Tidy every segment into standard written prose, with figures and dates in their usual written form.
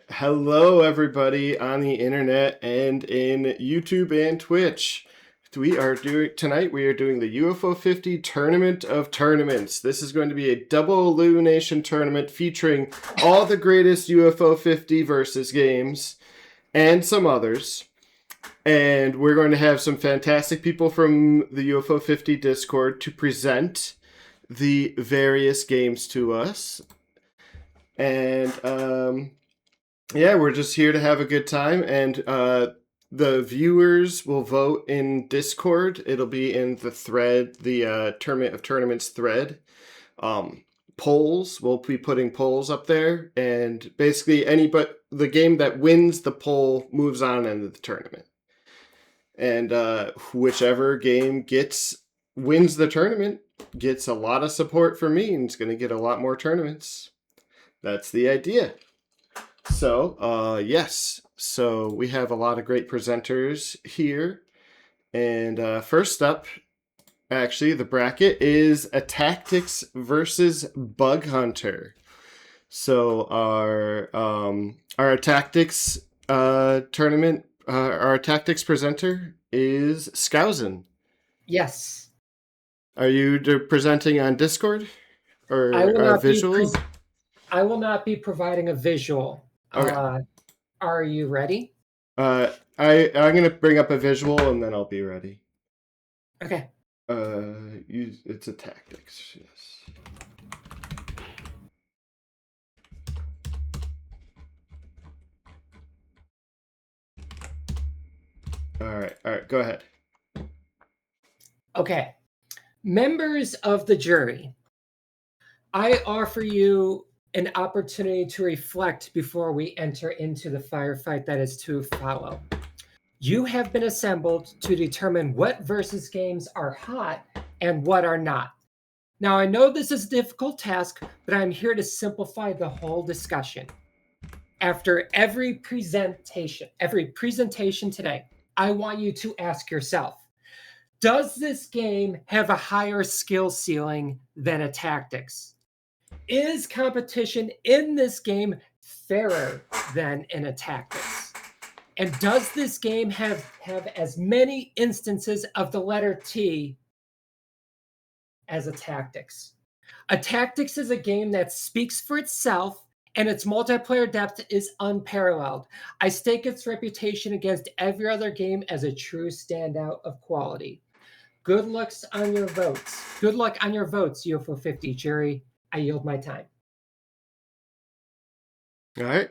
Hello, everybody on the internet and in YouTube and Twitch. We are doing the UFO 50 Tournament of Tournaments. This is going to be a double illumination tournament featuring all the greatest UFO 50 versus games and some others. And we're going to have some fantastic people from the UFO 50 Discord to present the various games to us. And yeah, we're just here to have a good time, and the viewers will vote in Discord. It'll be in the thread, the Tournament of Tournaments thread. Polls, we'll be putting polls up there, and basically the game that wins the poll moves on into the tournament. And whichever game wins the tournament gets a lot of support from me, and it's going to get a lot more tournaments. That's the idea. So, yes. So we have a lot of great presenters here. And first up, actually, the bracket is Attactics versus Bug Hunter. So our Tactics tournament, our Tactics presenter is Scousin. Yes. Are you presenting on Discord or visual? I will not be providing a visual. Okay. Are you ready? I'm gonna bring up a visual and then I'll be ready. Okay. It's a tactics. Yes. All right. Go ahead. Okay. Members of the jury, I offer you an opportunity to reflect before we enter into the firefight that is to follow. You have been assembled to determine what versus games are hot and what are not. Now, I know this is a difficult task, but I'm here to simplify the whole discussion. After every presentation today, I want you to ask yourself, does this game have a higher skill ceiling than a tactics? Is competition in this game fairer than in a tactics? And does this game have as many instances of the letter T as a tactics? A tactics is a game that speaks for itself, and its multiplayer depth is unparalleled. I stake its reputation against every other game as a true standout of quality. Good luck on your votes. Good luck on your votes, UFO 50 jury. I yield my time. All right.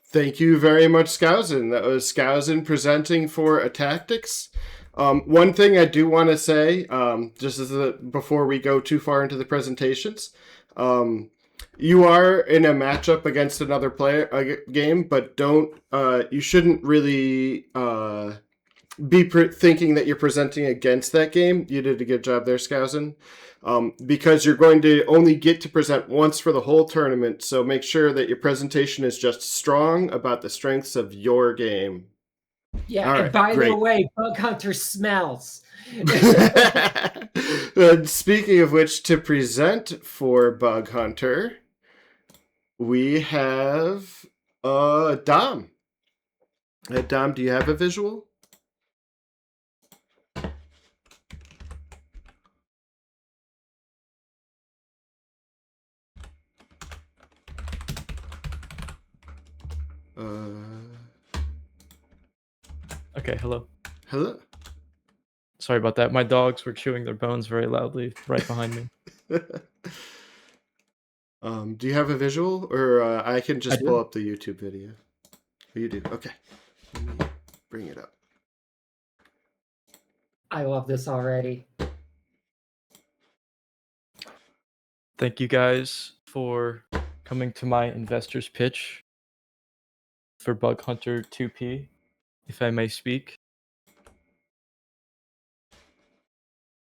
Thank you very much, Scousin. That was Scousin presenting for a tactics. One thing I do want to say, before we go too far into the presentations, you are in a matchup against another game, but you shouldn't really be thinking that you're presenting against that game. You did a good job there, Scousin. Because you're going to only get to present once for the whole tournament, so make sure that your presentation is just strong about the strengths of your game. Yeah, and by the way, Bug Hunter smells. Speaking of which, to present for Bug Hunter, we have Dom. Dom, do you have a visual? Okay, hello. Hello. Sorry about that. My dogs were chewing their bones very loudly right behind me. Do you have a visual, or I can just pull up the YouTube video? You do? Okay. Let me bring it up. I love this already. Thank you guys for coming to my investors pitch for Bug Hunter 2P, if I may speak.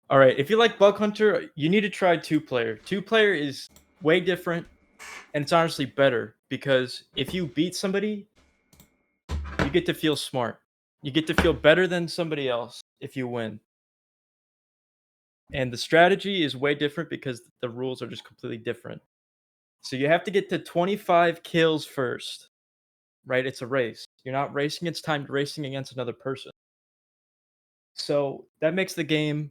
All right, if you like Bug Hunter, you need to try 2-player. 2-player is way different, and it's honestly better, because if you beat somebody, you get to feel smart. You get to feel better than somebody else if you win. And the strategy is way different because the rules are just completely different. So you have to get to 25 kills first, right? It's a race. You're not racing against time, you're racing against another person. So that makes the game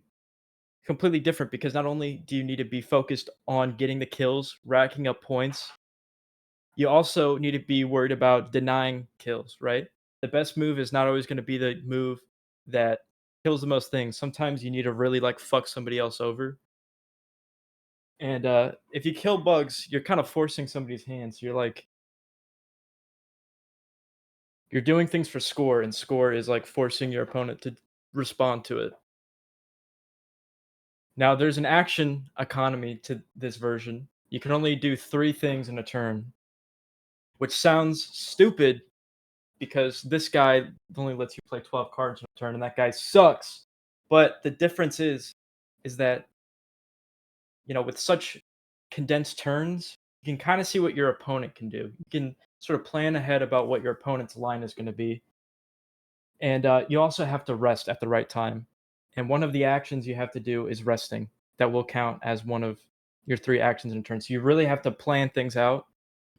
completely different because not only do you need to be focused on getting the kills, racking up points, you also need to be worried about denying kills, right? The best move is not always going to be the move that kills the most things. Sometimes you need to really like fuck somebody else over. And if you kill bugs, you're kind of forcing somebody's hands. You're doing things for score, and score is like forcing your opponent to respond to it. Now, there's an action economy to this version. You can only do 3 things in a turn, which sounds stupid because this guy only lets you play 12 cards in a turn, and that guy sucks. But the difference is that, with such condensed turns, you can kind of see what your opponent can do. You can sort of plan ahead about what your opponent's line is going to be. And you also have to rest at the right time. And one of the actions you have to do is resting. That will count as one of your 3 actions in a turn. So you really have to plan things out.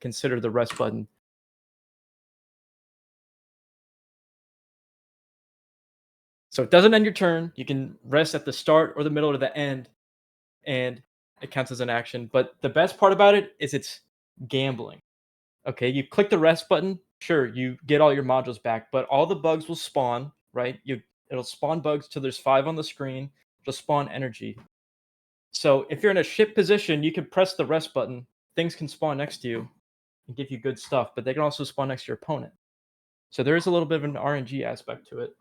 Consider the rest button. So it doesn't end your turn. You can rest at the start or the middle or the end, and it counts as an action. But the best part about it is it's gambling. Okay, you click the rest button. Sure, you get all your modules back, but all the bugs will spawn, right? It'll spawn bugs till there's 5 on the screen. It'll spawn energy. So if you're in a shit position, you can press the rest button. Things can spawn next to you and give you good stuff, but they can also spawn next to your opponent. So there is a little bit of an RNG aspect to it,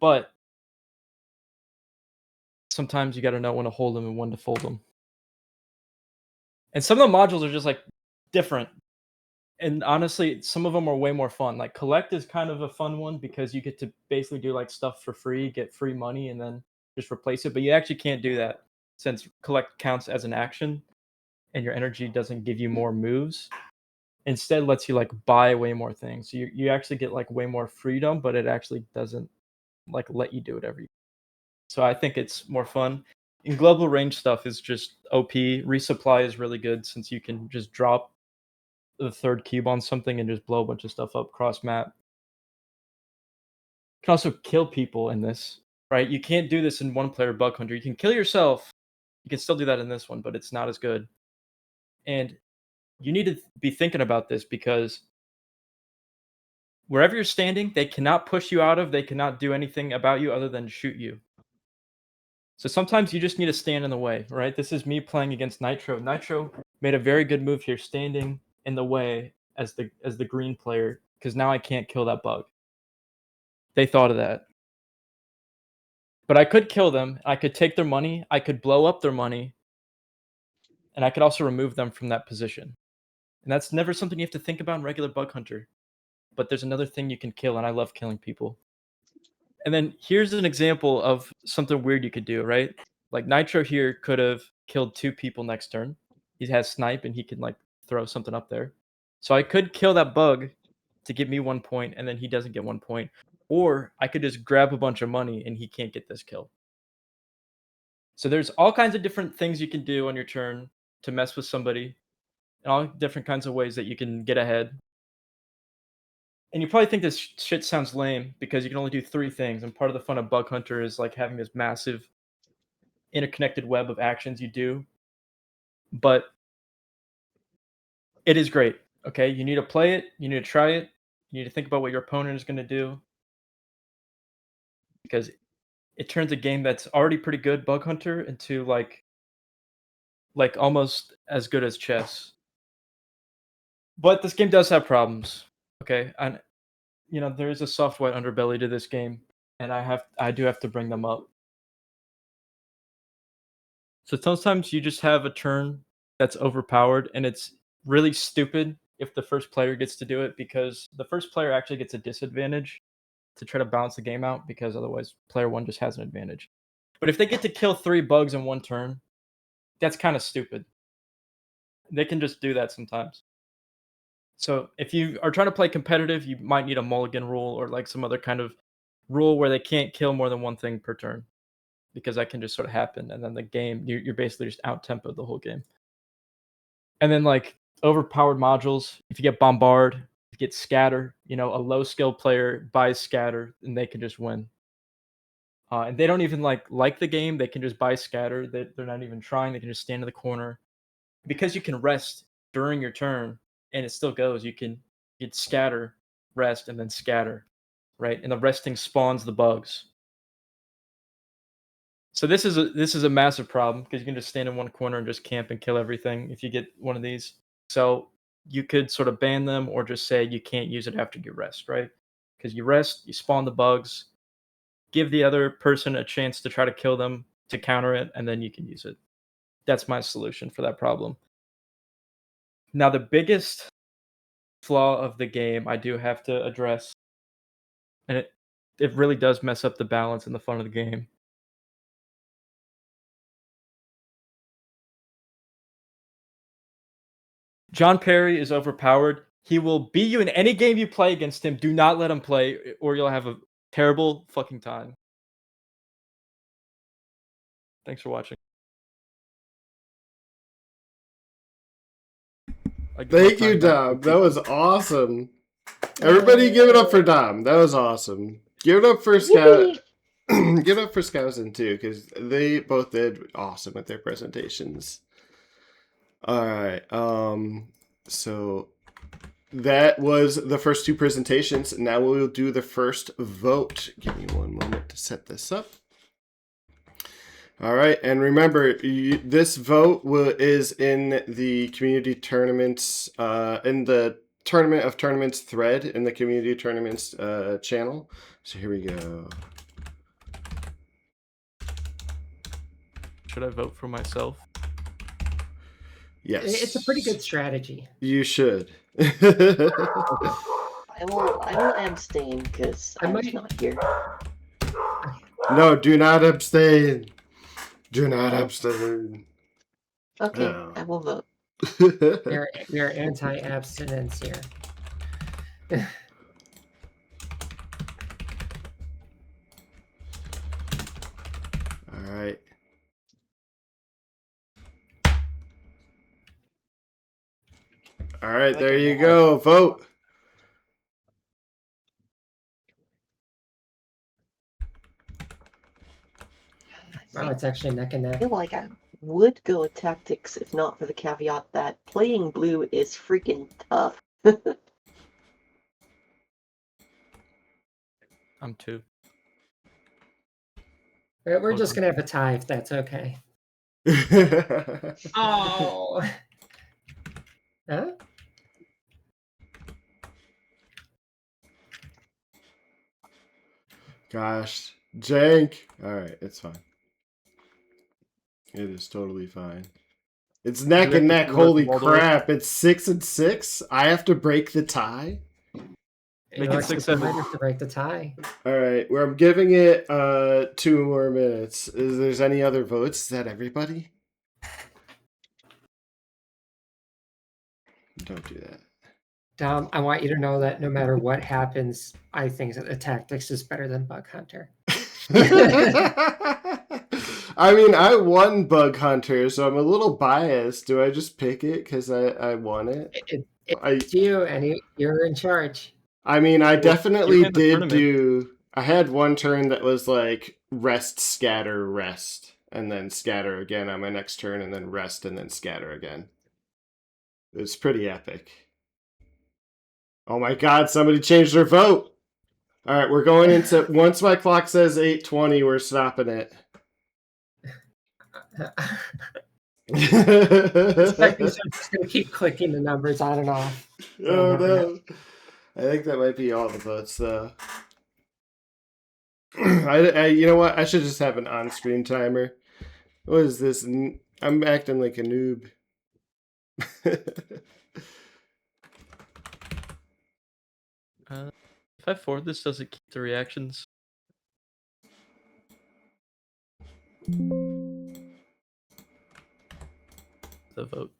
but sometimes you got to know when to hold them and when to fold them. And some of the modules are just like different. And honestly, some of them are way more fun. Like collect is kind of a fun one because you get to basically do like stuff for free, get free money, and then just replace it. But you actually can't do that since collect counts as an action and your energy doesn't give you more moves. Instead lets you like buy way more things. So you actually get like way more freedom, but it actually doesn't like let you do whatever you. So I think it's more fun. And global range stuff is just OP. Resupply is really good since you can just drop the 3rd cube on something and just blow a bunch of stuff up cross map. You can also kill people in this, right? You can't do this in 1-player Bug Hunter. You can kill yourself. You can still do that in this one, but it's not as good. And you need to be thinking about this because wherever you're standing, they cannot push you out of, they cannot do anything about you other than shoot you. So sometimes you just need to stand in the way, right? This is me playing against Nitro. Nitro made a very good move here, standing in the way as the green player, because now I can't kill that bug. They thought of that. But I could kill them, I could take their money, I could blow up their money, and I could also remove them from that position. And that's never something you have to think about in regular Bug Hunter. But there's another thing you can kill, and I love killing people. And then here's an example of something weird you could do, right? Like Nitro here could have killed 2 people next turn. He has snipe and he can like throw something up there. So I could kill that bug to give me 1 point and then he doesn't get 1 point. Or I could just grab a bunch of money and he can't get this kill. So there's all kinds of different things you can do on your turn to mess with somebody and all different kinds of ways that you can get ahead. And you probably think this shit sounds lame because you can only do 3 things, and part of the fun of Bug Hunter is like having this massive interconnected web of actions you do. But it is great. Okay, you need to play it, you need to try it, you need to think about what your opponent is going to do because it turns a game that's already pretty good, Bug Hunter, into like almost as good as chess. But this game does have problems. Okay, and there is a soft white underbelly to this game, and I do have to bring them up. So sometimes you just have a turn that's overpowered, and it's really stupid if the first player gets to do it because the first player actually gets a disadvantage to try to balance the game out because otherwise player 1 just has an advantage. But if they get to kill 3 bugs in 1 turn, that's kind of stupid. They can just do that sometimes. So if you are trying to play competitive, you might need a mulligan rule or like some other kind of rule where they can't kill more than 1 thing per turn because that can just sort of happen. And then the game, you're basically just out-tempoed the whole game. And then like overpowered modules. If you get bombard, you get scatter. You know, a low skill player buys scatter, and they can just win. And they don't even like the game. They can just buy scatter. They're not even trying. They can just stand in the corner. Because you can rest during your turn, and it still goes. You can scatter, rest, and then scatter, right? And the resting spawns the bugs. So this is a massive problem because you can just stand in one corner and just camp and kill everything if you get one of these. So you could sort of ban them or just say you can't use it after you rest, right? Because you rest, you spawn the bugs, give the other person a chance to try to kill them to counter it, and then you can use it. That's my solution for that problem. Now, the biggest flaw of the game I do have to address, and it really does mess up the balance and the fun of the game. John Perry is overpowered. He will beat you in any game you play against him. Do not let him play, or you'll have a terrible fucking time. Thanks for watching. Thank you, Dom. That was awesome. Everybody give it up for Dom. That was awesome. Give it up for Scout. Give it up for Scousin too, because they both did awesome with their presentations. All right. So that was the first two presentations. Now we'll do the first vote. Give me one moment to set this up. All right, and remember, this vote is in the community tournaments, in the Tournament of Tournaments thread in the community tournaments channel. So here we go. Should I vote for myself? Yes. It's a pretty good strategy. You should. I will abstain because I'm not here. No, do not abstain. Do not abstain. Okay, Oh. I will vote. We're anti-abstinence here. All right. All right, there you go. Vote. Wow, it's actually neck and I neck. feel like I would go with tactics if not for the caveat that playing blue is freaking tough. I'm two. We're just gonna have a tie if that's okay. Oh. Huh? Gosh, jank. All right, it's fine. It is totally fine. It's neck and neck. Holy crap! It's 6-6. I have to break the tie. Make it 6-7. Might have to break the tie. All right, where I'm giving it 2 more minutes. Is there any other votes? Is that everybody? Don't do that. Dom, I want you to know that no matter what happens, I think that the tactics is better than Bug Hunter. I mean, I won Bug Hunter, so I'm a little biased. Do I just pick it because I won it? It's you, and you're in charge. I mean, I definitely did do... I had one turn that was like rest, scatter, rest, and then scatter again on my next turn, and then rest, and then scatter again. It was pretty epic. Oh my god, somebody changed their vote! Alright, we're going into... Once my clock says 8:20, we're stopping it. Expecting so I'm just going to keep clicking the numbers on and off. Oh no. I think that might be all the votes, though. You know what? I should just have an on-screen timer. What is this? I'm acting like a noob. If I forward this, does it keep the reactions? The vote.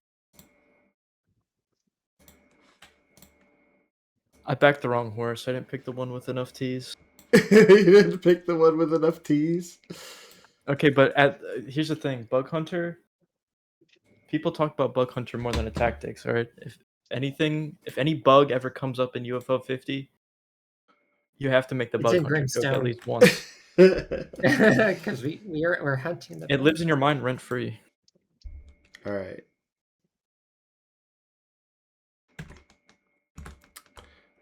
I backed the wrong horse. I didn't pick the one with enough T's. You didn't pick the one with enough T's? Okay, but here's the thing. Bug Hunter, people talk about Bug Hunter more than a Tactics. All right, if any bug ever comes up in UFO 50, you have to make the It's Bug in Hunter joke at Brimstone. least once. Because we're hunting the It lives in your mind rent free. All right.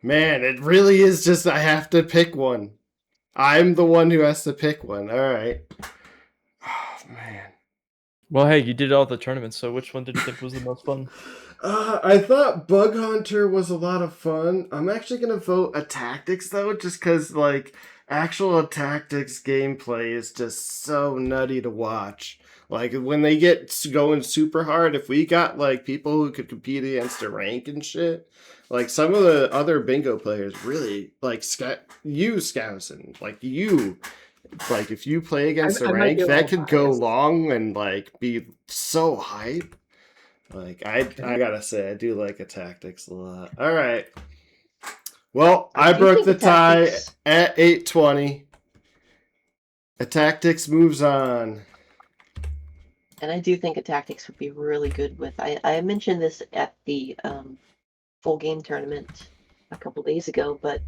Man, it really is just I have to pick one. I'm the one who has to pick one. All right. Oh, man. Well, hey, you did all the tournaments, so which one did you think was the most fun? I thought Bug Hunter was a lot of fun. I'm actually going to vote Attactics, though, just because, like, actual Attactics gameplay is just so nutty to watch. Like, when they get going super hard, if we got, like, people who could compete against a rank and shit, like, some of the other bingo players really, like, Scousin, like, if you play against a I might rank, be a that little could go biased. long and, like, be so hype. Like, I gotta say, I do like Attactics a lot. All right. Well, I do broke think the tie Attactics- at 8:20. Attactics moves on. And I do think Attactics would be really good with. I mentioned this at the full game tournament a couple days ago, but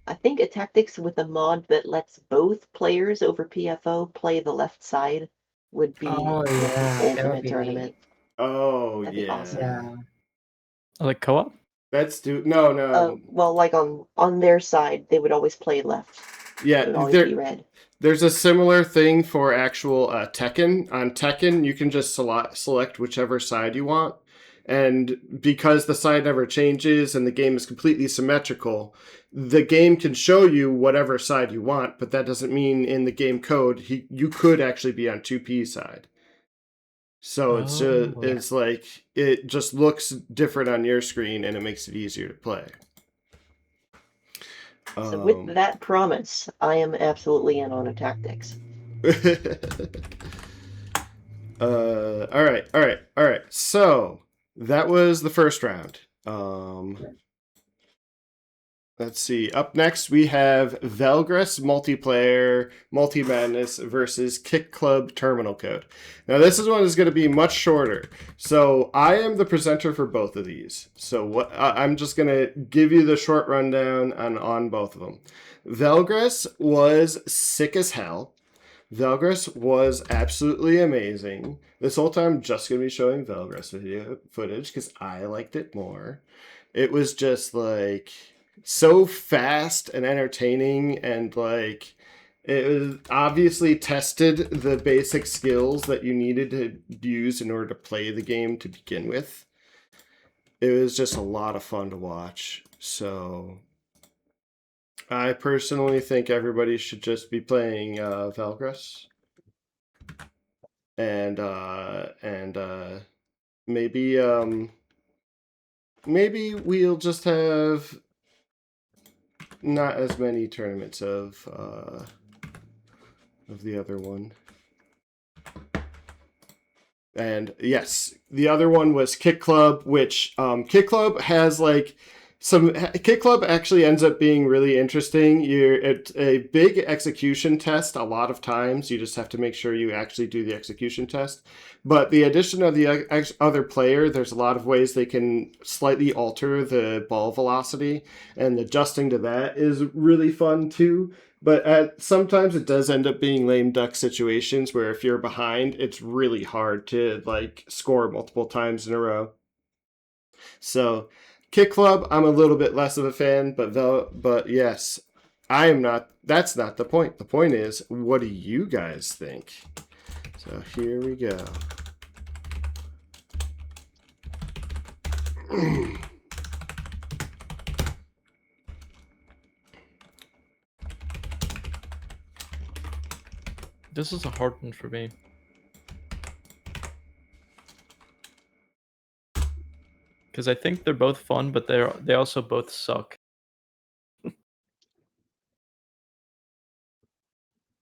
I think Attactics with a mod that lets both players over PFO play the left side would be Oh, like yeah, the that would ultimate be tournament. Oh, That'd be yeah. awesome. Yeah. Like co-op? No. Well, like on their side, they would always play left. Yeah, It would always be red. there's a similar thing for actual Tekken. On Tekken, you can just select whichever side you want. And because the side never changes and the game is completely symmetrical, the game can show you whatever side you want, but that doesn't mean in the game code you could actually be on 2P side. So it's like it just looks different on your screen and it makes it easier to play. So with that promise, I am absolutely in on Attactics. All right. So that was the first round. Let's see. Up next, we have Velgress Multiplayer Multi-Madness versus Kick Club Terminal Code. Now, this is one that's going to be much shorter. So I am the presenter for both of these. So I'm just going to give you the short rundown on both of them. Velgress was sick as hell. Velgress was absolutely amazing. This whole time, I'm just going to be showing Velgress video footage because I liked it more. It was just like so fast and entertaining, and like it was obviously tested the basic skills that you needed to use in order to play the game to begin with. It was just a lot of fun to watch. So I personally think everybody should just be playing Velgress. And maybe we'll just have not as many tournaments of the other one. And yes, the other one was Kick Club, which Kick Club has like Kick Club actually ends up being really interesting. It's a big execution test. A lot of times you just have to make sure you actually do the execution test. But the addition of the other player, there's a lot of ways they can slightly alter the ball velocity, and adjusting to that is really fun too. But sometimes it does end up being lame duck situations where if you're behind, it's really hard to like score multiple times in a row. So Kick Club, I'm a little bit less of a fan, but yes, I am not. That's not the point. The point is, what do you guys think? So here we go. This is a hard one for me. Because I think they're both fun, but they also both suck.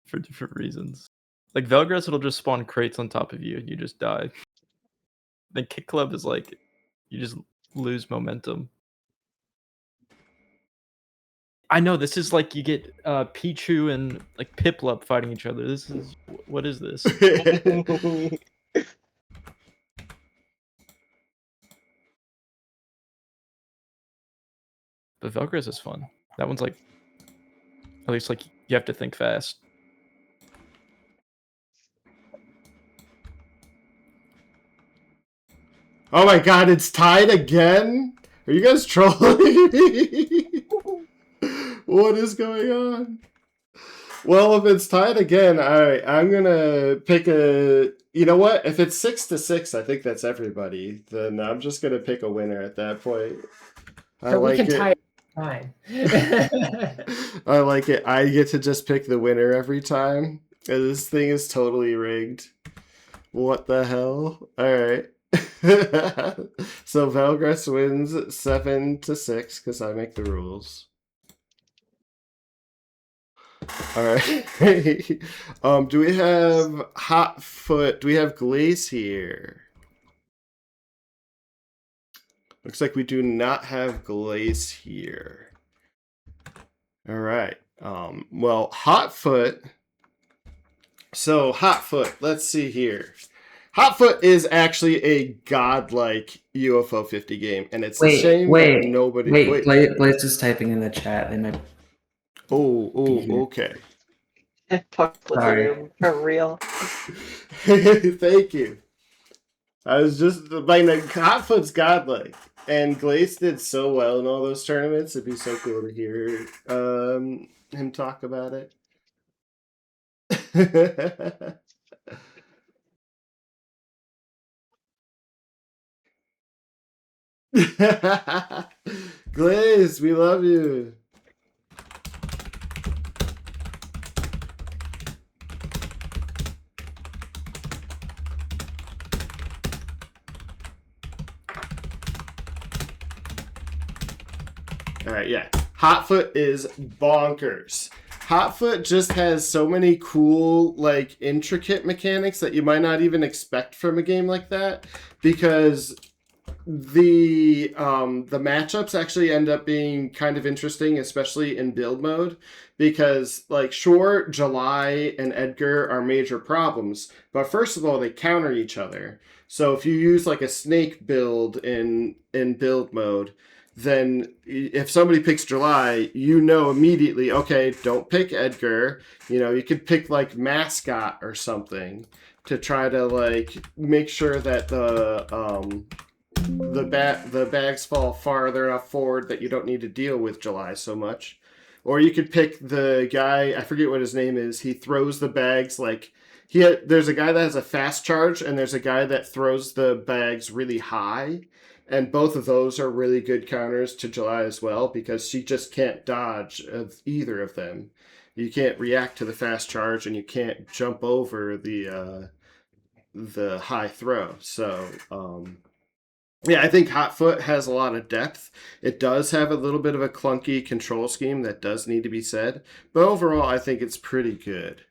For different reasons. Like Velgress, it'll just spawn crates on top of you and you just die. Then Kick Club is like, you just lose momentum. I know, this is like you get Pichu and like Piplup fighting each other. What is this? But Velcros is fun. That one's like, at least like you have to think fast. Oh my god, it's tied again? Are you guys trolling me? What is going on? Well, if it's tied again, alright, I'm gonna pick a... You know what? If it's 6-6, I think that's everybody. Then I'm just gonna pick a winner at that point. So we can tie it. Fine. I like it. I get to just pick the winner every time. This thing is totally rigged. What the hell? Alright. So Velgress wins 7-6 because I make the rules. Alright. Do we have Hotfoot? Do we have Glaze here? Looks like we do not have Glaze here. Alright. Well, Hotfoot. So Hotfoot, let's see here. Hotfoot is actually a godlike UFO 50 game, and it's a shame that nobody... Wait, Blaze is typing in the chat. They might... Oh, okay. Sorry. For real. Thank you. I was just... Like, Hotfoot's godlike, and Glaze did so well in all those tournaments. It'd be so cool to hear him talk about it. Glaze, we love you. All right, yeah. Hotfoot is bonkers. Hotfoot just has so many cool, like, intricate mechanics that you might not even expect from a game like that, because the matchups actually end up being kind of interesting, especially in build mode, because, like, sure, July and Edgar are major problems, but first of all, they counter each other. So if you use, like, a snake build in build mode, then if somebody picks July, you know immediately, okay, don't pick Edgar. You know, you could pick, like, Mascot or something to try to, like, make sure that the bags fall farther enough forward that you don't need to deal with July so much. Or you could pick the guy, I forget what his name is, he throws the bags, like, there's a guy that has a fast charge, and there's a guy that throws the bags really high. And both of those are really good counters to July as well, because she just can't dodge of either of them. You can't react to the fast charge, and you can't jump over the high throw. So, yeah, I think Hotfoot has a lot of depth. It does have a little bit of a clunky control scheme that does need to be said. But overall, I think it's pretty good.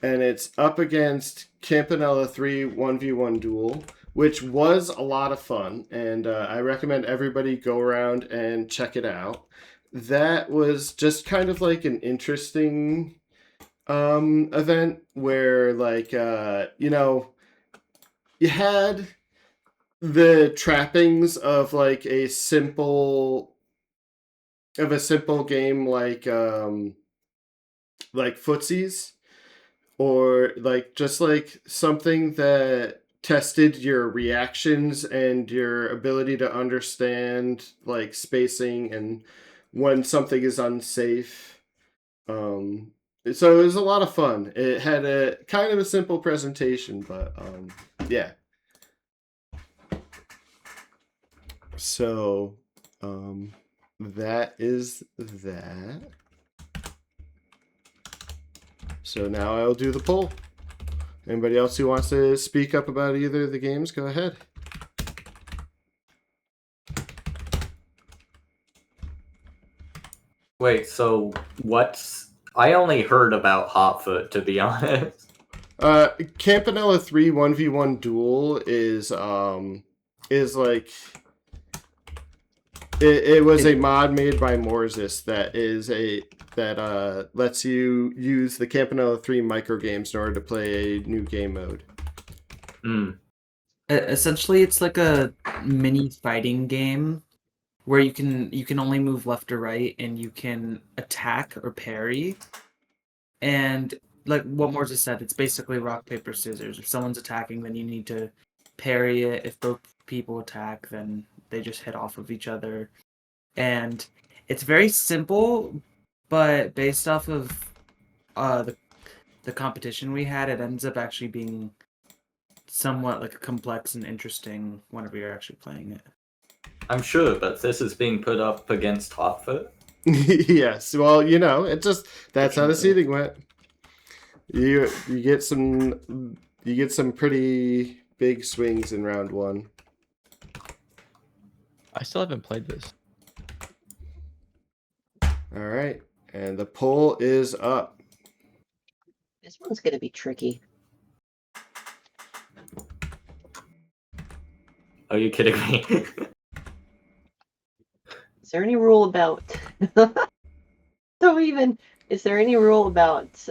And it's up against Campanella 3 1v1 duel, which was a lot of fun, and I recommend everybody go around and check it out. That was just kind of like an interesting event where, like, you know, you had the trappings of, like, a simple game like footsies, or, like, just like something that tested your reactions and your ability to understand, like, spacing and when something is unsafe. So it was a lot of fun. It had a kind of a simple presentation, but yeah. So that is that. So now I'll do the poll. Anybody else who wants to speak up about either of the games, go ahead. Wait, so what's... I only heard about Hotfoot, to be honest. Campanella 3 1v1 duel is like... It was a mod made by Morzis that lets you use the Campanella 3 microgames in order to play a new game mode. Essentially, it's like a mini fighting game where you can only move left or right, and you can attack or parry. And like what Morza said, it's basically rock, paper, scissors. If someone's attacking, then you need to parry it. If both people attack, then they just hit off of each other. And it's very simple, but based off of the competition we had, it ends up actually being somewhat like complex and interesting whenever you're actually playing it. I'm sure, but this is being put up against Hotfoot. Yes, well, it just that's how the seeding went. You get some pretty big swings in round 1. I still haven't played this. All right, and the poll is up. This one's gonna be tricky. Are you kidding me? Is there any rule about is there any rule about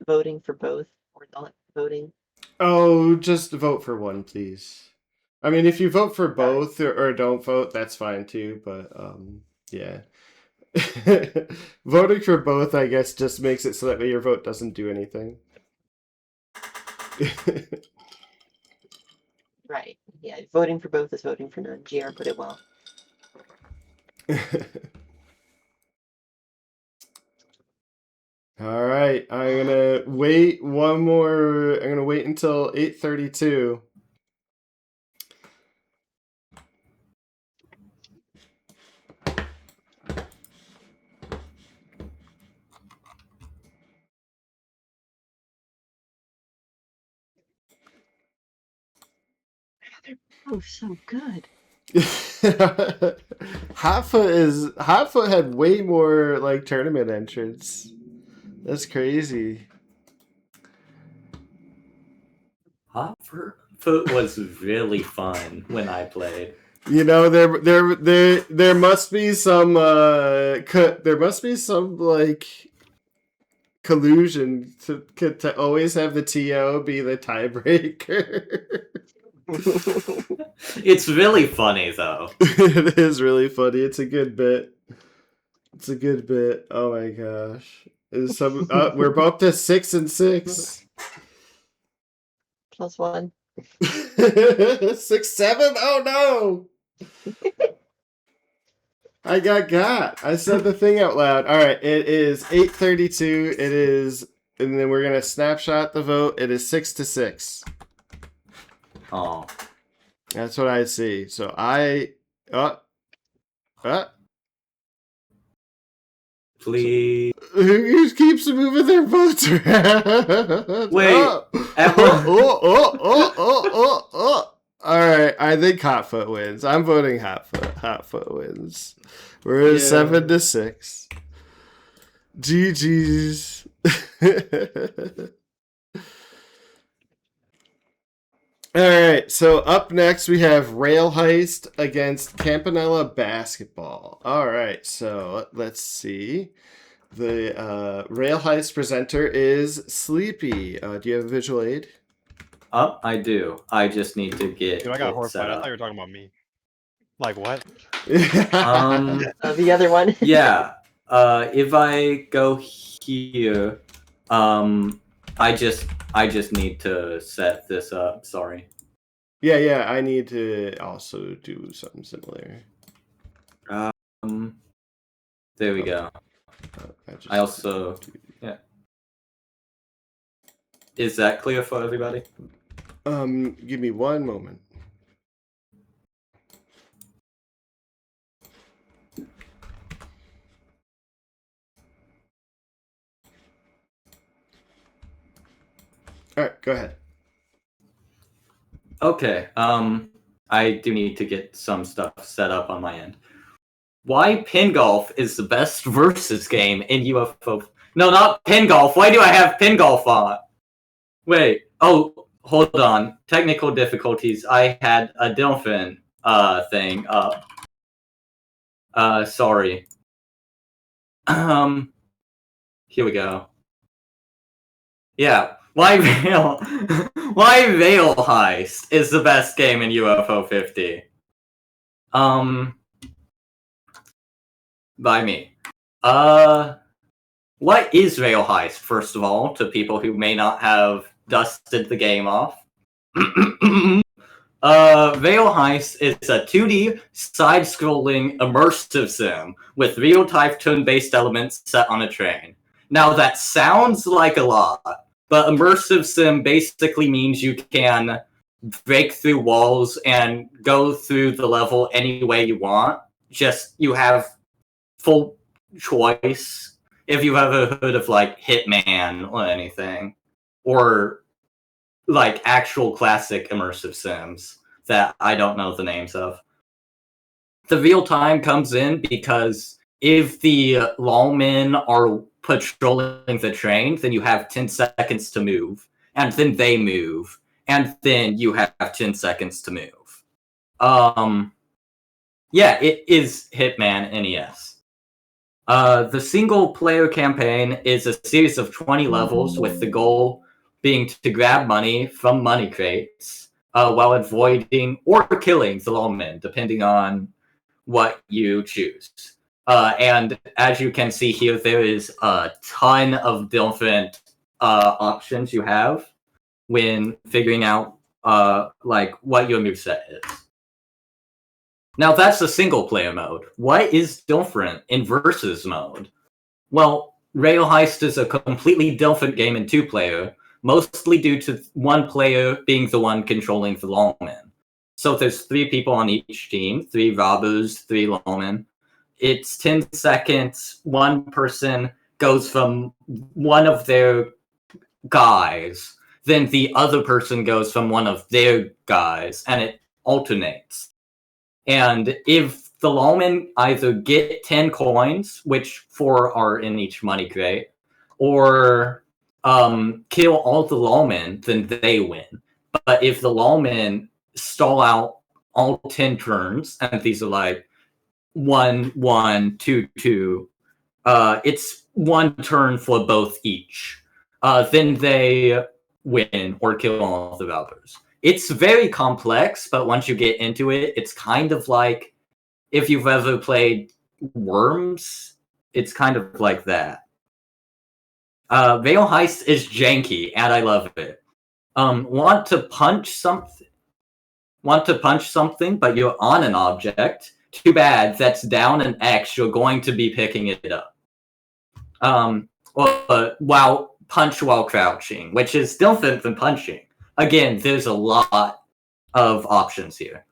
voting for both or not voting? Oh, just vote for one, please. I mean, if you vote for both or don't vote, that's fine too, but yeah. Voting for both, I guess, just makes it so that way your vote doesn't do anything. Right. Yeah, voting for both is voting for none. GR put it well. All right, I'm gonna wait one more. I'm gonna wait until 8:32. Oh, so good. Hotfoot had way more like tournament entrants. That's crazy. Hotfoot was really fun when I played. There must be some like collusion to always have the TO be the tiebreaker. It's really funny though. It is really funny. It's a good bit. Oh my gosh. We're both to 6 and 6. +1. 6, 7? Oh no! I got. I said the thing out loud. All right, it is 8:32. It is, and then we're gonna snapshot the vote. It is 6 to 6. Oh, that's what I see. So please. Who keeps moving their votes around? Wait. All right, I think Hotfoot wins. I'm voting Hotfoot. Hotfoot wins. We're at 7 to 6. GG's. All right, so up next we have Rail Heist against Campanella Basketball. All right, so let's see. The Rail Heist presenter is Sleepy. Do you have a visual aid? I do. I just need to get. Dude, I got horrified. I thought you were talking about me. Like what? The other one. Yeah. If I go here, I just need to set this up. Sorry. Yeah. I need to also do something similar. There we go. I also. Yeah. Is that clear for everybody? Give me one moment. All right, go ahead. Okay. I do need to get some stuff set up on my end. Why Pingolf is the best versus game in UFO? No, not Pingolf. Why do I have Pingolf on? Wait. Oh, hold on. Technical difficulties. I had a dolphin thing up. Sorry. Here we go. Yeah. Why Veil Heist is the best game in UFO 50. by me. What is Rail Heist, first of all, to people who may not have dusted the game off? Rail Heist is a 2D, side-scrolling, immersive sim with real-time turn-based elements set on a train. Now, that sounds like a lot, but immersive sim basically means you can break through walls and go through the level any way you want. Just, you have full choice. If you've ever heard of, like, Hitman or anything, or, like, actual classic immersive sims that I don't know the names of. The real time comes in because if the lawmen are patrolling the train, then you have 10 seconds to move, and then they move, and then you have 10 seconds to move. Yeah, it is Hitman NES. The single-player campaign is a series of 20 levels with the goal being to grab money from money crates while avoiding or killing the lawmen, depending on what you choose. And as you can see here, there is a ton of different options you have when figuring out like what your moveset is. Now that's the single player mode. What is different in versus mode? Well, Rail Heist is a completely different game in 2-player, mostly due to one player being the one controlling the lawmen. So there's 3 people on each team, 3 robbers, 3 lawmen. It's 10 seconds, one person goes from one of their guys, then the other person goes from one of their guys, and it alternates. And if the lawmen either get 10 coins, which 4 are in each money crate, or kill all the lawmen, then they win. But if the lawmen stall out all 10 turns, and these are like 1, 1, 2, 2, it's 1 turn for both each. Then they win or kill all the robbers. It's very complex, but once you get into it, it's kind of like if you've ever played Worms, it's kind of like that. Rail Heist is janky, and I love it. Want to punch something, but you're on an object. Too bad, that's down an X, you're going to be picking it up. Punch while crouching, which is different than punching. Again, there's a lot of options here.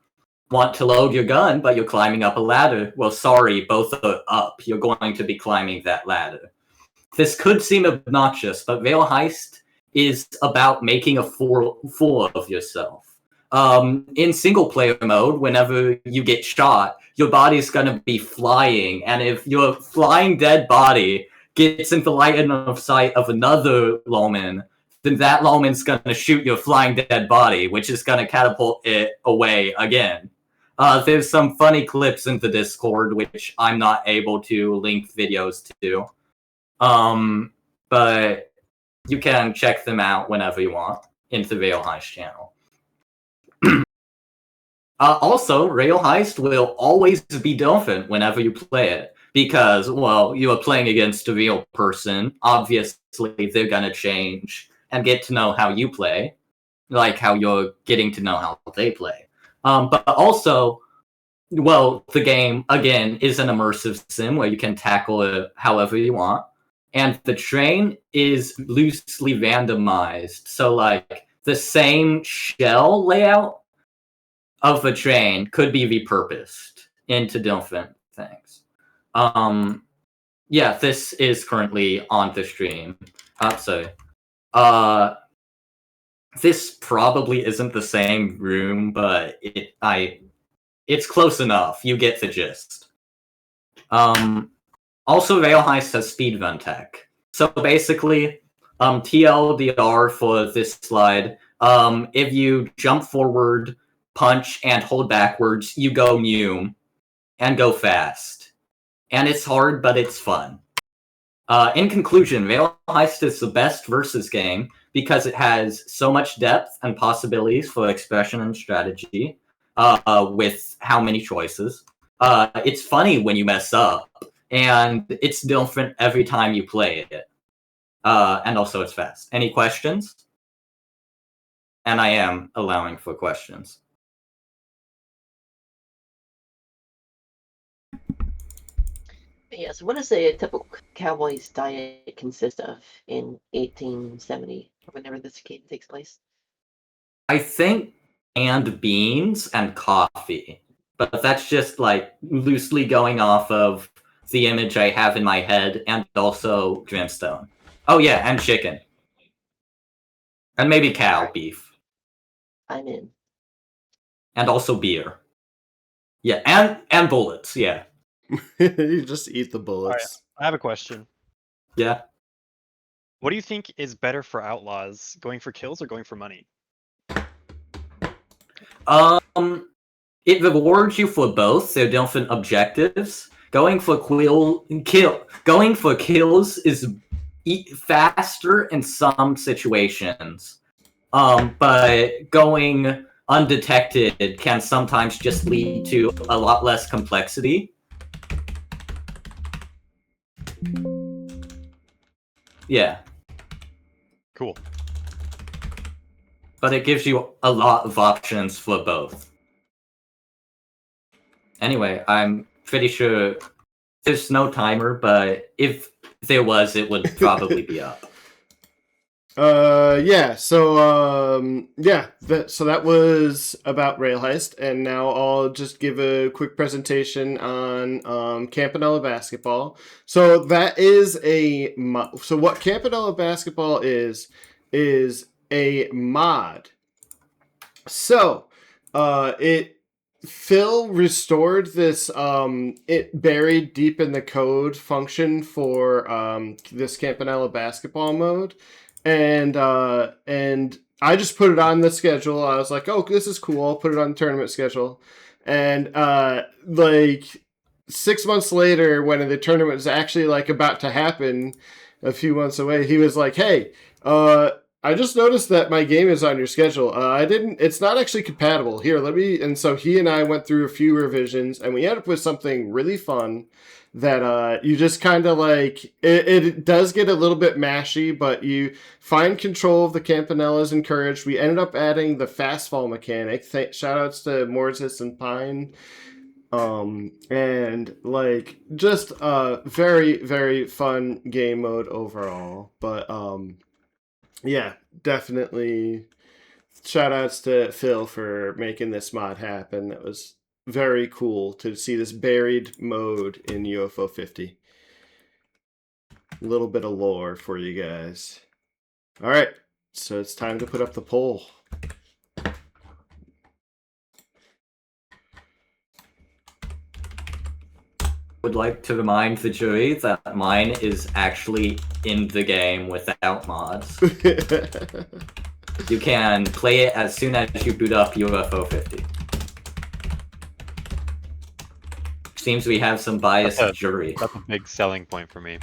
Want to load your gun, but you're climbing up a ladder. Well, sorry, both are up. You're going to be climbing that ladder. This could seem obnoxious, but Rail Heist is about making a fool of yourself. In single-player mode, whenever you get shot, your body's going to be flying, and if your flying dead body gets into the line of sight of another lawman, then that lawman's going to shoot your flying dead body, which is going to catapult it away again. There's some funny clips in the Discord, which I'm not able to link videos to. But you can check them out whenever you want in the Rail Heist channel. Also, Rail Heist will always be different whenever you play it. Because, well, you are playing against a real person. Obviously, they're gonna change and get to know how you play. Like how you're getting to know how they play. But also, well, the game, again, is an immersive sim where you can tackle it however you want. And the train is loosely randomized. So, like, the same shell layout of a train could be repurposed into different things. Yeah, this is currently on the stream. This probably isn't the same room, but it's close enough. You get the gist. Also, Rail Heist has speedrun tech. So basically, TLDR for this slide, if you jump forward, punch, and hold backwards, you go new and go fast. And it's hard, but it's fun. In conclusion, Rail Heist is the best versus game because it has so much depth and possibilities for expression and strategy with how many choices. It's funny when you mess up. and it's different every time you play it. And also it's fast. Any questions? And I am allowing for questions. Yes, what does a typical cowboy's diet consist of in 1870, or whenever this game takes place? I think canned beans and coffee, but that's just like loosely going off of the image I have in my head, and also Dreamstone. Oh yeah, and chicken. And maybe cow beef. I'm in. And also beer. Yeah, and bullets, yeah. You just eat the bullets. I have a question. Yeah. What do you think is better for outlaws, going for kills or going for money? It rewards you for both. They're different objectives. Going for kills is faster in some situations. But going undetected can sometimes just lead to a lot less complexity. Yeah. Cool. But it gives you a lot of options for both. Anyway, I'm pretty sure there's no timer, but if there was, it would probably be up. Yeah, so that was about Rail Heist, and now I'll just give a quick presentation on Campanella Basketball. So that is so what Campanella Basketball is a mod. So Phil restored this it buried deep in the code function for this Campanella Basketball mode. And I just put it on the schedule. I was like, oh, this is cool. I'll put it on the tournament schedule. And like 6 months later, when the tournament was actually like about to happen a few months away, he was like, hey, I just noticed that my game is on your schedule. It's not actually compatible. Here, and so he and I went through a few revisions, and we ended up with something really fun that you just kind of like, it does get a little bit mashy, but you find control of the Campanellas encouraged. We ended up adding the fast fall mechanic. Shout outs to Mortis and Pine. And like just a very, very fun game mode overall. But yeah, definitely shout outs to Phil for making this mod happen. That was very cool to see this buried mode in UFO 50. A little bit of lore for you guys. All right, so it's time to put up the poll. Would like to remind the jury that mine is actually in the game without mods. You can play it as soon as you boot up UFO 50. Seems we have some biased jury. That's a big selling point for me.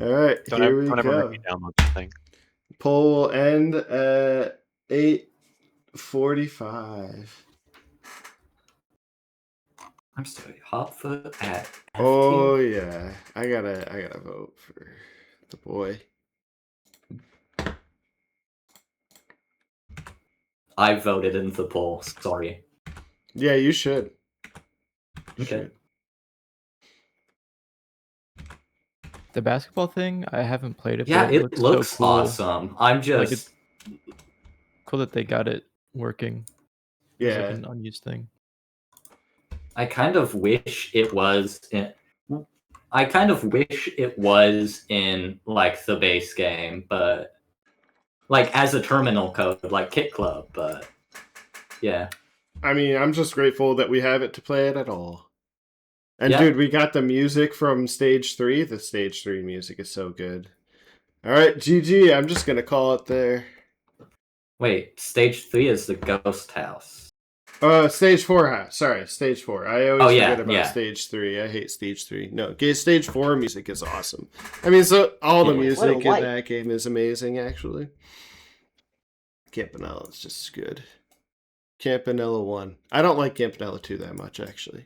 All right, Don't here we ever go. make me download the thing. Poll will end at 8:45. I'm sorry, Hotfoot at F Oh tier? yeah, I gotta vote for the boy. I voted in the poll. Sorry. Yeah, you should. You Okay. should. The basketball thing, I haven't played it. Yeah, but it looks so cool. awesome. I'm just Like, it's cool that they got it working. It's like Yeah. an unused thing. I kind of wish it was in like the base game, but like as a terminal code, like Kit Club, but yeah. I mean, I'm just grateful that we have it to play it at all. And Yeah. dude, we got the music from Stage 3. The Stage 3 music is so good. All right, GG. I'm just gonna call it there. Wait, stage 3 is the ghost house. Stage 4. Sorry, Stage 4. I always forget about Stage 3. I hate Stage 3. No, Stage 4 music is awesome. I mean, so all the music in that game is amazing, actually. Campanella is just good. Campanella 1. I don't like Campanella 2 that much, actually.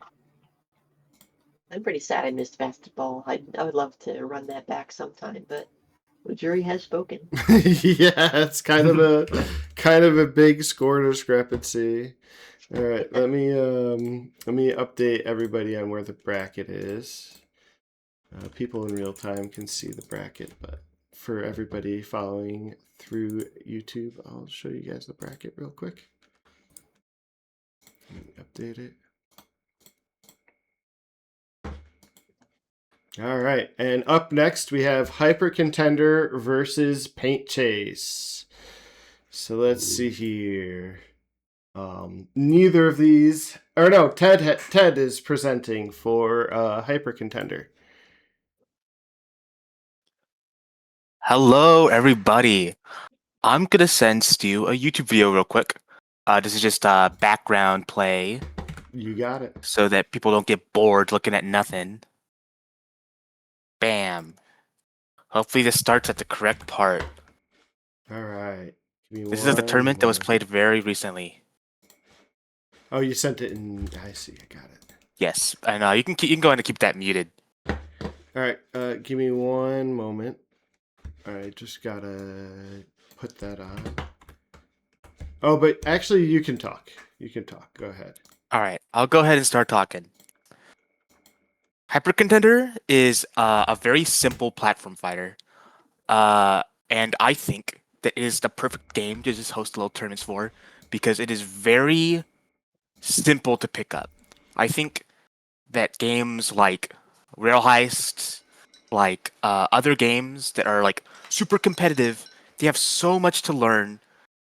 I'm pretty sad I missed basketball. I would love to run that back sometime, but the jury has spoken. Yeah, it's kind of a big score discrepancy. All right, let me update everybody on where the bracket is. People in real time can see the bracket, but for everybody following through YouTube, I'll show you guys the bracket real quick. Let me update it. All right, and up next we have Hyper Contender versus Paint Chase. So let's see here. Neither of these, or no, Ted is presenting for Hyper Contender. Hello, everybody. I'm gonna send Stu a YouTube video real quick. This is just background play You got it. so that people don't get bored looking at nothing. Bam. Hopefully this starts at the correct part. All right. This is the tournament that was played very recently. Oh, you sent it in. I see. I got it. Yes, and you can go ahead and keep that muted. All right. Give me one moment. All right. Just gotta put that on. Oh, but actually, you can talk. You can talk. Go ahead. All right, I'll go ahead and start talking. Hyper Contender is a very simple platform fighter, and I think that it is the perfect game to just host little tournaments for because it is very simple to pick up. I think that games like Rail Heist, like other games that are like super competitive, they have so much to learn.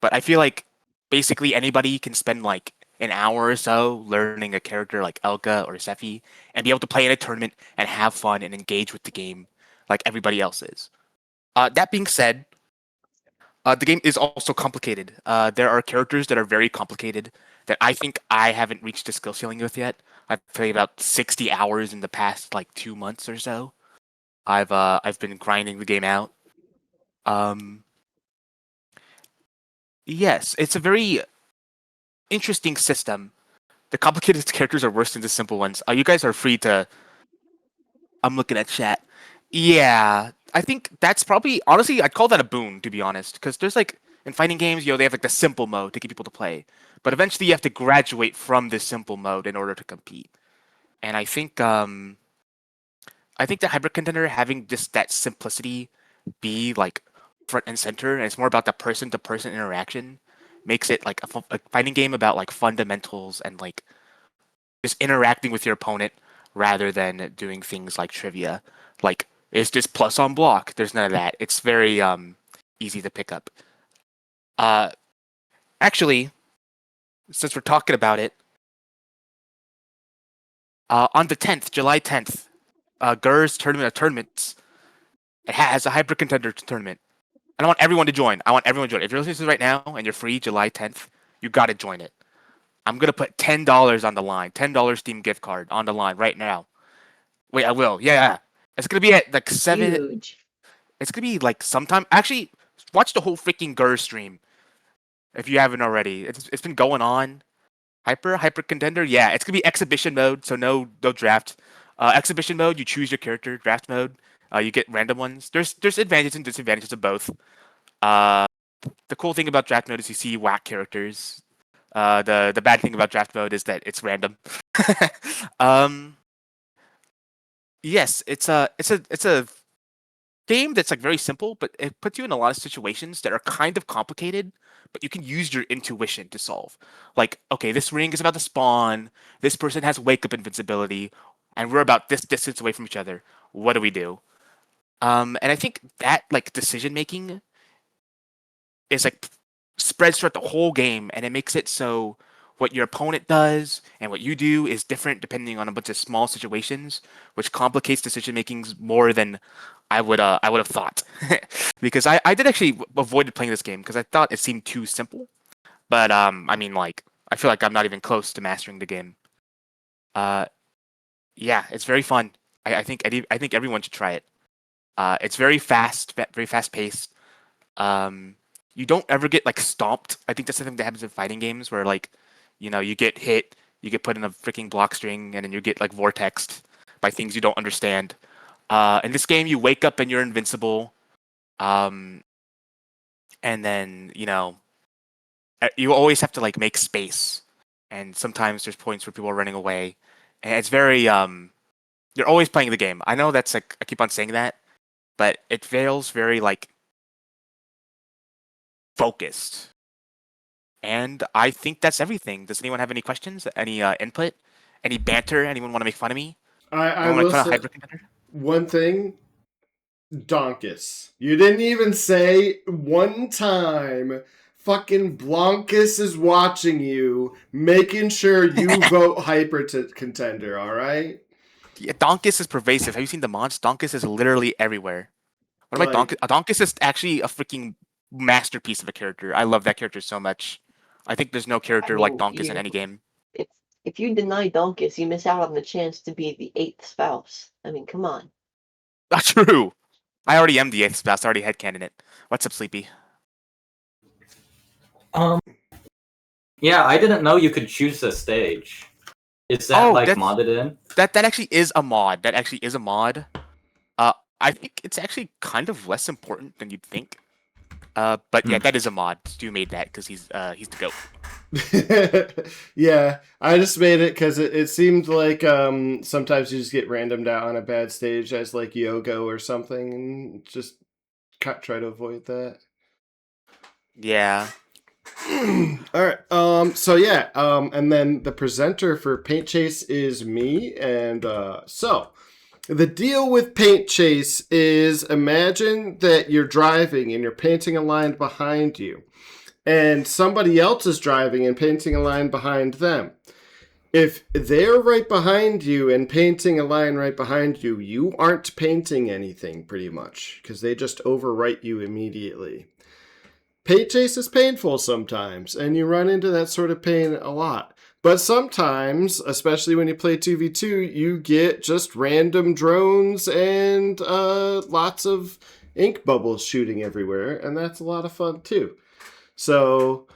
But I feel like basically anybody can spend like an hour or so learning a character like Elka or Sephi and be able to play in a tournament and have fun and engage with the game like everybody else is. That being said, the game is also complicated. There are characters that are very complicated that I think I haven't reached the skill ceiling with yet. I've played about 60 hours in the past like 2 months or so. I've been grinding the game out. Yes, it's a very interesting system. The complicated characters are worse than the simple ones. You guys are free to. I'm looking at chat. Yeah, I think that's probably honestly I'd call that a boon to be honest, because there's like in fighting games, they have like the simple mode to get people to play, but eventually you have to graduate from this simple mode in order to compete. And I think the Hyper Contender having just that simplicity be like front and center, and it's more about the person to person interaction, makes it like a fighting game about like fundamentals and like just interacting with your opponent rather than doing things like trivia. Like, is this plus on block? There's none of that. It's very easy to pick up. Actually, since we're talking about it, on the 10th, July 10th, GER's Tournament of Tournaments, it has a Hyper Contender tournament. And I want everyone to join. If you're listening to this right now and you're free July 10th, you got to join it. I'm going to put $10 on the line, $10 Steam gift card on the line right now. Wait, I will. Yeah. It's going to be at like 7. Huge. It's going to be like sometime. Actually, watch the whole freaking GER stream if you haven't already. It's been going on. Hyper Contender. Yeah, it's going to be exhibition mode, so no draft. Exhibition mode, you choose your character. Draft mode, you get random ones. There's advantages and disadvantages of both. The cool thing about draft mode is you see whack characters. The bad thing about draft mode is that it's random. Yes, it's a game that's like very simple, but it puts you in a lot of situations that are kind of complicated, but you can use your intuition to solve. Like, okay, this ring is about to spawn, this person has wake up invincibility, and we're about this distance away from each other. What do we do? And I think that like decision making is like spreads throughout the whole game, and it makes it so what your opponent does and what you do is different depending on a bunch of small situations, which complicates decision makings more than I would have thought. Because I did actually avoid playing this game because I thought it seemed too simple. But I mean, like, I feel like I'm not even close to mastering the game. Yeah, it's very fun. I think everyone should try it. It's very fast paced. You don't ever get like stomped. I think that's the thing that happens in fighting games where like You get hit, you get put in a freaking block string, and then you get like vortexed by things you don't understand. In this game, you wake up and you're invincible. And then you always have to like make space, and sometimes there's points where people are running away, and it's very you're always playing the game. I know that's like I keep on saying that, but it feels very like focused. And I think that's everything. Does anyone have any questions? Any input? Any banter? Anyone want to make fun of me? I Anyone will want to say put a hyper one thing. Donkus. You didn't even say one time. Fucking Blonkus is watching you, making sure you vote hyper to contender, alright? Yeah, Donkus is pervasive. Have you seen the mods? Donkus is literally everywhere. What about Like- Donkus? Donkus is actually a freaking masterpiece of a character. I love that character so much. I think there's no character like mean, Donkus in any game. If you deny Donkus, you miss out on the chance to be the 8th spouse. I mean, come on. Not true. I already am the 8th spouse. I already headcanon it. What's up, Sleepy? Yeah, I didn't know you could choose a stage. Is that like that's- modded in? That actually is a mod. That actually is a mod. I think it's actually kind of less important than you'd think. But yeah, that is a mod. Stu made that because he's the goat. Yeah, I just made it because it seemed like sometimes you just get randomed out on a bad stage as like Yogo or something, and just try to avoid that. Yeah. All right. So yeah. And then the presenter for Paint Chase is me, and so the deal with Paint Chase is imagine that you're driving and you're painting a line behind you, and somebody else is driving and painting a line behind them. If they're right behind you and painting a line right behind you, you aren't painting anything pretty much because they just overwrite you immediately. Paint Chase is painful sometimes, and you run into that sort of pain a lot. But sometimes, especially when you play 2v2, you get just random drones and lots of ink bubbles shooting everywhere, and that's a lot of fun too. So,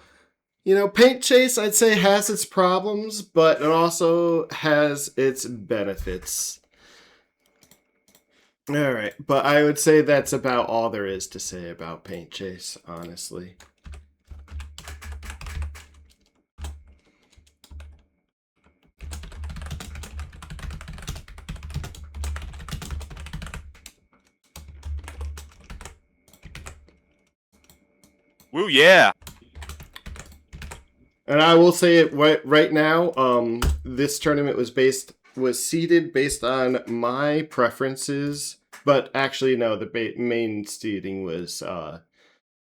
Paint Chase, I'd say, has its problems, but it also has its benefits. All right, but I would say that's about all there is to say about Paint Chase, honestly. Woo, yeah. And I will say it right now. This tournament was seeded based on my preferences, but actually no. The main seeding was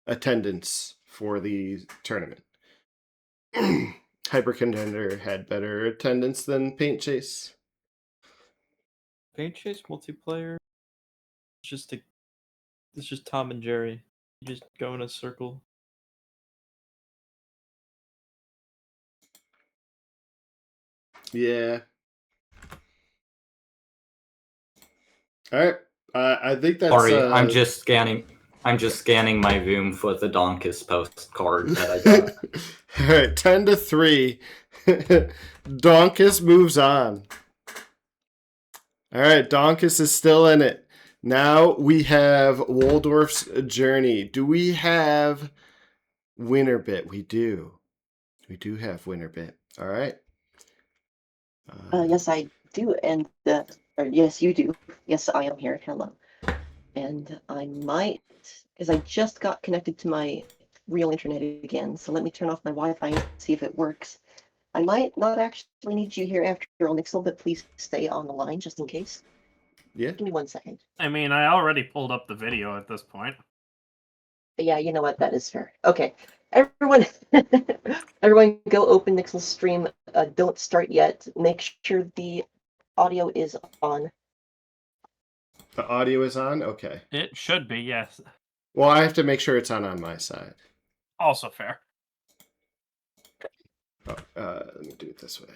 attendance for the tournament. Hyper Contender had better attendance than Paint Chase. Paint Chase multiplayer. It's just Tom and Jerry. You just go in a circle. Yeah. All right. I think that's. Sorry, I'm just scanning my Voom for the Donkus postcard that I got. All right, 10-3. Donkus moves on. All right, Donkus is still in it. Now we have Waldorf's Journey. Do we have Winnerbit? We do. We do have Winnerbit. All right. Yes, I do, and or yes, you do. Yes, I am here. Hello. And I might, because I just got connected to my real internet again, so let me turn off my Wi-Fi and see if it works. I might not actually need you here after all, Nixel, but please stay on the line just in case. Yeah. Give me 1 second. I mean, I already pulled up the video at this point. But yeah, you know what? That is fair. Okay, everyone, everyone, go open Nixel's stream. Don't start yet. Make sure the audio is on. The audio is on? Okay. It should be, yes. Well, I have to make sure it's on my side. Also fair. Oh, let me do it this way.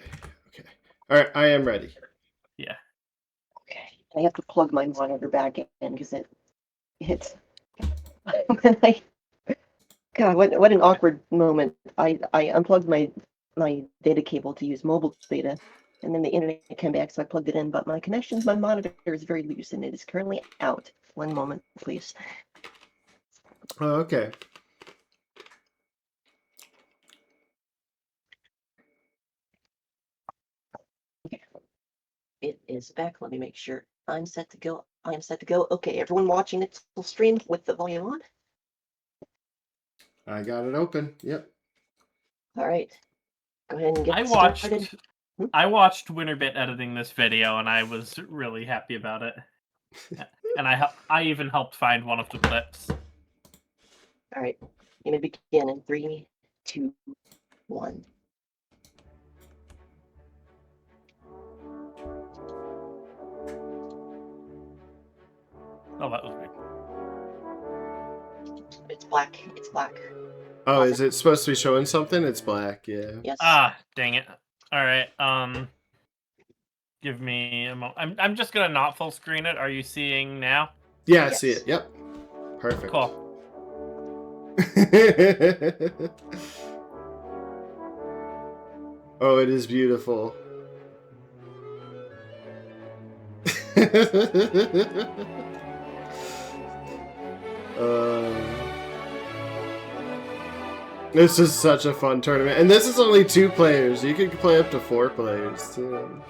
Okay. All right, I am ready. Yeah. Okay. I have to plug my monitor back in because it's when I God, what an awkward moment. I unplugged my my data cable to use mobile data, and then the internet came back, so I plugged it in. But my connection to my monitor is very loose, and it is currently out. One moment, please. Oh, okay. It is back. Let me make sure I'm set to go. I am set to go. Okay, everyone watching it will stream with the volume on. I got it open. Yep. All right, go ahead and get I started. watched Winnerbit editing this video, and I was really happy about it. And I even helped find one of the clips. All right, you may begin in 3, 2, 1. Oh, that was me. It's black. It's black. Oh, is it supposed to be showing something? It's black, yeah. Yes. Ah, dang it. All right. Give me a moment. I'm just gonna not full screen it. Are you seeing now? Yeah, I see it. Yep. Perfect. Cool. Oh, it is beautiful. This is such a fun tournament, and this is only 2 players. You could play up to 4 players too.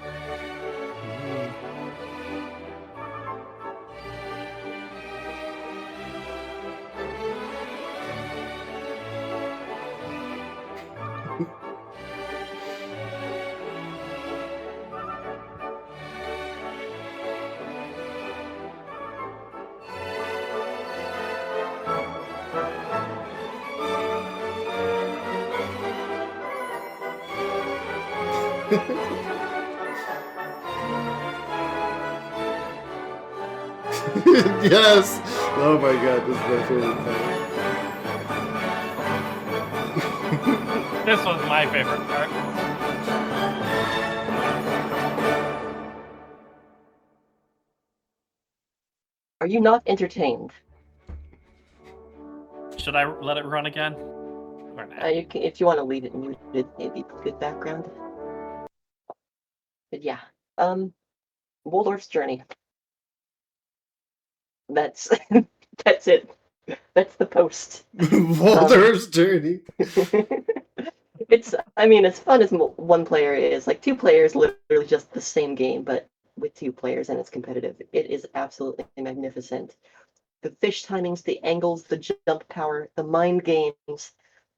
Yes! Oh my god, this is my favorite part. This was my favorite part. Are you not entertained? Should I let it run again? Or not? You can, if you want to leave it muted, it'd be good background. But yeah, Waldorf's journey. That's that's it. That's the post. Waldorf's journey. I mean, as fun as one player is, like 2 players, literally just the same game, but with 2 players and it's competitive. It is absolutely magnificent. The fish timings, the angles, the jump power, the mind games,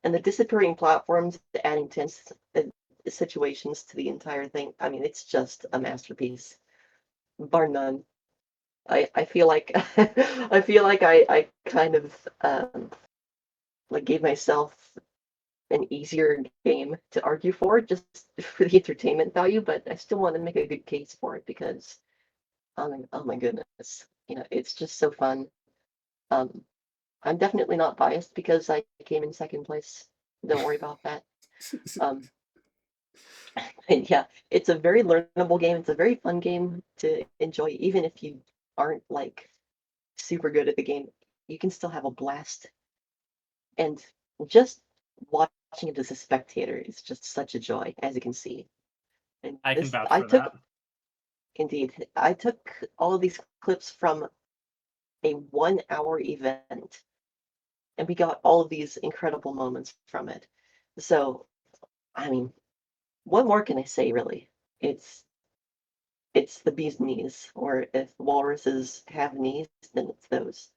and the disappearing platforms adding tense situations to the entire thing. I mean, it's just a masterpiece, bar none. I feel like I feel like I kind of like gave myself an easier game to argue for just for the entertainment value, but I still want to make a good case for it because oh my goodness, it's just so fun. I'm definitely not biased because I came in 2nd place. Don't worry about that. And yeah, it's a very learnable game. It's a very fun game to enjoy, even if you aren't like super good at the game. You can still have a blast. And just watching it as a spectator is just such a joy, as you can see. And I can vouch for that. Indeed, I took all of these clips from a 1-hour event, and we got all of these incredible moments from it. So, I mean, what more can I say, really? It's the bee's knees, or if walruses have knees, then it's those.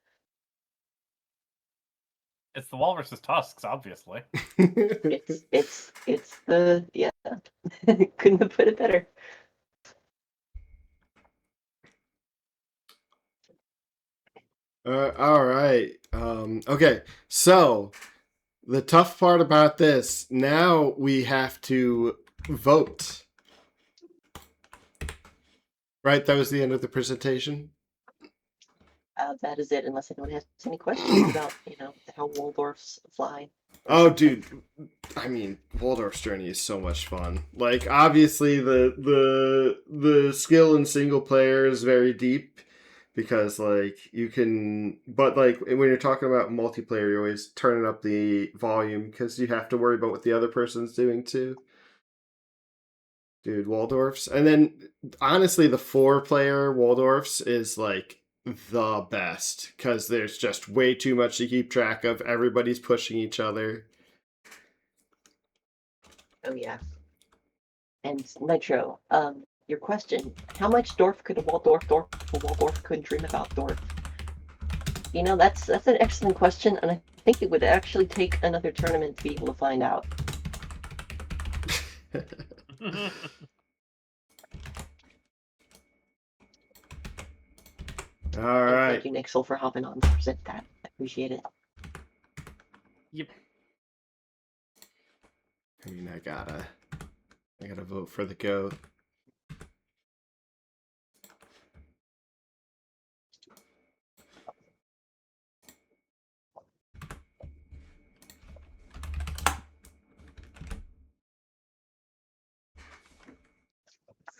It's the walrus's tusks, obviously. It's the, yeah. Couldn't have put it better. All right. Okay, so the tough part about this, now we have to vote. Right, that was the end of the presentation. That is it, unless anyone has any questions about, how Waldorfs fly. Oh, dude, I mean, Waldorf's journey is so much fun. Like, obviously, the skill in single player is very deep because, like, you can, but like when you're talking about multiplayer, you're always turning up the volume because you have to worry about what the other person's doing too. Dude, Waldorfs. And then, honestly, the 4-player Waldorfs is, like, the best. Because there's just way too much to keep track of. Everybody's pushing each other. Oh, yeah. And Nitro, your question, how much Dorf could a Waldorf could dream about Dorf? You know, that's an excellent question, and I think it would actually take another tournament to be able to find out. All And right. thank you, Nixel, for hopping on to present that. I appreciate it. Yep. I mean, I gotta vote for the GOAT.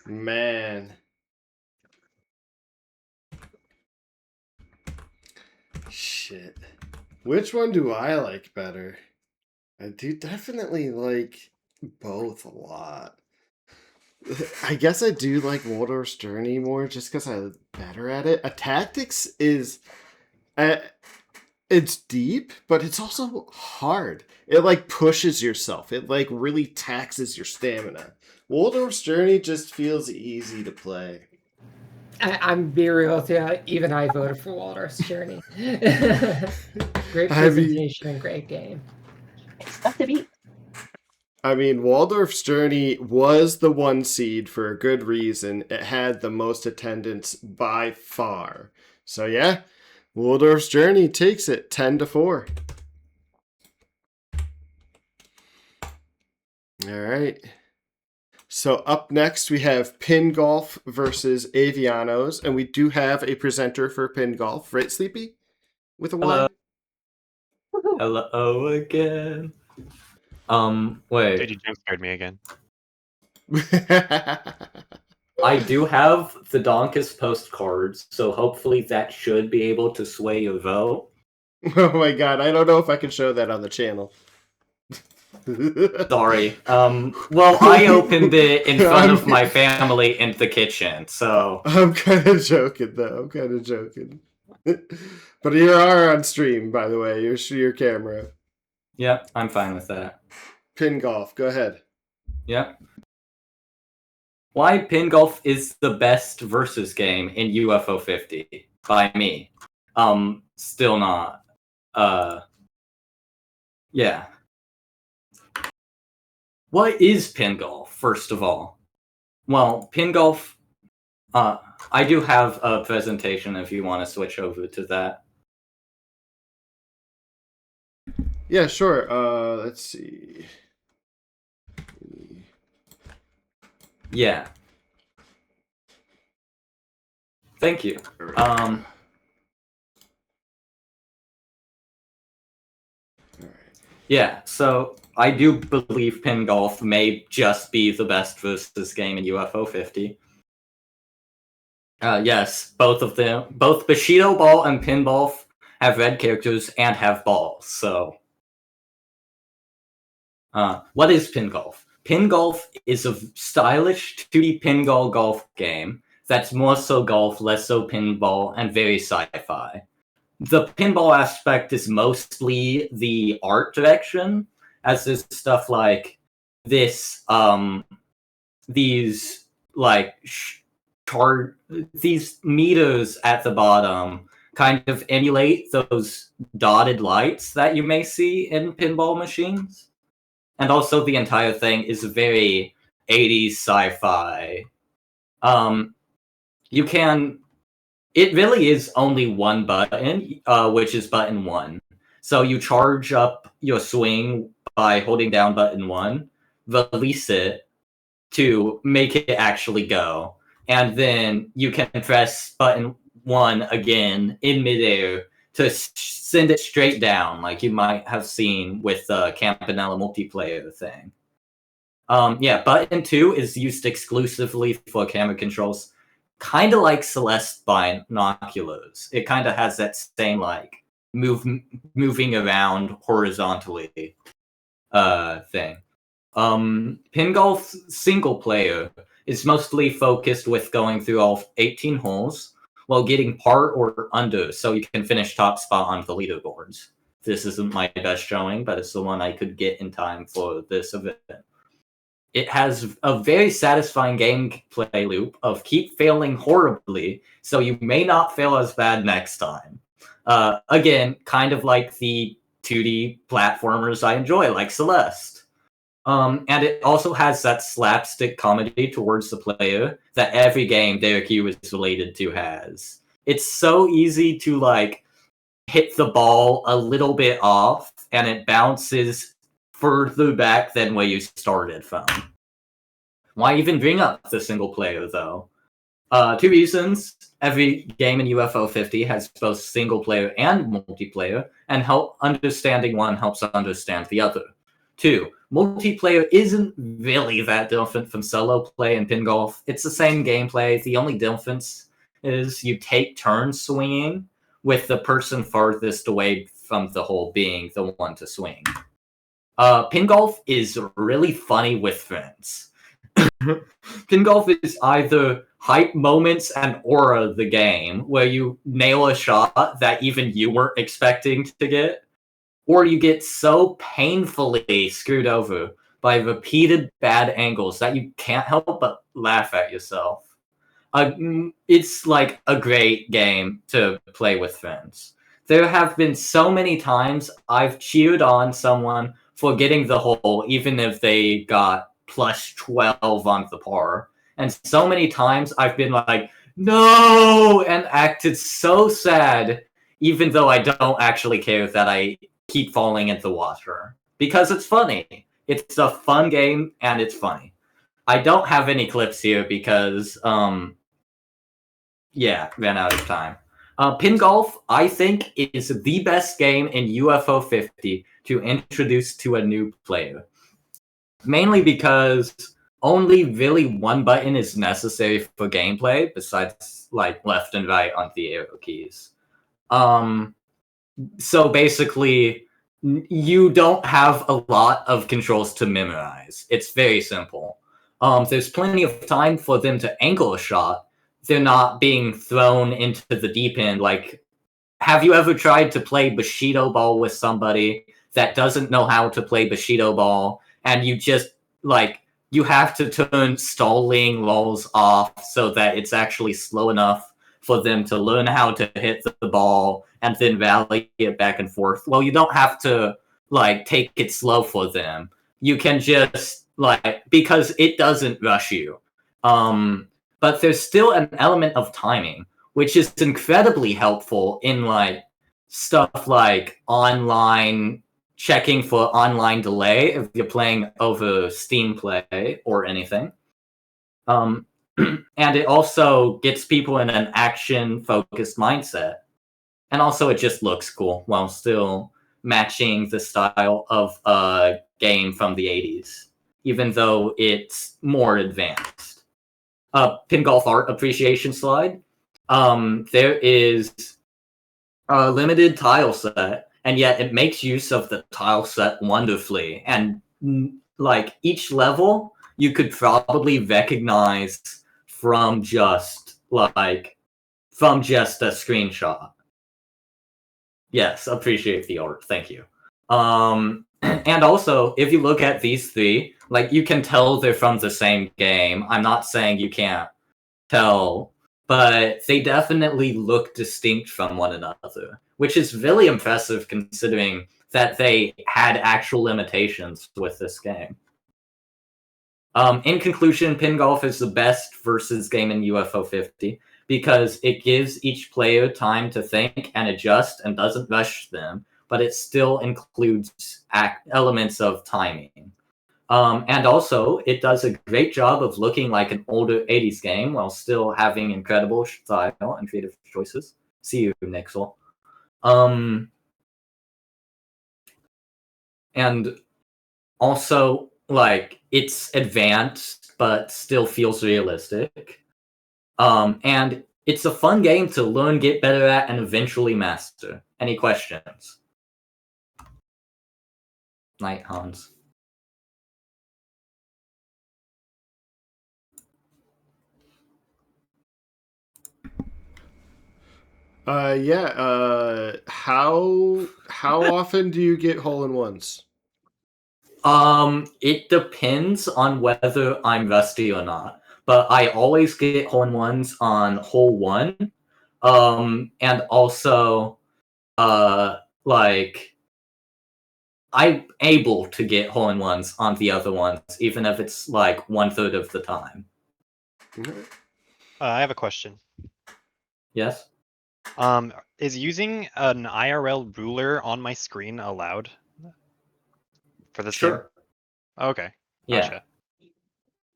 Man. Shit. Which one do I like better? I do definitely like both a lot. I guess I do like Waldorf's Journey more just because I'm better at it. Attactics is... it's deep, but it's also hard. It, like, pushes yourself. It, like, really taxes your stamina. Waldorf's Journey just feels easy to play. I'm be real with you. Even I voted for Waldorf's Journey. Great I mean- presentation and great game. It's tough to beat. I mean, Waldorf's Journey was the 1 seed for a good reason. It had the most attendance by far. So yeah, Waldorf's Journey takes it 10-4. All right. So up next we have Pingolf versus Avianos, and we do have a presenter for Pingolf, right, Sleepy? With a Hello. Y? Hello again. Wait. Dude, you jump scared me again. I do have the Donkus postcards, so hopefully that should be able to sway your vote. Oh my god, I don't know if I can show that on the channel. Sorry. Well, I opened it in front of my family in the kitchen, so... I'm kind of joking, though. I'm kind of joking. But you are on stream, by the way. Your camera. Yep, I'm fine with that. Pingolf, go ahead. Yep. Why Pingolf is the best versus game in UFO 50 by me. Still not. Yeah. What is Pingolf, first of all? Well, Pingolf, I do have a presentation if you want to switch over to that. Yeah, sure. Let's see. Yeah. Thank you. Yeah, so I do believe Pingolf may just be the best versus game in UFO 50. Yes, both of them, both Bushido Ball and Pinball have red characters and have balls, so... what is Pingolf? Pingolf is a stylish 2D pinball golf game that's more so golf, less so pinball, and very sci-fi. The pinball aspect is mostly the art direction, as there's stuff like this, these, like, these meters at the bottom kind of emulate those dotted lights that you may see in pinball machines. And also the entire thing is very 80s sci-fi. You can... It really is only one button, which is button 1. So you charge up your swing by holding down button 1, release it to make it actually go, and then you can press button 1 again in midair to send it straight down, like you might have seen with the Campanella multiplayer thing. Yeah, button 2 is used exclusively for camera controls. Kind of like Celeste binoculars. It kind of has that same, like, moving around horizontally thing. Pingolf's single player is mostly focused with going through all 18 holes while getting par or under so you can finish top spot on the leaderboards. This isn't my best showing, but it's the one I could get in time for this event. It has a very satisfying gameplay loop of keep failing horribly, so you may not fail as bad next time. Again, kind of like the 2D platformers I enjoy, like Celeste. And it also has that slapstick comedy towards the player that every game Derek Yu is related to has. It's so easy to, like, hit the ball a little bit off, and it bounces further back than where you started from. Why even bring up the single player, though? 2 reasons. Every game in UFO 50 has both single player and multiplayer, and understanding one helps understand the other. 2, multiplayer isn't really that different from solo play in Pingolf. It's the same gameplay. The only difference is you take turns swinging, with the person farthest away from the hole being the one to swing. Pingolf is really funny with friends. Pingolf is either hype moments and aura the game, where you nail a shot that even you weren't expecting to get, or you get so painfully screwed over by repeated bad angles that you can't help but laugh at yourself. It's like a great game to play with friends. There have been so many times I've cheered on someone for getting the hole, even if they got plus 12 on the par. And so many times I've been like, no, and acted so sad, even though I don't actually care that I keep falling into the water. Because it's funny. It's a fun game, and it's funny. I don't have any clips here because, yeah, ran out of time. Pingolf, I think, is the best game in UFO 50 to introduce to a new player. Mainly because only really one button is necessary for gameplay, besides, like, left and right on the arrow keys. So basically, you don't have a lot of controls to memorize. It's very simple. There's plenty of time for them to angle a shot. They're not being thrown into the deep end. Like, have you ever tried to play Bushido ball with somebody that doesn't know how to play Bushido ball, and you just, like, you have to turn stalling lulls off so that it's actually slow enough for them to learn how to hit the ball and then rally it back and forth? Well, you don't have to, like, take it slow for them. You can just, like, because it doesn't rush you. But there's still an element of timing, which is incredibly helpful in, like, stuff like online checking for online delay if you're playing over Steam Play or anything. And it also gets people in an action-focused mindset. And also it just looks cool while still matching the style of a game from the 80s, even though it's more advanced. Pingolf art appreciation slide. There is a limited tile set, and yet it makes use of the tile set wonderfully. And, like, each level you could probably recognize from just a screenshot. Yes, appreciate the art. Thank you. And also, if you look at these three, like, you can tell they're from the same game. I'm not saying you can't tell, but they definitely look distinct from one another, which is really impressive considering that they had actual limitations with this game. In conclusion, Pingolf is the best versus game in UFO 50 because it gives each player time to think and adjust and doesn't rush them, but it still includes elements of timing. And also, it does a great job of looking like an older 80s game while still having incredible style and creative choices. See you, Nixel. And also, like, it's advanced, but still feels realistic. And it's a fun game to learn, get better at, and eventually master. Any questions? Night, Hans. How often do you get hole-in-ones? It depends on whether I'm rusty or not. But I always get hole-in-ones on hole 1. And also, like, I'm able to get hole-in-ones on the other ones, even if it's like 1/3 of the time. I have a question. Yes? Is using an IRL ruler on my screen allowed for this game? Sure. Okay. Yeah. Gotcha.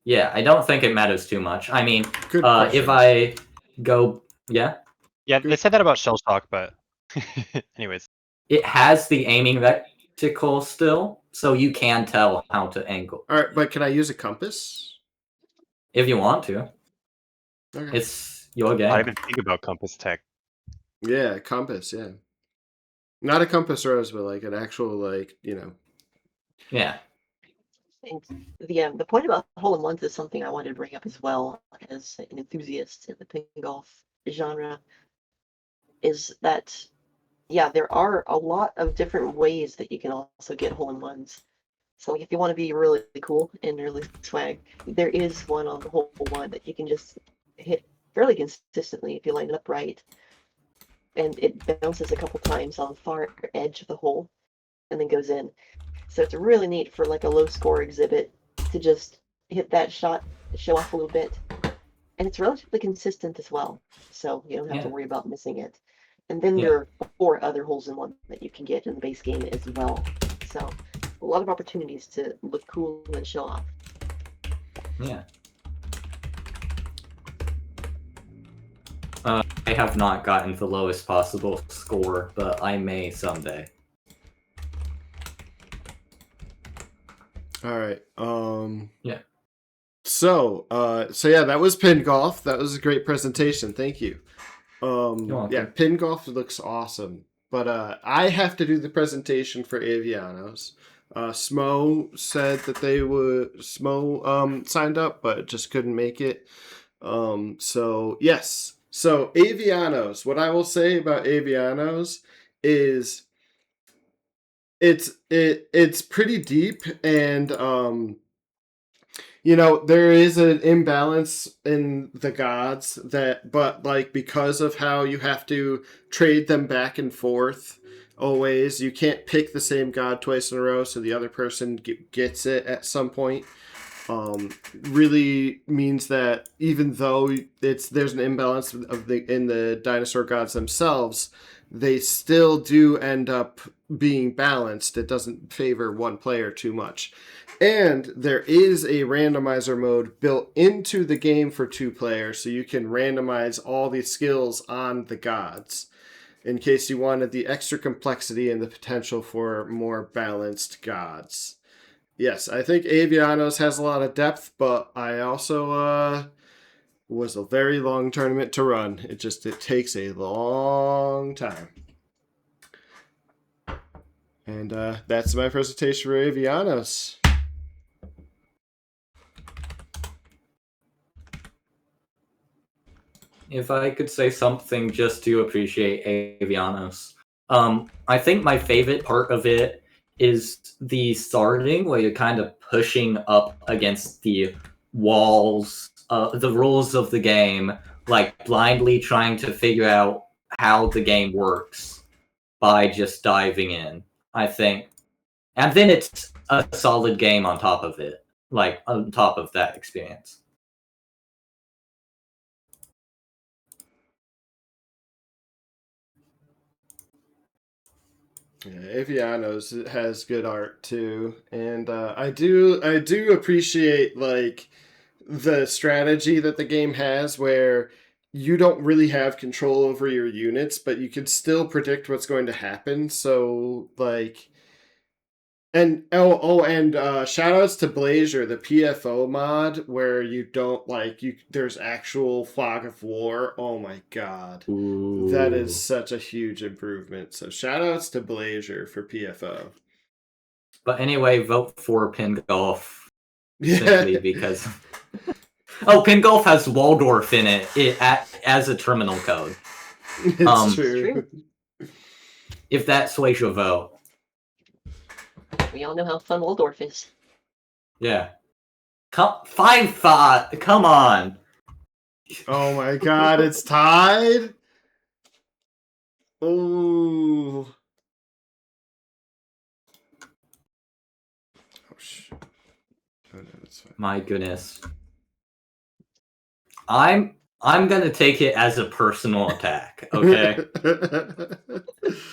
Yeah, I don't think it matters too much. I mean, Good if question. I go, yeah, Yeah, they said that about Shell Shock, but anyways. it has the aiming reticle still, so you can tell how to angle. All right, but can I use a compass? If you want to. Okay. It's your I game. didn't think about compass tech. Yeah, compass. Yeah, not a compass rose, but like an actual, like, you know. Yeah. And the point about hole-in-ones is something I wanted to bring up as well as an enthusiast in the Pingolf genre. Is that, yeah, there are a lot of different ways that you can also get hole-in-ones. So if you want to be really cool and really swag, there is one on the hole 1 that you can just hit fairly consistently if you line it up right. And it bounces a couple times on the far edge of the hole and then goes in. So it's really neat for like a low score exhibit to just hit that shot, show off a little bit. And it's relatively consistent as well. So you don't have to worry about missing it. And then there are 4 other holes in 1 that you can get in the base game as well. So a lot of opportunities to look cool and show off. Yeah. I have not gotten the lowest possible score, but I may someday. All right. Yeah. So yeah, that was Pingolf. That was a great presentation. Thank you. welcome. Yeah, Pingolf looks awesome. But I have to do the presentation for Avianos. Smo said that they would. Smo signed up, but just couldn't make it. So yes. So Avianos. What I will say about Avianos is it's pretty deep, and you know, there is an imbalance in the gods but like, because of how you have to trade them back and forth always, you can't pick the same god twice in a row, so the other person gets it at some point. Really means that even though there's an imbalance in the dinosaur gods themselves, they still do end up being balanced. It doesn't favor one player too much. And there is a randomizer mode built into the game for 2 players, so you can randomize all the skills on the gods in case you wanted the extra complexity and the potential for more balanced gods. Yes, I think Avianos has a lot of depth, but I also was a very long tournament to run. It takes a long time. And that's my presentation for Avianos. If I could say something just to appreciate Avianos, I think my favorite part of it is the starting, where you're kind of pushing up against the walls, the rules of the game, like blindly trying to figure out how the game works by just diving in, I think. And then it's a solid game on top of it, like on top of that experience. Yeah, Avianos has good art too, and I do appreciate like the strategy that the game has, where you don't really have control over your units, but you can still predict what's going to happen. So like, and shout outs to Blazer, the PFO mod, where you don't there's actual fog of war. Oh my god. Ooh. That is such a huge improvement. So shout outs to Blazer for PFO. But anyway, vote for Pingolf. Yeah. Simply because Pingolf has Waldorf in it as a terminal code. It's true. If that sways your vote. We all know how fun Waldorf is. Yeah. 5-5. Come on. Oh my god, it's tied? Oh. Oh, shit. Oh, no, that's fine. My goodness. I'm gonna take it as a personal attack, okay?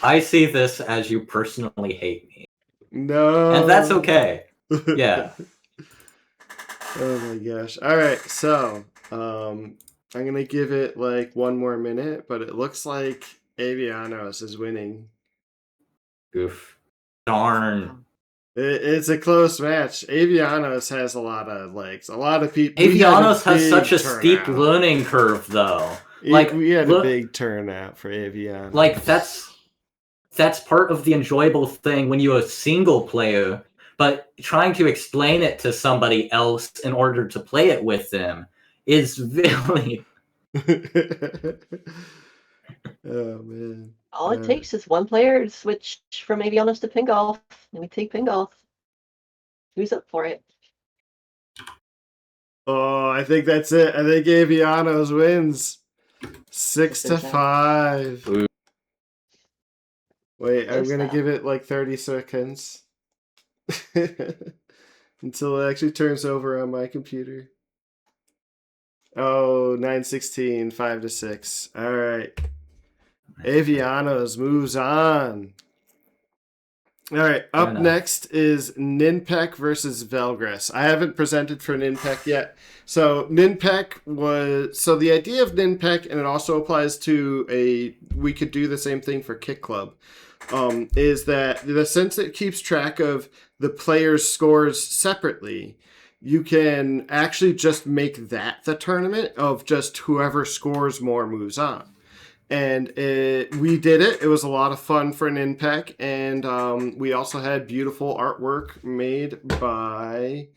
I see this as you personally hate me. No. And that's okay. Yeah. Oh my gosh. Alright, so I'm gonna give it like one more minute, but it looks like Avianos is winning. Oof. Darn. It's a close match. Avianos has a lot of legs. A lot of people. Avianos has such a steep learning curve, though. Like we had a big turnout for Avianos. Like that's part of the enjoyable thing when you're a single player, but trying to explain it to somebody else in order to play it with them is really. Oh man. All it takes is one player to switch from Avianos to Pingolf, and we take Pingolf. Who's up for it? Oh, I think that's it. I think Avianos wins 6-5. Ooh. Wait, I'm gonna give it like 30 seconds until it actually turns over on my computer. Oh, 9-16, 5-6. All right. Avianos moves on. All right, up next is Ninpek versus Velgress. I haven't presented for Ninpek yet. So Ninpek the idea of Ninpek, and it also applies to we could do the same thing for Kick Club, is that since it keeps track of the players' scores separately, you can actually just make that the tournament of just whoever scores more moves on. And we did it. It was a lot of fun for Ninpek, and we also had beautiful artwork made by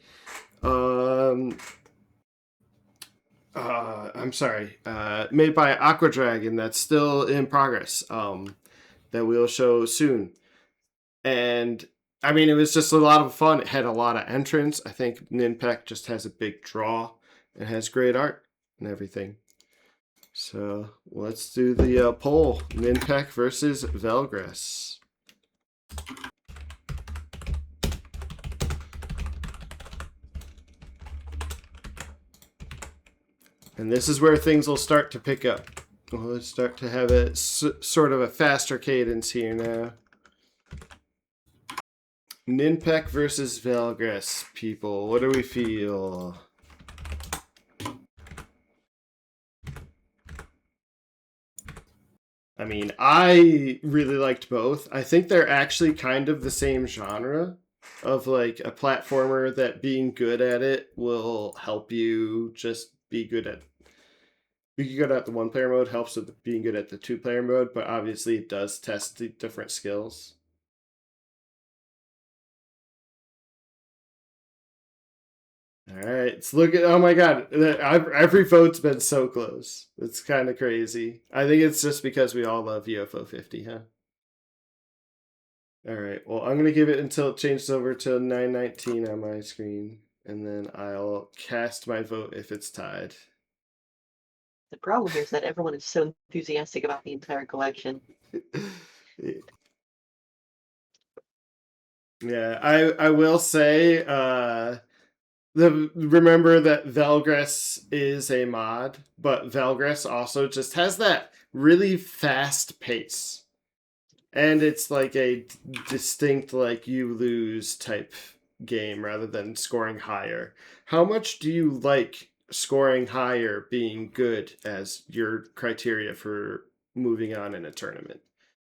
made by Aqua Dragon that's still in progress, that we'll show soon. And I mean, it was just a lot of fun. It had a lot of entrants. I think Ninpek just has a big draw and has great art and everything. So let's do the poll. Ninpek versus Velgress. And this is where things will start to pick up. We'll start to have a sort of a faster cadence here now. Ninpek versus Velgress, people. What do we feel? I mean, I really liked both. I think they're actually kind of the same genre of like a platformer that being good at it will help you just be good at. Being good at the one-player mode helps with being good at the two-player mode, but obviously it does test the different skills. All right, let's look at. Oh my god, every vote's been so close. It's kind of crazy. I think it's just because we all love UFO 50, huh? All right, well, I'm gonna give it until it changes over to 9:19 on my screen, and then I'll cast my vote if it's tied. The problem here is that everyone is so enthusiastic about the entire collection. Yeah, I will say. Remember that Velgress is a mod, but Velgress also just has that really fast pace. And it's like a distinct, like, you lose type game rather than scoring higher. How much do you like scoring higher being good as your criteria for moving on in a tournament?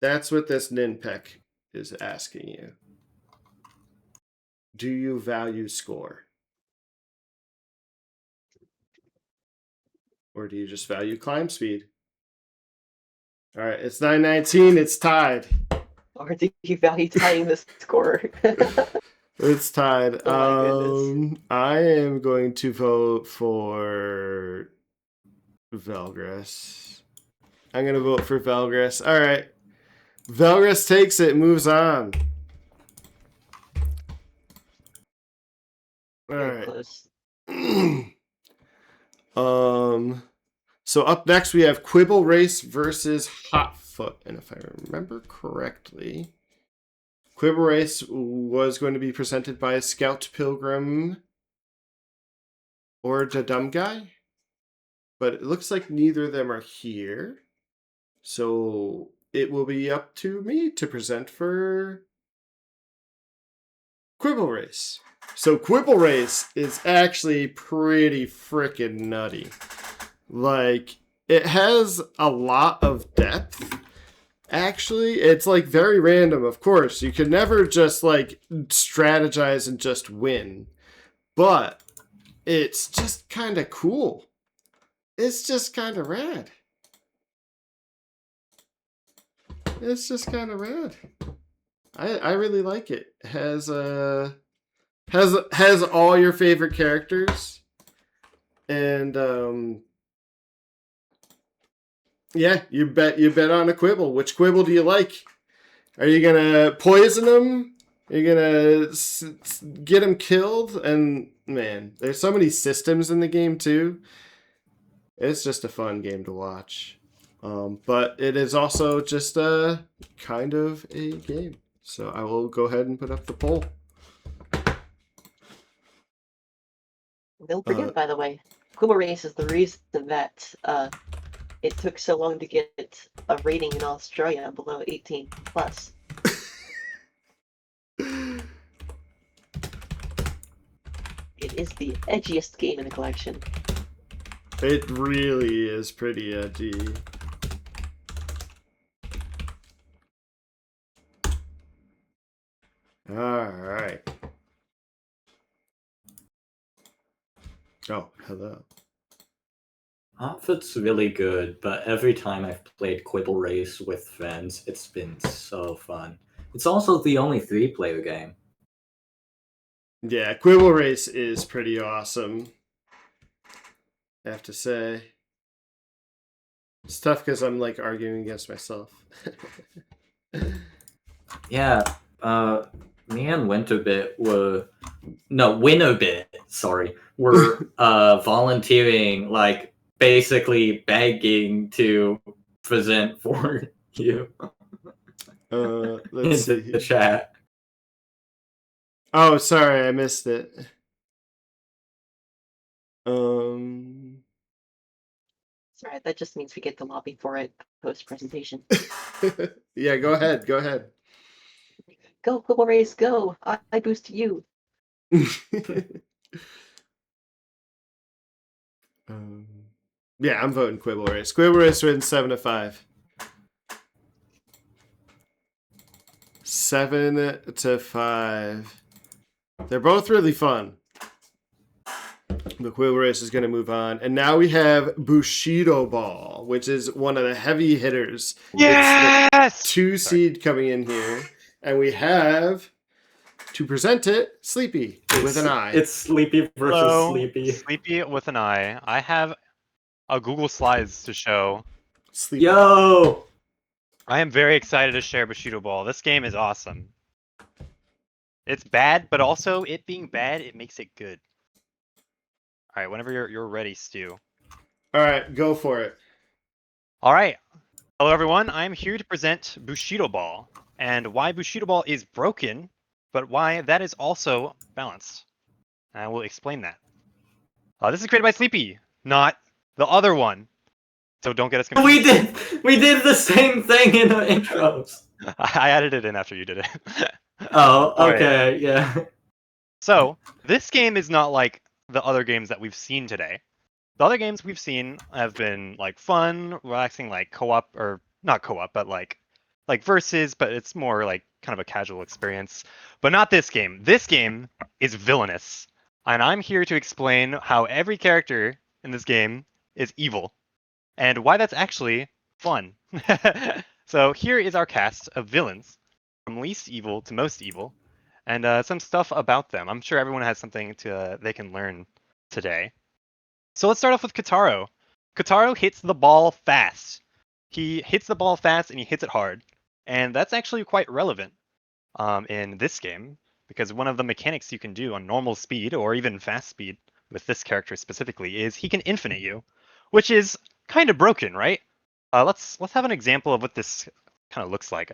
That's what this Ninpek is asking you. Do you value score? Or do you just value climb speed? All right, it's 9:19. It's tied. Or do you value tying the score? It's tied. Oh I am going to vote for Velgress. I'm going to vote for Velgris. All right. Velgris takes it, moves on. All Very right. close. So up next we have Quibble Race versus Hotfoot. And if I remember correctly, Quibble Race was going to be presented by Scout Pilgrim or the Dumb Guy. But it looks like neither of them are here. So it will be up to me to present for Quibble Race. So Quibble Race is actually pretty freaking nutty. Like, it has a lot of depth. Actually, it's like very random, of course. You can never just like strategize and just win. But it's just kind of cool. It's just kind of rad. It's just kind of rad. I really like it. It has all your favorite characters. And yeah, you bet on a Quibble. Which Quibble do you like? Are you gonna poison them? Are you gonna get them killed? And man, there's so many systems in the game too. It's just a fun game to watch. But it is also just a kind of a game. So I will go ahead and put up the poll. Don't forget, by the way, Quibble Race is the reason that it took so long to get a rating in Australia below 18 plus. It is the edgiest game in the collection. It really is pretty edgy. Alright. Oh, hello. Outfit's really good, but every time I've played Quibble Race with friends, it's been so fun. It's also the only 3-player game. Yeah, Quibble Race is pretty awesome, I have to say. It's tough because I'm like arguing against myself. Yeah, me and Winnerbit, sorry, were volunteering, like basically begging to present for you. Let's in see. the chat. Oh, sorry, I missed it. Sorry, that just means we get to lobby for it post-presentation. Yeah, go ahead. Go, Quibble Race, go! I boost you. Yeah, I'm voting Quibble Race. Quibble Race wins 7-5. 7-5. They're both really fun. The Quibble Race is going to move on. And now we have Bushido Ball, which is one of the heavy hitters. Yes! It's the 2 seed coming in here. And we have, to present it, Sleepy with an eye. It's Sleepy versus Hello, Sleepy. Sleepy with an eye. I have a Google Slides to show. Sleepy. Yo! I am very excited to share Bushido Ball. This game is awesome. It's bad, but also it being bad, it makes it good. All right, whenever you're ready, Stu. All right, go for it. All right. Hello, everyone. I'm here to present Bushido Ball and why Bushido Ball is broken, but why that is also balanced. And I will explain that. This is created by Sleepy, not the other one. So don't get us confused. We did the same thing in the intros. I added it in after you did it. Oh, All okay, right. yeah. So this game is not like the other games that we've seen today. The other games we've seen have been like fun, relaxing, like co-op, or not co-op, but like versus, but it's more like kind of a casual experience. But not this game. This game is villainous. And I'm here to explain how every character in this game is evil. And why that's actually fun. So here is our cast of villains, from least evil to most evil, and some stuff about them. I'm sure everyone has something they can learn today. So let's start off with Kataro. Kataro hits the ball fast. he hits the ball fast and he hits it hard. And that's actually quite relevant in this game, because one of the mechanics you can do on normal speed or even fast speed with this character specifically is he can infinite you, which is kind of broken, right? Let's have an example of what this kind of looks like.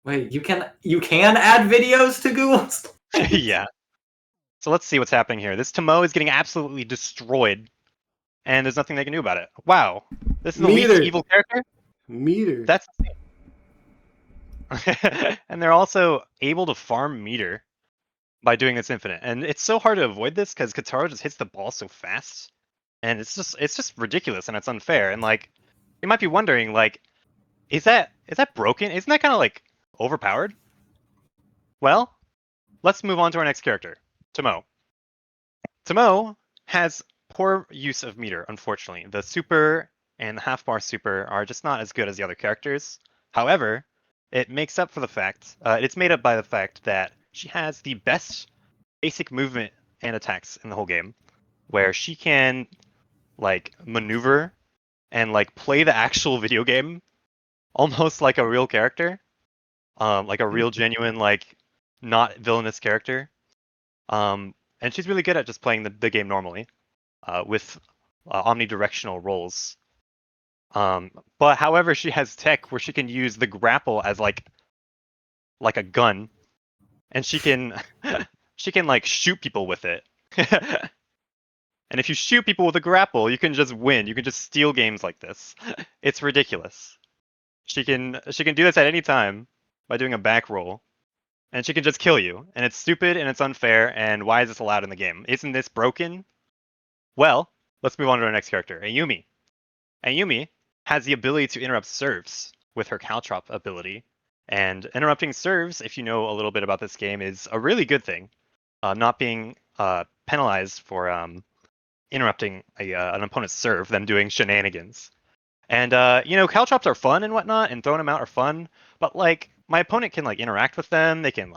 Wait, you can add videos to Google? Yeah. So let's see what's happening here. This Tomo is getting absolutely destroyed, and there's nothing they can do about it. Wow, this is the Meter. least evil character. Meter. That's insane. And they're also able to farm meter by doing this infinite, and it's so hard to avoid this because Katara just hits the ball so fast, and it's just ridiculous and it's unfair. And like, you might be wondering, like, is that broken? Isn't that kind of like overpowered? Well, let's move on to our next character, Tomo. Tomo has poor use of meter, unfortunately. The super and the half bar super are just not as good as the other characters. However, it makes up for the fact, it's made up by the fact that she has the best basic movement and attacks in the whole game, where she can like maneuver and like play the actual video game almost like a real character, like a real genuine, like not villainous character. And she's really good at just playing the game normally, with omnidirectional roles. But however, she has tech where she can use the grapple as like a gun, and she can she can like shoot people with it. And if you shoot people with a grapple, you can just win. You can just steal games like this. It's ridiculous. She can do this at any time by doing a back roll, and she can just kill you. And it's stupid and it's unfair. And why is this allowed in the game? Isn't this broken? Well, let's move on to our next character, Ayumi. Ayumi has the ability to interrupt serves with her caltrop ability. And interrupting serves, if you know a little bit about this game, is a really good thing. Not being penalized for interrupting an opponent's serve, them doing shenanigans. And caltrops are fun and whatnot, and throwing them out are fun. But like, my opponent can like interact with them. They can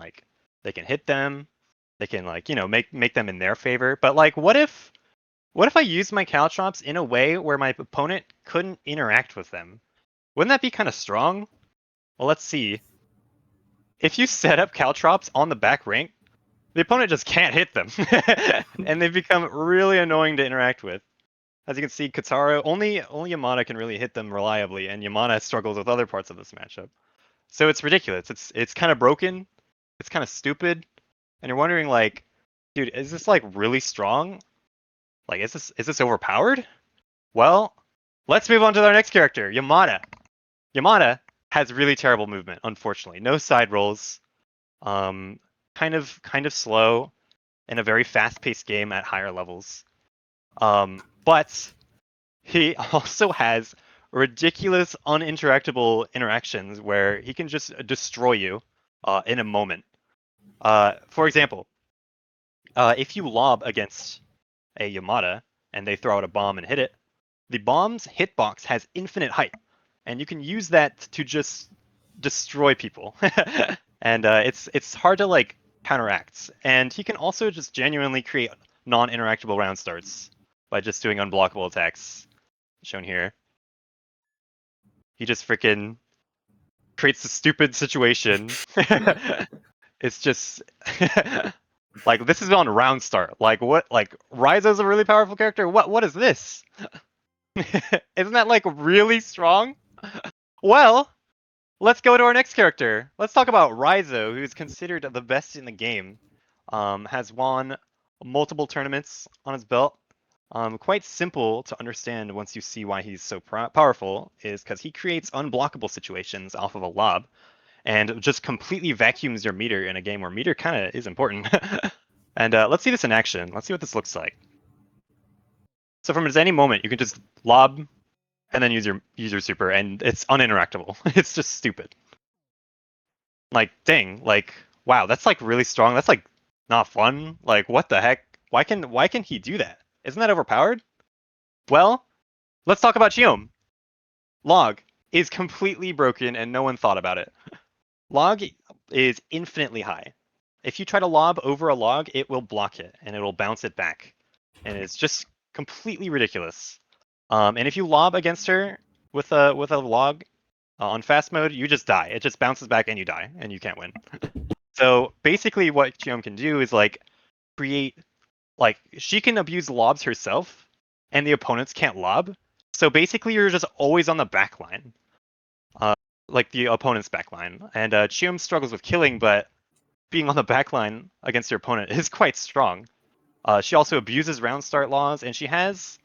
hit them. They can make them in their favor. But like, what if I used my caltrops in a way where my opponent couldn't interact with them? Wouldn't that be kind of strong? Well, let's see. If you set up caltrops on the back rank, the opponent just can't hit them, and they become really annoying to interact with. As you can see, Katara, only Yamada can really hit them reliably, and Yamada struggles with other parts of this matchup. So it's ridiculous. It's kind of broken. It's kind of stupid, and you're wondering like, dude, is this like really strong? Like, is this overpowered? Well, let's move on to our next character, Yamada. Yamada has really terrible movement, unfortunately. No side rolls. Kind of slow in a very fast-paced game at higher levels. But he also has ridiculous uninteractable interactions where he can just destroy you in a moment. For example, if you lob against a Yamada and they throw out a bomb and hit it, the bomb's hitbox has infinite height, and you can use that to just destroy people. And it's hard to like counteract. And he can also just genuinely create non-interactable round starts by just doing unblockable attacks, shown here. He just freaking creates a stupid situation. It's just like, this is on round start. Like, what? Like, Raizo's a really powerful character. What is this? Isn't that like really strong? Well, let's go to our next character. Let's talk about Raizo, who's considered the best in the game. Has won multiple tournaments on his belt. Quite simple to understand once you see why he's so powerful, is because he creates unblockable situations off of a lob, and just completely vacuums your meter in a game where meter kind of is important. And let's see this in action. Let's see what this looks like. So from any moment, you can just lob and then use your super, and it's uninteractable. It's just stupid. Like, dang, like, wow, that's like really strong. That's like not fun. Like, what the heck? Why can he do that? Isn't that overpowered? Well, let's talk about Chiom. Log is completely broken and no one thought about it. Log is infinitely high. If you try to lob over a log, it will block it and it will bounce it back. And it's just completely ridiculous. And if you lob against her, with a log on fast mode, you just die. It just bounces back and you die, and you can't win. So basically, what Chiom can do is like create, like she can abuse lobs herself, and the opponents can't lob. So basically, you're just always on the back line, like the opponent's back line. And Chiom struggles with killing, but being on the back line against your opponent is quite strong. She also abuses round start laws, and she has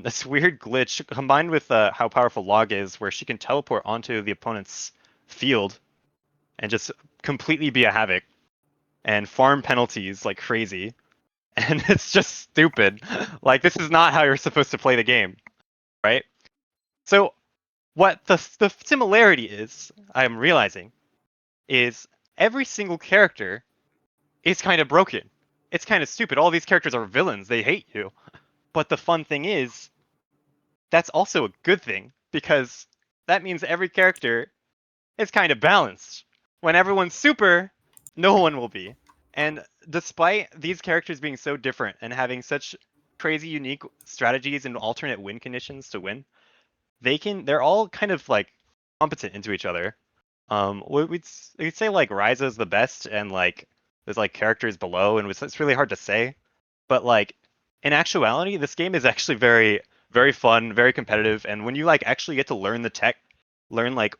this weird glitch combined with how powerful Log is, where she can teleport onto the opponent's field and just completely be a havoc and farm penalties like crazy. And it's just stupid. Like, this is not how you're supposed to play the game, right? So what the similarity is, I'm realizing, is every single character is kind of broken. It's kind of stupid. All these characters are villains. They hate you. But the fun thing is, that's also a good thing, because that means every character is kind of balanced. When everyone's super, no one will be. And despite these characters being so different and having such crazy unique strategies and alternate win conditions to win, they're all kind of like competent into each other. We'd say like Ryza's the best, and like there's like characters below, and it's really hard to say. But like in actuality, this game is actually very, very fun, very competitive, and when you like actually get to learn the tech, learn like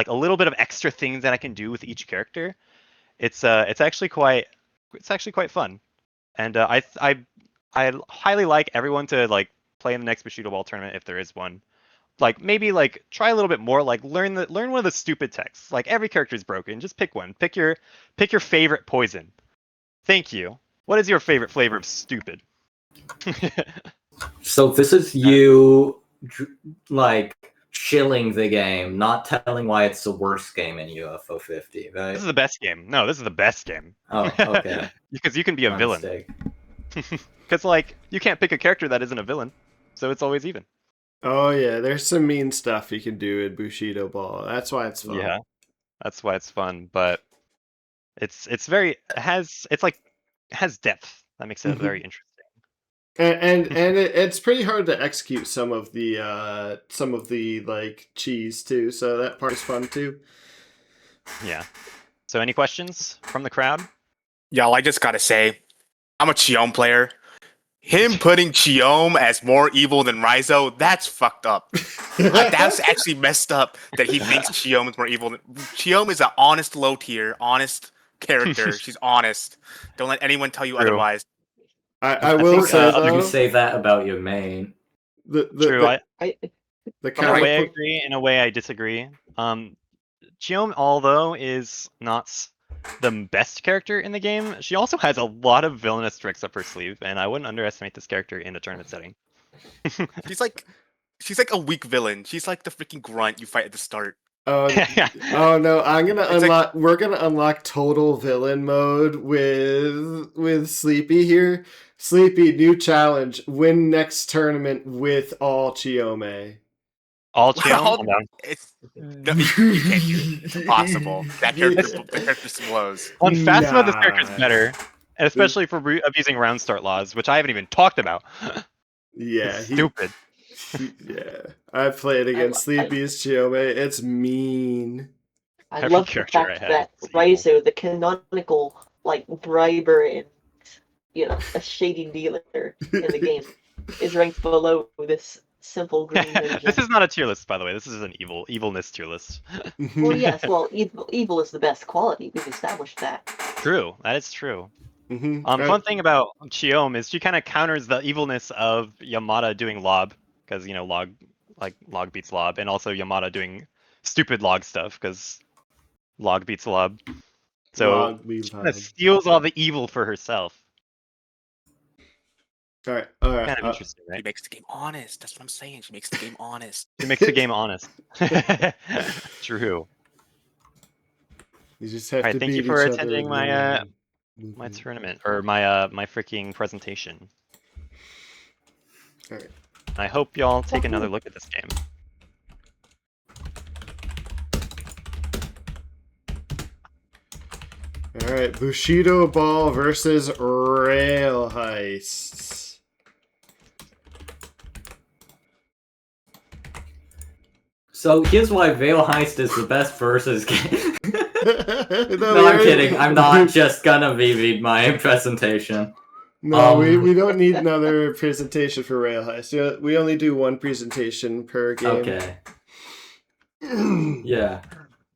a little bit of extra things that I can do with each character, it's actually quite fun. And I highly like everyone to like play in the next Bushido Ball tournament if there is one. Like maybe like try a little bit more, like learn one of the stupid techs. Like every character is broken. Just pick one. Pick your favorite poison. Thank you. What is your favorite flavor of stupid? So this is you like chilling the game, not telling why it's the worst game in UFO 50, right? This is the best game. No, this is the best game. Oh, okay. Because you can be a My villain. mistake. Because like you can't pick a character that isn't a villain, so it's always even. Oh yeah, there's some mean stuff you can do in Bushido Ball. That's why it's fun. Yeah, that's why it's fun. But it's has depth. That makes it very interesting. And it's pretty hard to execute some of the like cheese too, so that part is fun too. Yeah. So any questions from the crowd? Y'all, I just gotta say, I'm a Chiom player. Him putting Chiom as more evil than Raizo, that's fucked up. That's actually messed up that he thinks Chiom is more evil. Chiom is an honest low tier, honest character. She's honest. Don't let anyone tell you otherwise. I will think, say you though, can say that about your main. True. The In a way I agree, in a way I disagree. Chiom, although is not the best character in the game, she also has a lot of villainous tricks up her sleeve, and I wouldn't underestimate this character in a tournament setting. She's like a weak villain. She's like the freaking grunt you fight at the start. Oh no! We're gonna unlock total villain mode with Sleepy here. Sleepy, new challenge: win next tournament with all Chiome. All Chiom? Well, I'm down. no, you can't do it. It's impossible. The character slows. On fast mode, this character's Nah. better, and especially for abusing round start laws, which I haven't even talked about. Yeah, Stupid. yeah. I've played against Sleepy's Chiome. It's mean. I Every love the character I fact have that is evil. Raizo, the canonical like briber and a shady dealer in the game, is ranked below this simple green ninja. This is not a tier list, by the way. This is an evilness tier list. Well, yes. Well, evil is the best quality. We've established that. True. That is true. Mhm. Fun thing about Chiom is she kind of counters the evilness of Yamada doing lob, because log beats lob, and also Yamada doing stupid log stuff because log beats lob. So Log beats she kind of lob. steals all the evil for herself. All right. Kind of interesting, She right? makes the game honest. That's what I'm saying. She makes the game honest. She makes the game honest. True. You just have Alright, to thank you beat for each other attending in my the- my tournament, or my freaking presentation. Alright. I hope y'all take another look at this game. Alright, Bushido Ball versus Rail Heists. So here's why Veil Heist is the best versus game. No, No, I'm kidding. I'm not just gonna reread my presentation. No, we don't need another presentation for Rail Heist. Yeah, we only do one presentation per game. Okay. Yeah.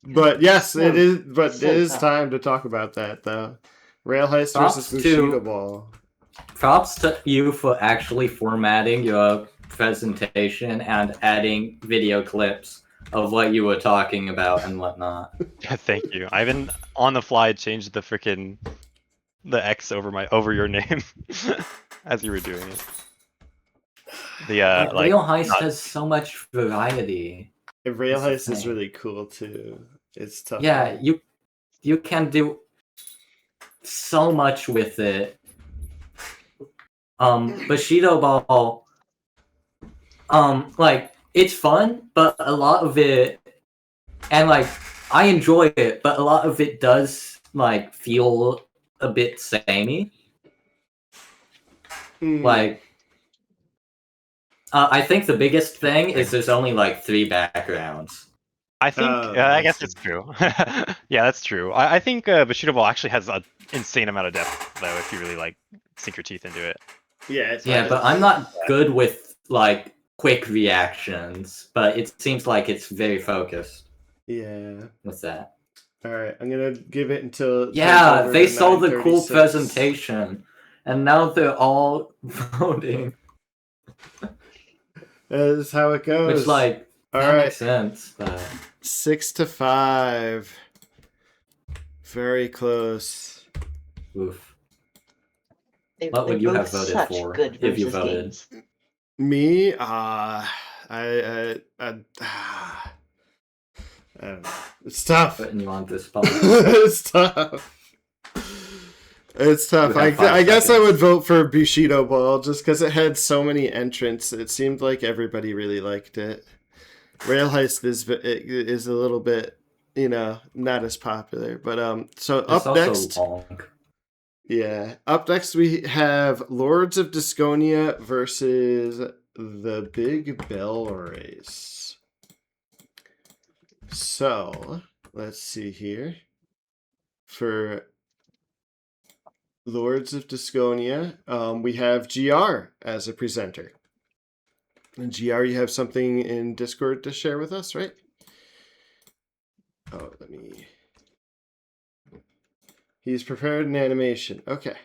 But yes, it is. But So it is tough. time to talk about that, though. Rail Heist Props versus to- Bushido Ball. Props to you for actually formatting your presentation and adding video clips of what you were talking about and whatnot. Yeah, thank you. I even on the fly changed the X over your name as you were doing it. The like Veil Heist not- has so much variety. Rail That's the Heist is thing. really cool too. It's tough. Yeah, you can do so much with it. Bushido Ball, like it's fun, but a lot of it, and like I enjoy it, but a lot of it does like feel a bit samey. Like, I think the biggest thing is there's only like 3 backgrounds. I think I guess it's true. Yeah, that's true. I think Bushido Ball actually has an insane amount of depth though, if you really like sink your teeth into it. Yeah, it's Yeah, fun. but I'm not good with like quick reactions, but it seems like it's very focused Yeah. with that. All right, I'm gonna give it until. it Yeah, turns they over to saw the cool 9:36. presentation, and now they're all voting. That is how it goes. Which, like, all that right, makes sense, but 6-5. Very close. oof. They're What would you have both voted such for good if you versus voted? games. Me, I don't know. It's tough. Putting you on the spot. It's tough. It's tough. You have 5 I guess I seconds. would vote for Bushido Ball just because it had so many entrants. It seemed like everybody really liked it. Rail Heist is a little bit, not as popular. But so It's up also next, long. yeah, up next we have Lords of Diskonia versus the Big Bell Race. So let's see here. For Lords of Diskonia, we have GR as a presenter. And GR, you have something in Discord to share with us, right? Oh, let me... He's prepared an animation. Okay.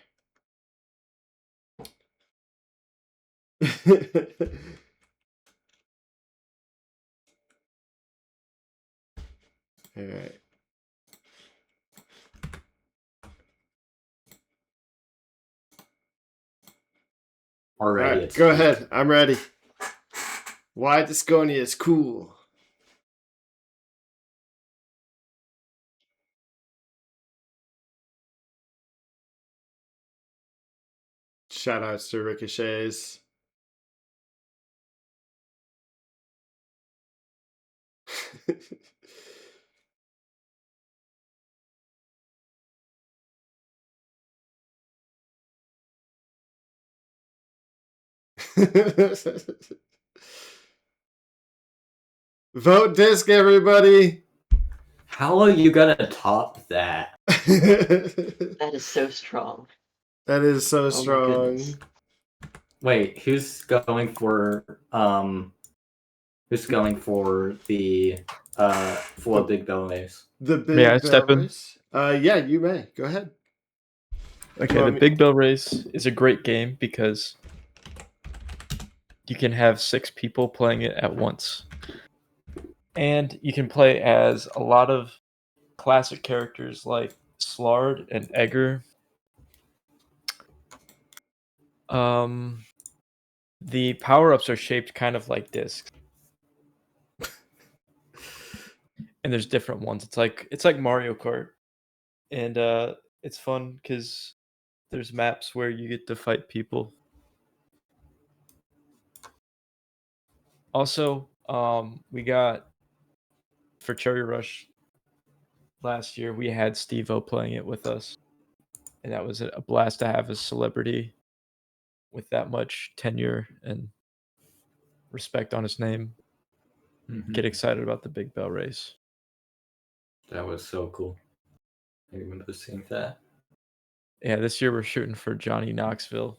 All right. Already, All right, it's go ahead. I'm ready. Why Diskonia is cool. Shout outs to Ricochets. Vote Disc, everybody. How are you gonna top that? That is so strong. That is so my strong. goodness. Wait, who's going for the Big Bell Race? The Big May I Bell step in? Race? Yeah, you may. Go ahead. Okay, Well, the Big Bell Race is a great game because you can have 6 people playing it at once. And you can play as a lot of classic characters like Slard and Egger. The power-ups are shaped kind of like discs. And there's different ones. It's like Mario Kart. And it's fun because there's maps where you get to fight people. Also, we got for Cherry Rush last year, we had Steve-O playing it with us. And that was a blast to have a celebrity with that much tenure and respect on his name. get excited about the Big Bell race. That was so cool. I remember seeing that. Yeah, this year we're shooting for Johnny Knoxville.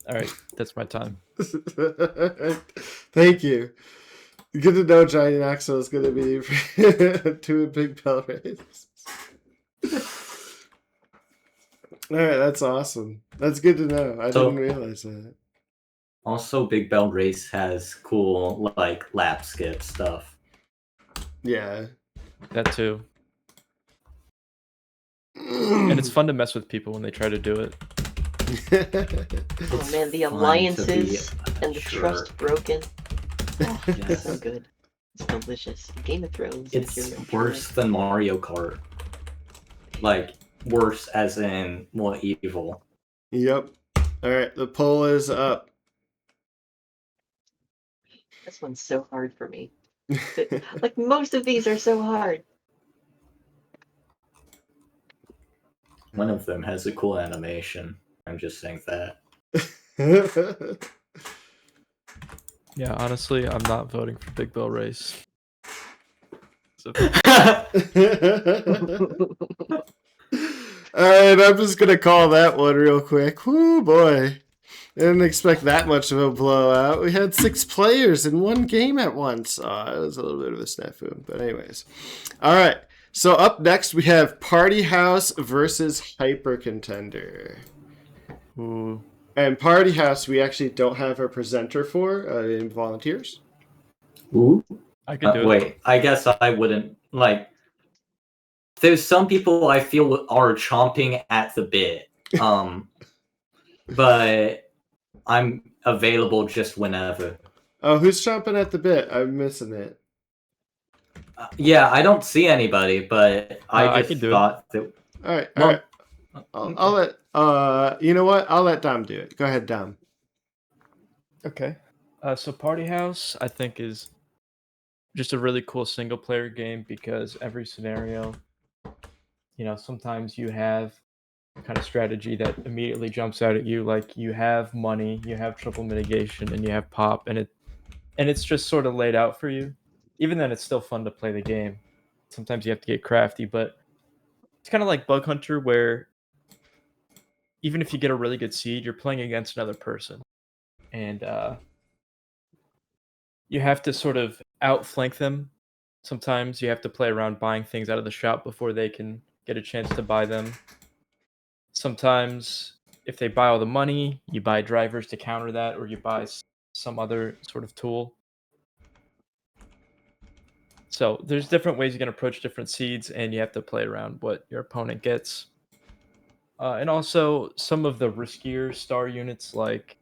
All right, that's my time. Thank you. Good to know Johnny Knoxville is going to be to a Big Bell race. All right, that's awesome. That's good to know. I didn't realize that. Also, Big Bell Race has cool like lap skip stuff. Yeah. That too. And it's fun to mess with people when they try to do it. Oh man, the fun to alliances be and the sure. trust broken. Oh, Yes. it's so good. It's delicious. Game of Thrones. It's if you're worse than Mario Kart. Like, worse as in more evil. Yep. All right, the poll is up. This one's so hard for me. Like most of these are so hard. One of them has a cool animation. I'm just saying that. Yeah, honestly, I'm not voting for Big Bell Race. So, All right, I'm just gonna call that one real quick. Whoo boy, I didn't expect that much of a blowout. We had 6 players in one game at once. Oh, it was a little bit of a snafu, but anyways. All right, so up next we have Party House versus Hyper Contender. ooh. And Party House, we actually don't have a presenter for in volunteers. Ooh. I could do it. Wait, I guess I wouldn't like. There's some people I feel are chomping at the bit, but I'm available just whenever. Oh, who's chomping at the bit? I'm missing it. Yeah, I don't see anybody, but I I can just do it. thought that. All right, all Well, right. I'll let. You know what? I'll let Dom do it. Go ahead, Dom. Okay. So Party House, I think, is just a really cool single player game because every scenario, sometimes you have kind of strategy that immediately jumps out at you. Like you have money, you have triple mitigation, and you have pop, and it's just sort of laid out for you. Even then, it's still fun to play the game. Sometimes you have to get crafty, but it's kind of like Bug Hunter, where even if you get a really good seed, you're playing against another person, and you have to sort of outflank them. Sometimes you have to play around buying things out of the shop before they can get a chance to buy them. Sometimes, if they buy all the money, you buy drivers to counter that, or you buy some other sort of tool. So there's different ways you can approach different seeds, and you have to play around what your opponent gets. And also, some of the riskier star units, like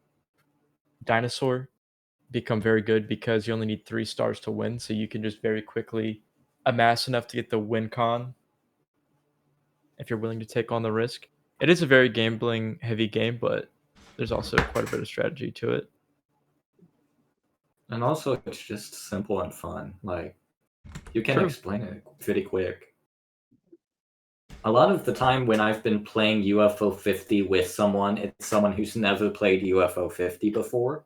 Dinosaur, become very good because you only need 3 stars to win, so you can just very quickly amass enough to get the win con if you're willing to take on the risk. It is a very gambling heavy game, but there's also quite a bit of strategy to it. And also, it's just simple and fun. Like, you can True. explain it pretty quick. A lot of the time when I've been playing UFO 50 with someone, it's someone who's never played UFO 50 before.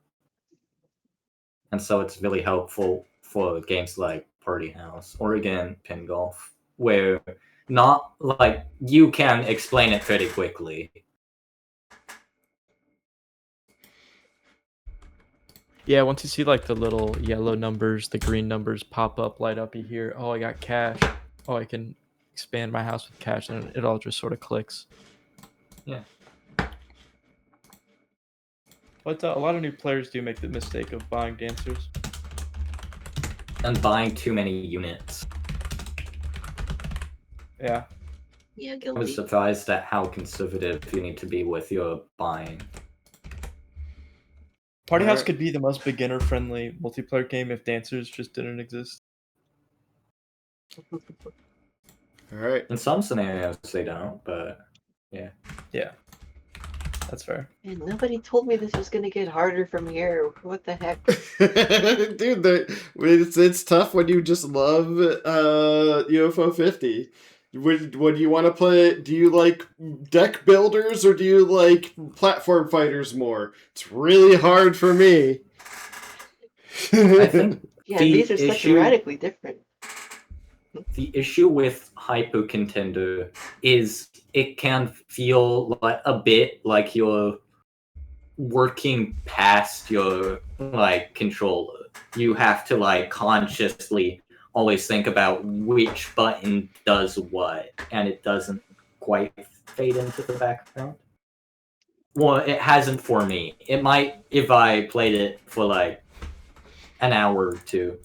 And so it's really helpful for games like Party House or again Pingolf, where not like you can explain it pretty quickly. Yeah, once you see like the little yellow numbers, the green numbers pop up, light up, you hear, oh, I got cash. Oh, I can expand my house with cash, and it all just sort of clicks. Yeah. But a lot of new players do make the mistake of buying dancers. And buying too many units. Yeah. Yeah, I was guilty. surprised at how conservative you need to be with your buying. Party House Alright. could be the most beginner-friendly multiplayer game if dancers just didn't exist. All right. In some scenarios they don't, but Yeah, that's fair. And nobody told me this was gonna get harder from here. What the heck? Dude, it's tough when you just love UFO 50. When you want to play, do you like deck builders or do you like platform fighters more? It's really hard for me. I think Yeah, The these are such issue- radically different. The issue with Hyper Contender is it can feel like a bit like you're working past your like controller. You have to like consciously always think about which button does what, and it doesn't quite fade into the background. Well, it hasn't for me. It might if I played it for like an hour or two.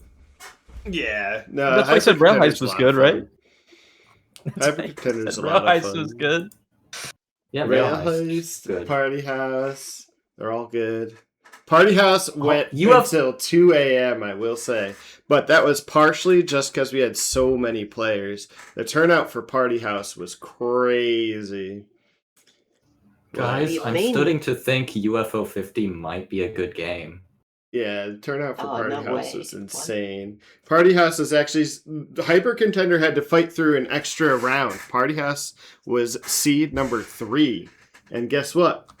Yeah, no. That's why I said Rail Hyper-Contender's Heist was a lot good, of right? fun. Hyper-Contender's a Rail lot of Heist fun. was good. Yeah, Rail Heist. Heist, Good. Party House, they're all good. Party House went UFO until 2 a.m., I will say. But that was partially just because we had so many players. The turnout for Party House was crazy. Guys, The I'm main- starting to think UFO 50 might be a good game. Yeah, the turnout for Oh, Party no House way. was insane. Party House is actually... Hyper Contender had to fight through an extra round. Party House was seed number 3. And guess what?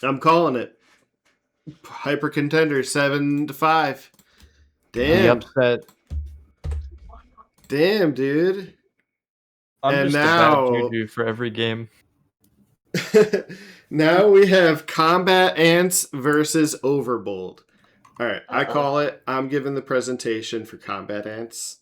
I'm calling it. Hyper Contender 7-5. The Damn. upset. Damn, dude. I'm And just now- a bad juju for every game. Now we have Combat Ants versus Overbold. All right, I Uh-oh. call it. I'm giving the presentation for Combat Ants.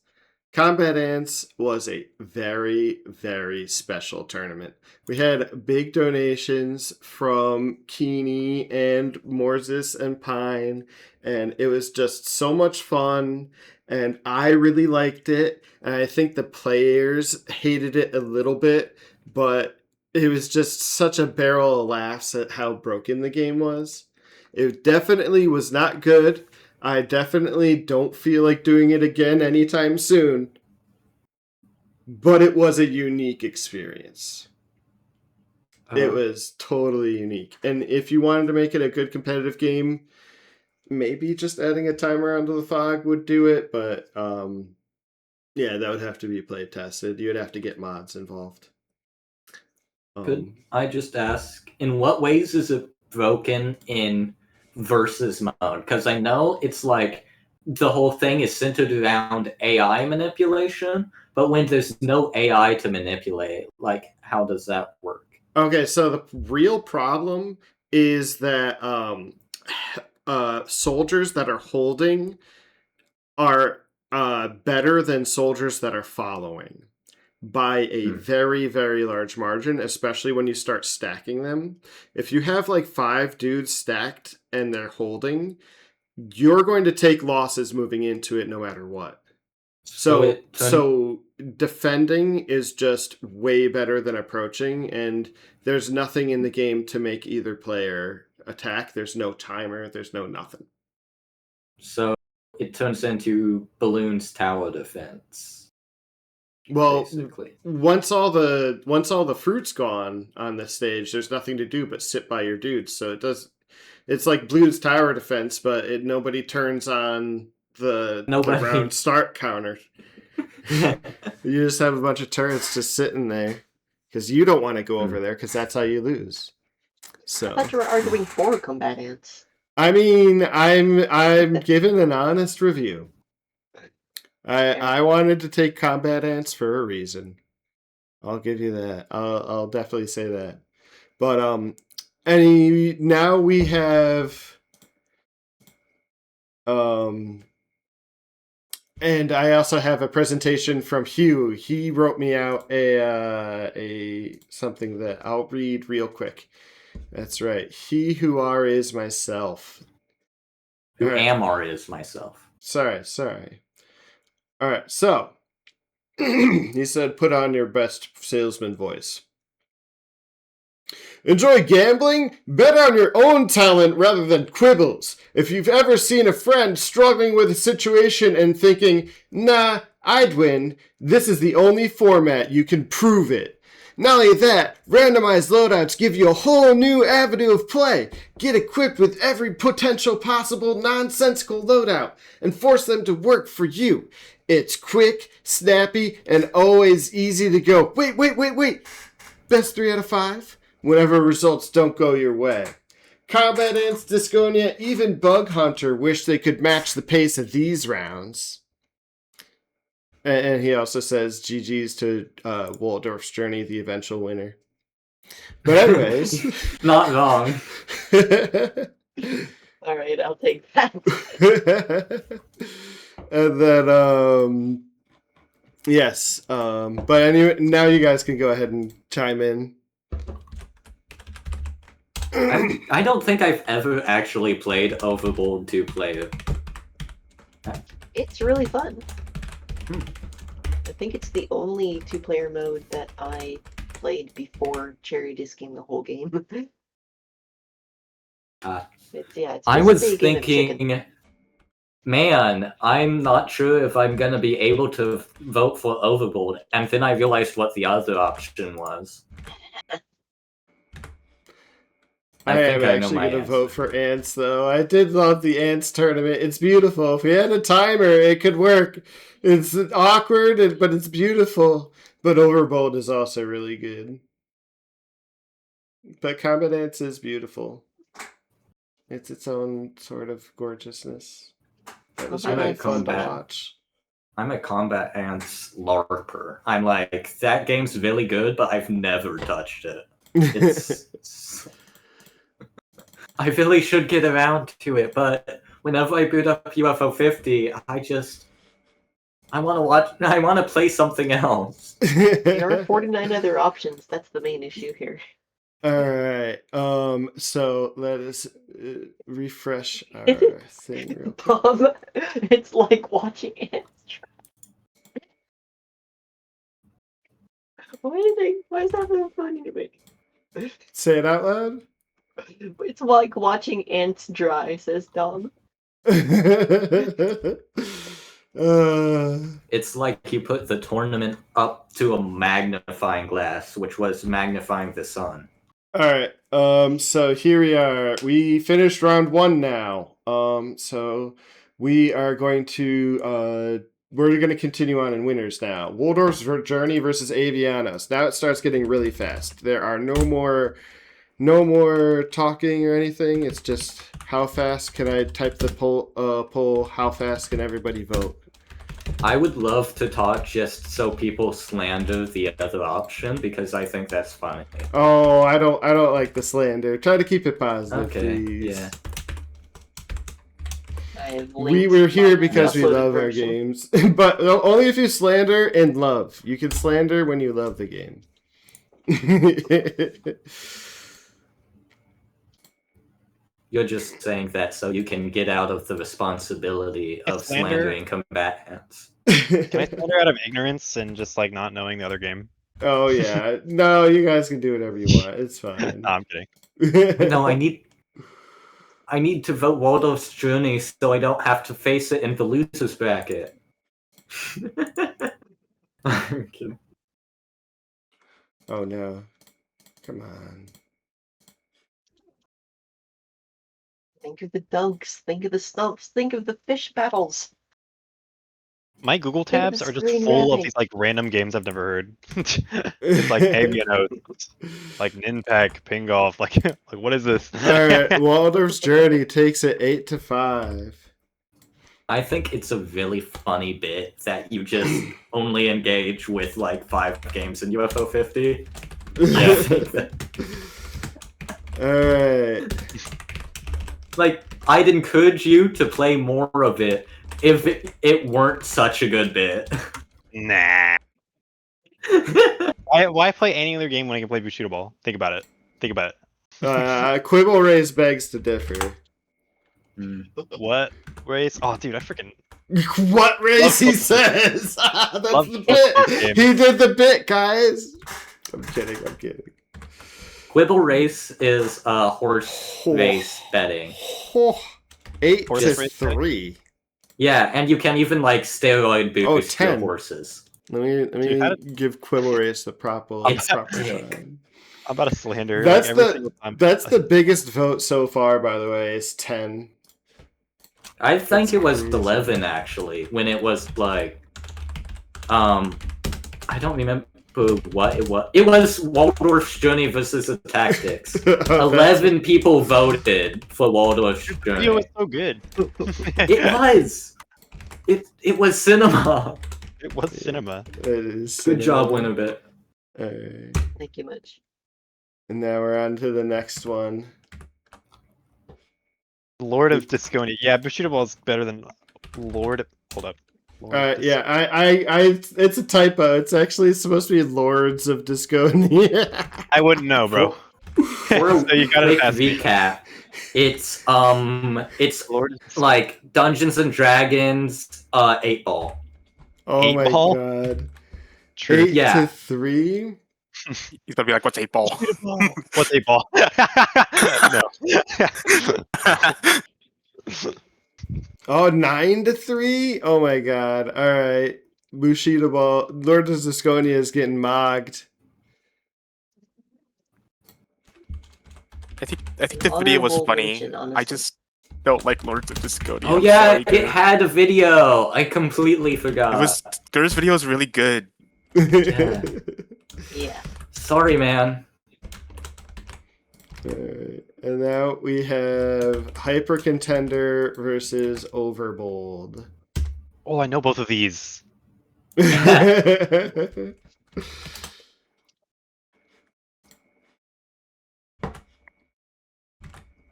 Combat Ants was a very, very special tournament. We had big donations from Keeney and Morzis and Pine, and it was just so much fun, and I really liked it, and I think the players hated it a little bit, but it was just such a barrel of laughs at how broken the game was. It definitely was not good. I definitely don't feel like doing it again anytime soon. But it was a unique experience. It was totally unique. And if you wanted to make it a good competitive game, maybe just adding a timer onto the fog would do it. But yeah, that would have to be play tested. You would have to get mods involved. Could I just ask, in what ways is it broken in versus mode? Because I know it's like the whole thing is centered around AI manipulation, but when there's no AI to manipulate, like how does that work? Okay, so the real problem is that soldiers that are holding are better than soldiers that are following by a very, very large margin, especially when you start stacking them. If you have like 5 dudes stacked and they're holding, you're going to take losses moving into it no matter what. So defending is just way better than approaching, and there's nothing in the game to make either player attack. There's no timer, there's no nothing. So it turns into Balloon's tower defense. Well, basically. once all the fruit's gone on this stage, there's nothing to do but sit by your dudes. So it's like Blue's tower defense, but nobody turns on the round start counter. You just have a bunch of turrets just sitting there because you don't want to go over there because that's how you lose. So I thought you were arguing for Combat Ants. I mean, I'm giving an honest review. I wanted to take Combat Ants for a reason. I'll give you that. I'll definitely say that. But now we have and I also have a presentation from Hugh. He wrote me out a something that I'll read real quick. That's right. Hewhoamareismyself. Hewhoamareismyself. Sorry. All right, so he said, put on your best salesman voice. Enjoy gambling? Bet on your own talent rather than quibbles. If you've ever seen a friend struggling with a situation and thinking, nah, I'd win, this is the only format you can prove it. Not only that, randomized loadouts give you a whole new avenue of play. Get equipped with every potential possible nonsensical loadout and force them to work for you. It's quick, snappy, and always easy to go. Wait. Best 3 out of 5? Whenever results don't go your way. Combat Ants, Diskonia, even Bug Hunter wish they could match the pace of these rounds. And he also says GG's to Waldorf's Journey, the eventual winner. But anyways. Not wrong. All right, I'll take that. And then, yes. But anyway, now you guys can go ahead and chime in. I don't think I've ever actually played Overbold 2-player. It's really fun. Hmm. I think it's the only 2-player mode that I played before cherry disking the whole game. It's I was basically a game of chicken. thinking, man, I'm not sure if I'm gonna be able to vote for Overbold, and then I realized what the other option was. I am think I know actually my going to answer. vote for Ants, though. I did love the Ants tournament. It's beautiful. If we had a timer, it could work. It's awkward, but it's beautiful. But Overbold is also really good. But Combat Ants is beautiful. It's its own sort of gorgeousness. That was I'm really a fun to combat. watch. I'm a Combat Ants LARPer. I'm like, that game's really good, but I've never touched it. It's I really should get around to it, but whenever I boot up UFO 50, I want to play something else. There are 49 other options. That's the main issue here. Alright, so let us refresh our thing real quick. Bob, it's like watching ants try. Why is that so funny to me? Say it out loud. It's like watching ants dry, says Dom. It's like you put the tournament up to a magnifying glass, which was magnifying the sun. Alright, so here we are. We finished round 1 now. So we are going to, we're going to continue on in winners now. Waldorf's Journey versus Avianos. Now it starts getting really fast. There are no more talking or anything. It's just how fast can I type the poll, how fast can everybody vote? I would love to talk just so people slander the other option, because I think that's funny. Oh, I don't like the slander. Try to keep it positive, Okay, please. yeah. We were here because we uploaded love our version. games. But only if you slander and love. You can slander when you love the game. You're just saying that so you can get out of the responsibility of Slander. slandering combatants. Can I slander out of ignorance and just like not knowing the other game? Oh yeah. No, you guys can do whatever you want. It's fine. No, I'm kidding. No, I need to vote Waldorf's Journey so I don't have to face it in the losers bracket. I'm kidding. Oh no. Come on. Think of the dunks, think of the stumps, think of the fish battles. My Google Think of tabs the are just screen full of wrapping. these like random games I've never heard. It's like Avianos, like Ninpak, Pingolf, like what is this? Alright, Waldorf's Journey takes it 8-5. I think it's a really funny bit that you just only engage with like 5 games in UFO 50. Alright. Like, I'd encourage you to play more of it if it weren't such a good bit. Nah. Why play any other game when I can play Bushido Ball? Think about it. Quibble Race begs to differ. What race? Oh, dude, I freaking What race he says? That's Love the this bit. game. He did the bit, guys. I'm kidding. Quibble Race is horse race betting. 8 Horse to race 3. Yeah, and you can even like steroid boost your 10. horses. Let me Dude, how give Quibble Race the proper It's proper sick. time. I'm about to slander. That's like, every the single time. that's the biggest vote so far, by the way. Is 10. I think That's it was crazy. 11 actually, when it was like, I don't remember. What? It was Waldorf's Journey versus Attactics. 11 people voted for Waldorf's The Journey. video was so good. It was. It was cinema. It was cinema. It is Good job, cinema. Winnerbit. Alright. Thank you much. And now we're on to the next one. Lord of Diskonia. Yeah, Bushido Ball is better than Lord. Hold up. Lord of Yeah, I it's a typo. It's actually supposed to be Lords of Diskonia. I wouldn't know, bro. For a So you gotta quick ask me. recap, it's Lord of like Dungeons and Dragons 8-ball. Oh 8 my ball? god. True. 8 Yeah. to 3? He's gonna be like, "What's 8-ball?" What's 8 ball? No. Oh, 9 to 3? Oh my god. Alright. Bushido Ball. Lord of Diskonia is getting mogged. I think the video was Honorable funny. mention, I honestly. just don't like Lords of Disconia. Oh I'm yeah, sorry, it guys. had a video. I completely forgot. There's video is really good. Yeah. Yeah. Sorry, man. Alright. And now we have Hyper Contender versus Overbold. Oh, I know both of these.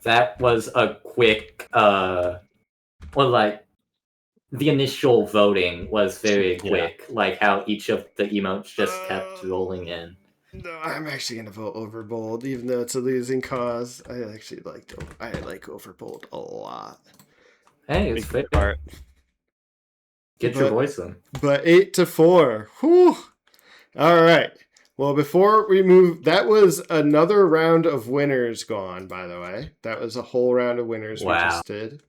That was a quick the initial voting was very Yeah. quick, like how each of the emotes just kept rolling in. No, I'm actually gonna vote Overbold, even though it's a losing cause. I actually like Overbold a lot. Hey, it's Big fair. part. Get your voice in. But 8 to 4. Whew. All right. Well, before we move, that was another round of winners gone, by the way. That was a whole round of winners we Wow. just did.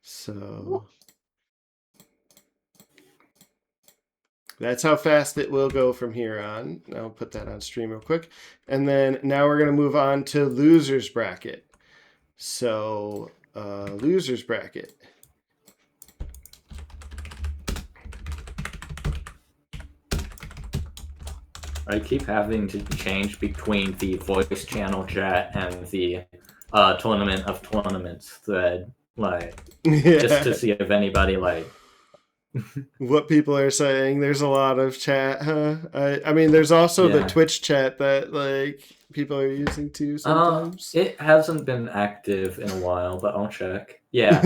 So that's how fast it will go from here on. I'll put that on stream real quick. And then now we're going to move on to losers bracket. So, losers bracket. I keep having to change between the voice channel chat and the tournament of tournaments thread, like just to see if anybody like what people are saying. There's a lot of chat, huh? I mean, there's also the Yeah. Twitch chat that like people are using too sometimes. It hasn't been active in a while, but I'll check. Yeah,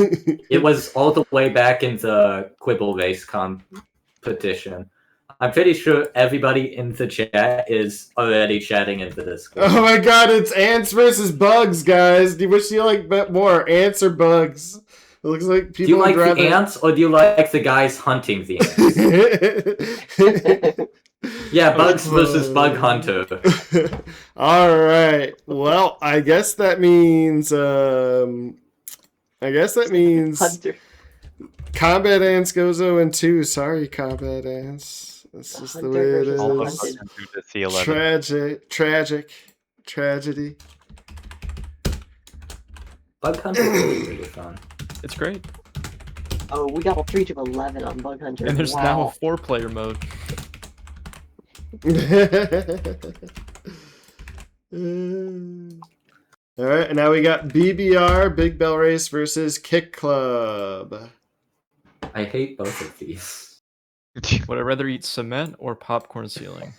it was all the way back in the Quibble race competition. I'm pretty sure everybody in the chat is already chatting in the Discord. Oh my god, it's ants versus bugs, guys. Do you wish you like bet more ants or bugs? It looks like people Do you like would rather... the ants or do you like the guys hunting the ants? Yeah, bugs versus bug hunter. All right. Well, I guess that means Hunter. Combat Ants goes 0-2. Sorry, Combat Ants. That's just the way it Hunter All versus is. hunted. to see 11. Tragedy. Bug hunter is really fun. It's great. Oh, we got a 3 to 11 on Bug Hunter. And there's wow. now a 4-player mode. All right, and now we got BBR Big Bell Race versus Kick Club. I hate both of these. Would I rather eat cement or popcorn ceiling?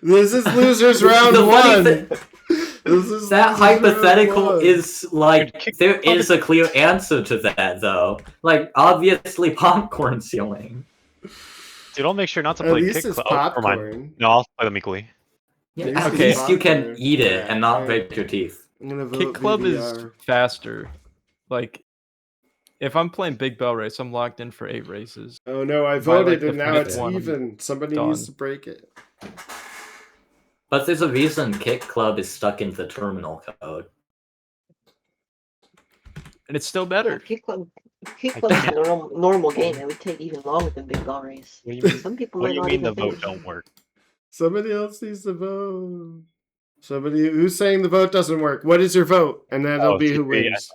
This is losers round The funny one. This is That losers round hypothetical one. is like there is a clear answer to that though. Like obviously popcorn ceiling. Dude, I'll make sure not to At play least Kick it's Club. Oh, never mind. popcorn. No, I'll play them equally. Yeah, At at least it's least you can popcorn. eat it and not Yeah, break your teeth. I'm gonna vote Kick Club is BBR. faster. Like, if I'm playing Big Bell Race, I'm locked in for 8 races. Oh no, I If I like voted the and now fifth it's one, I'm even. Somebody done. needs to break it. But there's a reason Kick Club is stuck in the terminal code. And it's still Yeah, better. Kick Club is a normal game. It would take even longer than Big Ball Race. What do you mean? Some people What might do you not mean the even think. vote don't work? Somebody else needs to vote. Somebody who's saying the vote doesn't work. What is your vote? And that'll Oh, be who T3, wins.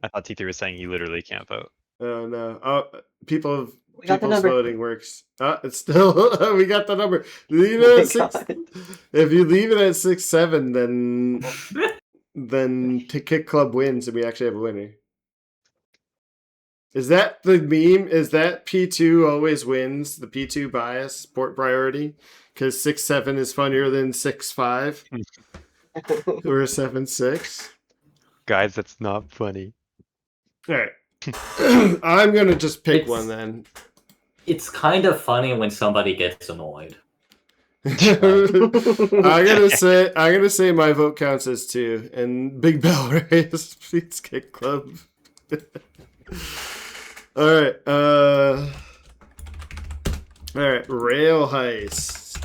I thought T3 was saying you literally can't vote. Oh no. Oh, people have We got the people's number. voting works. It's still we got the number. Leave it Oh my at 6. God. If you leave it at 6-7, then Kick Club wins, and we actually have a winner. Is that the meme? Is that P2 always wins? The P2 bias, sport priority? Because 6-7 is funnier than 6-5 or 7-6. Guys, that's not funny. All right. I'm going to just pick It's- one then. It's kind of funny when somebody gets annoyed. I'm gonna say my vote counts as 2, and Big Bell Race beats Kick Club. All right, Rail Heist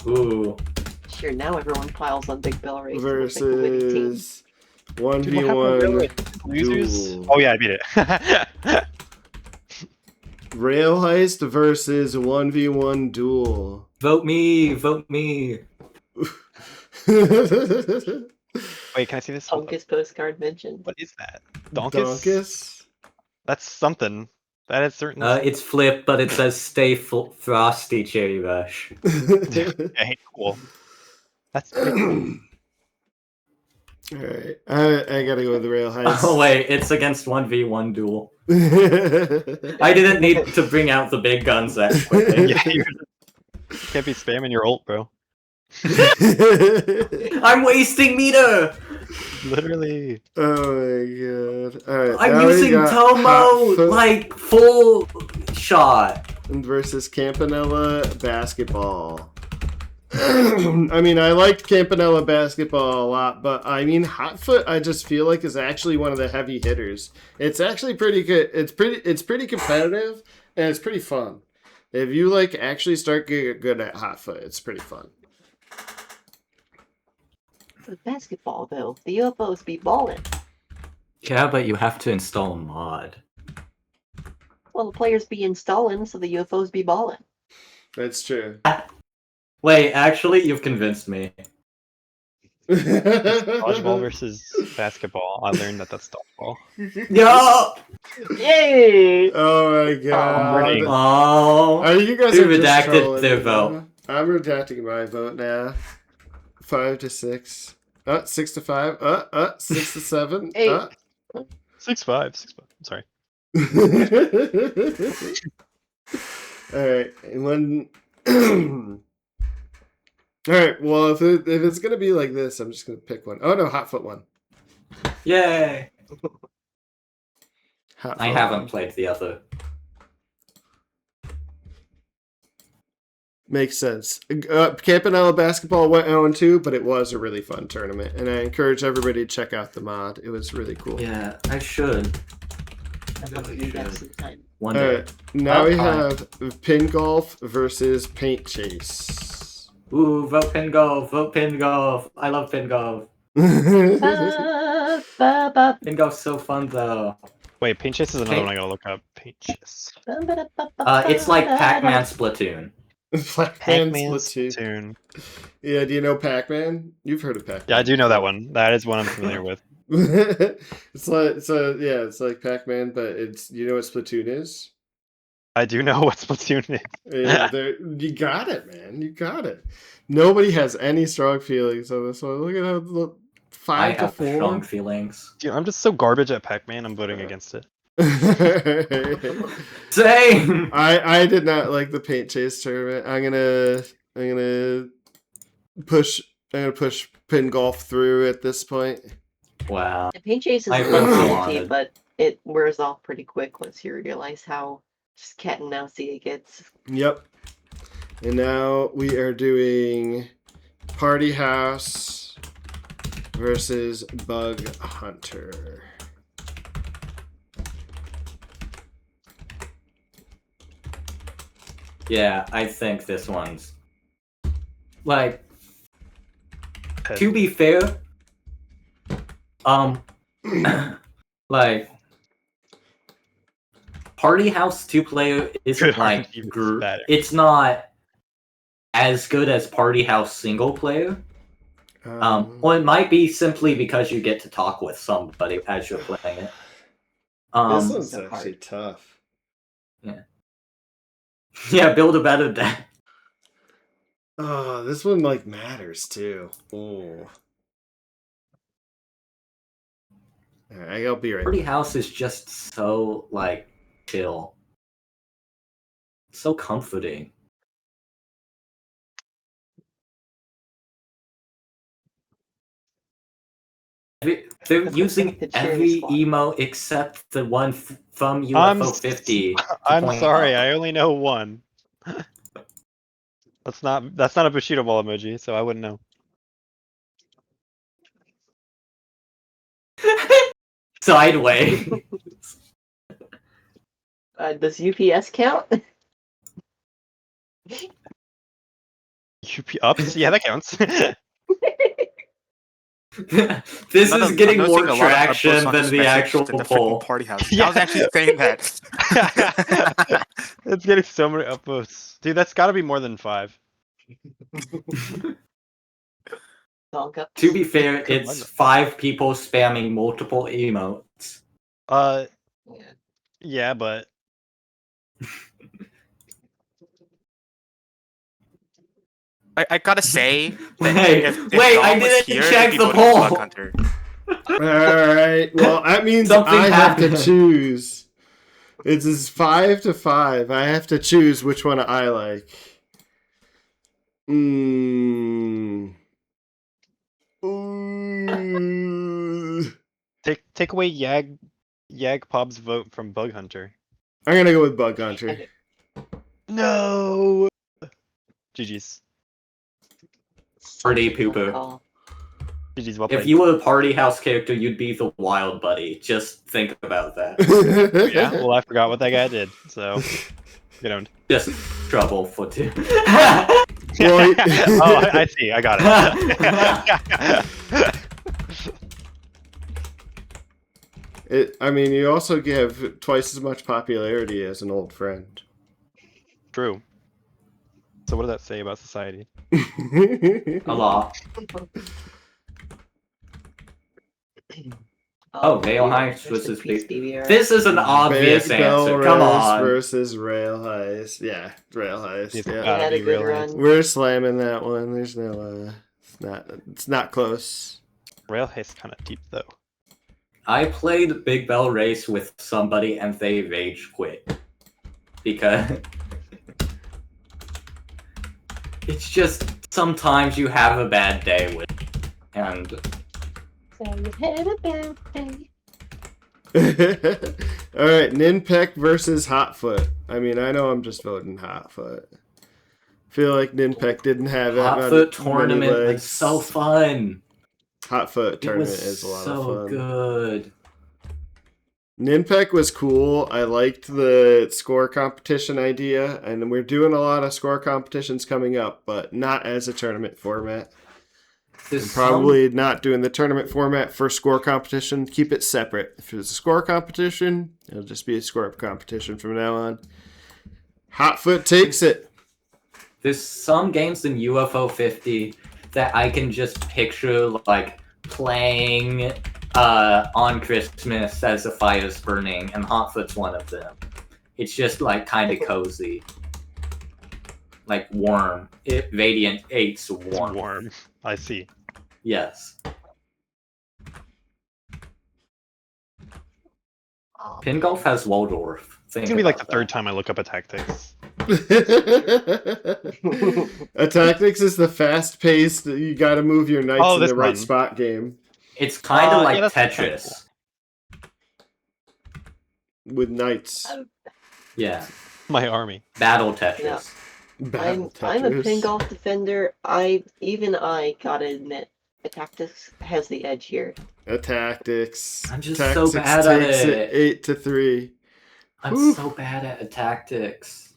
Ooh. Sure, now everyone piles on Big Bell Race. It looks like the winning team. versus 1v1 Losers? duel. Oh yeah, I beat it. Rail Heist versus 1v1 duel. Vote me, vote me. Wait, can I see this? Hold up. Funkus postcard mentioned. What is that? Donkus? Donkus? That's something. That is certain. It's Flip, but it says stay frosty, Cherry Rush. Okay, cool. That's pretty cool. Alright, I gotta go with the Rail Heist. Oh wait, it's against 1v1 duel. I didn't need to bring out the big guns that quickly. Yeah, you can't be spamming your ult, bro. I'm wasting meter! Literally. Oh my god. Alright. I'm now we using got Tomo, Hot Foot like, full shot. versus Campanella basketball. I mean, I liked Campanella basketball a lot, but I mean, Hotfoot, I just feel like is actually one of the heavy hitters. It's actually pretty good. It's pretty competitive, and it's pretty fun. If you like actually start getting good at Hotfoot, it's pretty fun. With basketball, though, the UFOs be ballin'. Yeah, but you have to install a mod. Well, the players be installing, so the UFOs be ballin'. That's true. Wait, actually, you've convinced me. Dodgeball versus basketball. I learned that that's dodgeball. No! Yay! Oh my god. winning. Oh. You guys Who are just redacted trolling their me vote? now. I'm redacting my vote now. 5-6. 6-5. 6-7. 8. 6'5". 6'5". I'm sorry. Alright, Alright, well, if it's gonna be like this, I'm just gonna pick one. Oh no, Hotfoot one. Yay! Hotfoot I haven't won. played the other. Makes sense. Campanella basketball went 0-2, but it was a really fun tournament, and I encourage everybody to check out the mod. It was really cool. Yeah, I should. I'm gonna do that sometime. One day. Alright, now we Okay. have Pingolf versus Paint Chase. Ooh, vote Pingolf, vote Pingolf. I love Pingolf. Pingolf's so fun though. Wait, Paint Chase is another Paint- one I gotta look up. Paint Chase. It's like Pac-Man Splatoon. Pac-Man Pac-Man Splatoon. Splatoon. Yeah, do you know Pac-Man? You've heard of Pac-Man. Yeah, I do know that one. That is one I'm familiar with. It's like Pac-Man, but it's you know what Splatoon is? I do know what Splatoon is. Yeah, you got it, man. You got it. Nobody has any strong feelings on this one. Look at how I 5 to have 4. strong feelings. Dude, I'm just so garbage at Pac-Man. I'm voting against it. Same. I did not like the Paint Chase tournament. I'm gonna push Pingolf through at this point. Wow. The Paint Chase is I a vote fun on game, it. but it wears off pretty quick once you realize how just cat and mousey it gets. Yep. And now we are doing Party House versus Bug Hunter. Yeah, I think this one's like to be fair, like Party House 2-player isn't Good like argument, better. it's not as good as Party House single-player. Well, it might be simply because you get to talk with somebody as you're playing it. This one's so actually hard. tough. Yeah. Yeah, build a better deck. Oh, this one like matters too. Oh. Alright, I'll be right Party back. House is just so like chill. So comforting. They're using The cheering every squad. emo except the one from UFO 50. to I'm point sorry, out. I only know one. That's not a Bushido ball emoji, so I wouldn't know. Sideways. Does UPS count? UP ups? Yeah, that counts. This None is of- getting I'm more noticing a lot of traction upvotes on than this the message actual than the freaking poll. party house. Yeah. I was actually saying that. It's getting so many upvotes. Dude, that's gotta be more than 5. Donk ups. To be fair, Come it's on. 5 people spamming multiple emotes. Yeah. Yeah, but I gotta say, that Wait, if wait, I Dom was didn't here, check he'd be the voting for poll. Bug Hunter. Alright, well that means Something I have to happened. choose. It's 5 to 5. I have to choose which one I like. Ooh. take away Yag Pob's vote from Bug Hunter. I'm gonna go with Bug Hunter. Okay. No. GG's. Party Such a tough pooper. call. GG's well If played. you were a party house character, you'd be the wild buddy. Just think about that. Yeah, well, I forgot what that guy did, so get owned. Just trouble for 2. Well, Oh, I see. I got it. I mean, you also give twice as much popularity as an old friend. True. So what does that say about society? A lot. Oh, Veil Heist rest in versus peace, Big. BBR. This is an obvious Big Bell answer. Come Race on. versus Rail Heist. Yeah, Rail Heist. It's Yeah. gotta had a be good real. run. We're slamming that one. There's no it's not close. Rail Heist kind of deep though. I played Big Bell Race with somebody and they rage quit. Because it's just sometimes you have a bad day with it. And So you had a bad day. Alright, Ninpeck versus Hotfoot. I mean, I know I'm just voting Hotfoot. Feel like Ninpeck didn't have that Hotfoot tournament was so fun. Hotfoot It tournament was is a lot so of fun. good. Ninpeck was cool. I liked the score competition idea, and we're doing a lot of score competitions coming up, but not as a tournament format. There's And probably not doing the tournament format for score competition. Keep it separate. If it's a score competition, it'll just be a score competition from now on. Hotfoot takes it. There's some games in UFO 50 that I can just picture like playing on Christmas as the fire's burning, and Hotfoot's one of them. It's just like kind of cozy, like warm. It radiates warm. Warm. I see. Yes. Pingolf has Waldorf. It's gonna be like the third time I look up Attactics. Attactics is the fast-paced, you gotta move your knights Oh, in this the right one. spot game. It's kind of like yeah, that's kinda Tetris. With knights. Yeah. My army. Battle Tetris. Yeah. Battle I'm a Tetris. Pingolf defender. I gotta admit, Attactics has the edge here. Tactics. I'm just Tactics so bad at takes it. 8-3. I'm Whew. so bad at Attactics.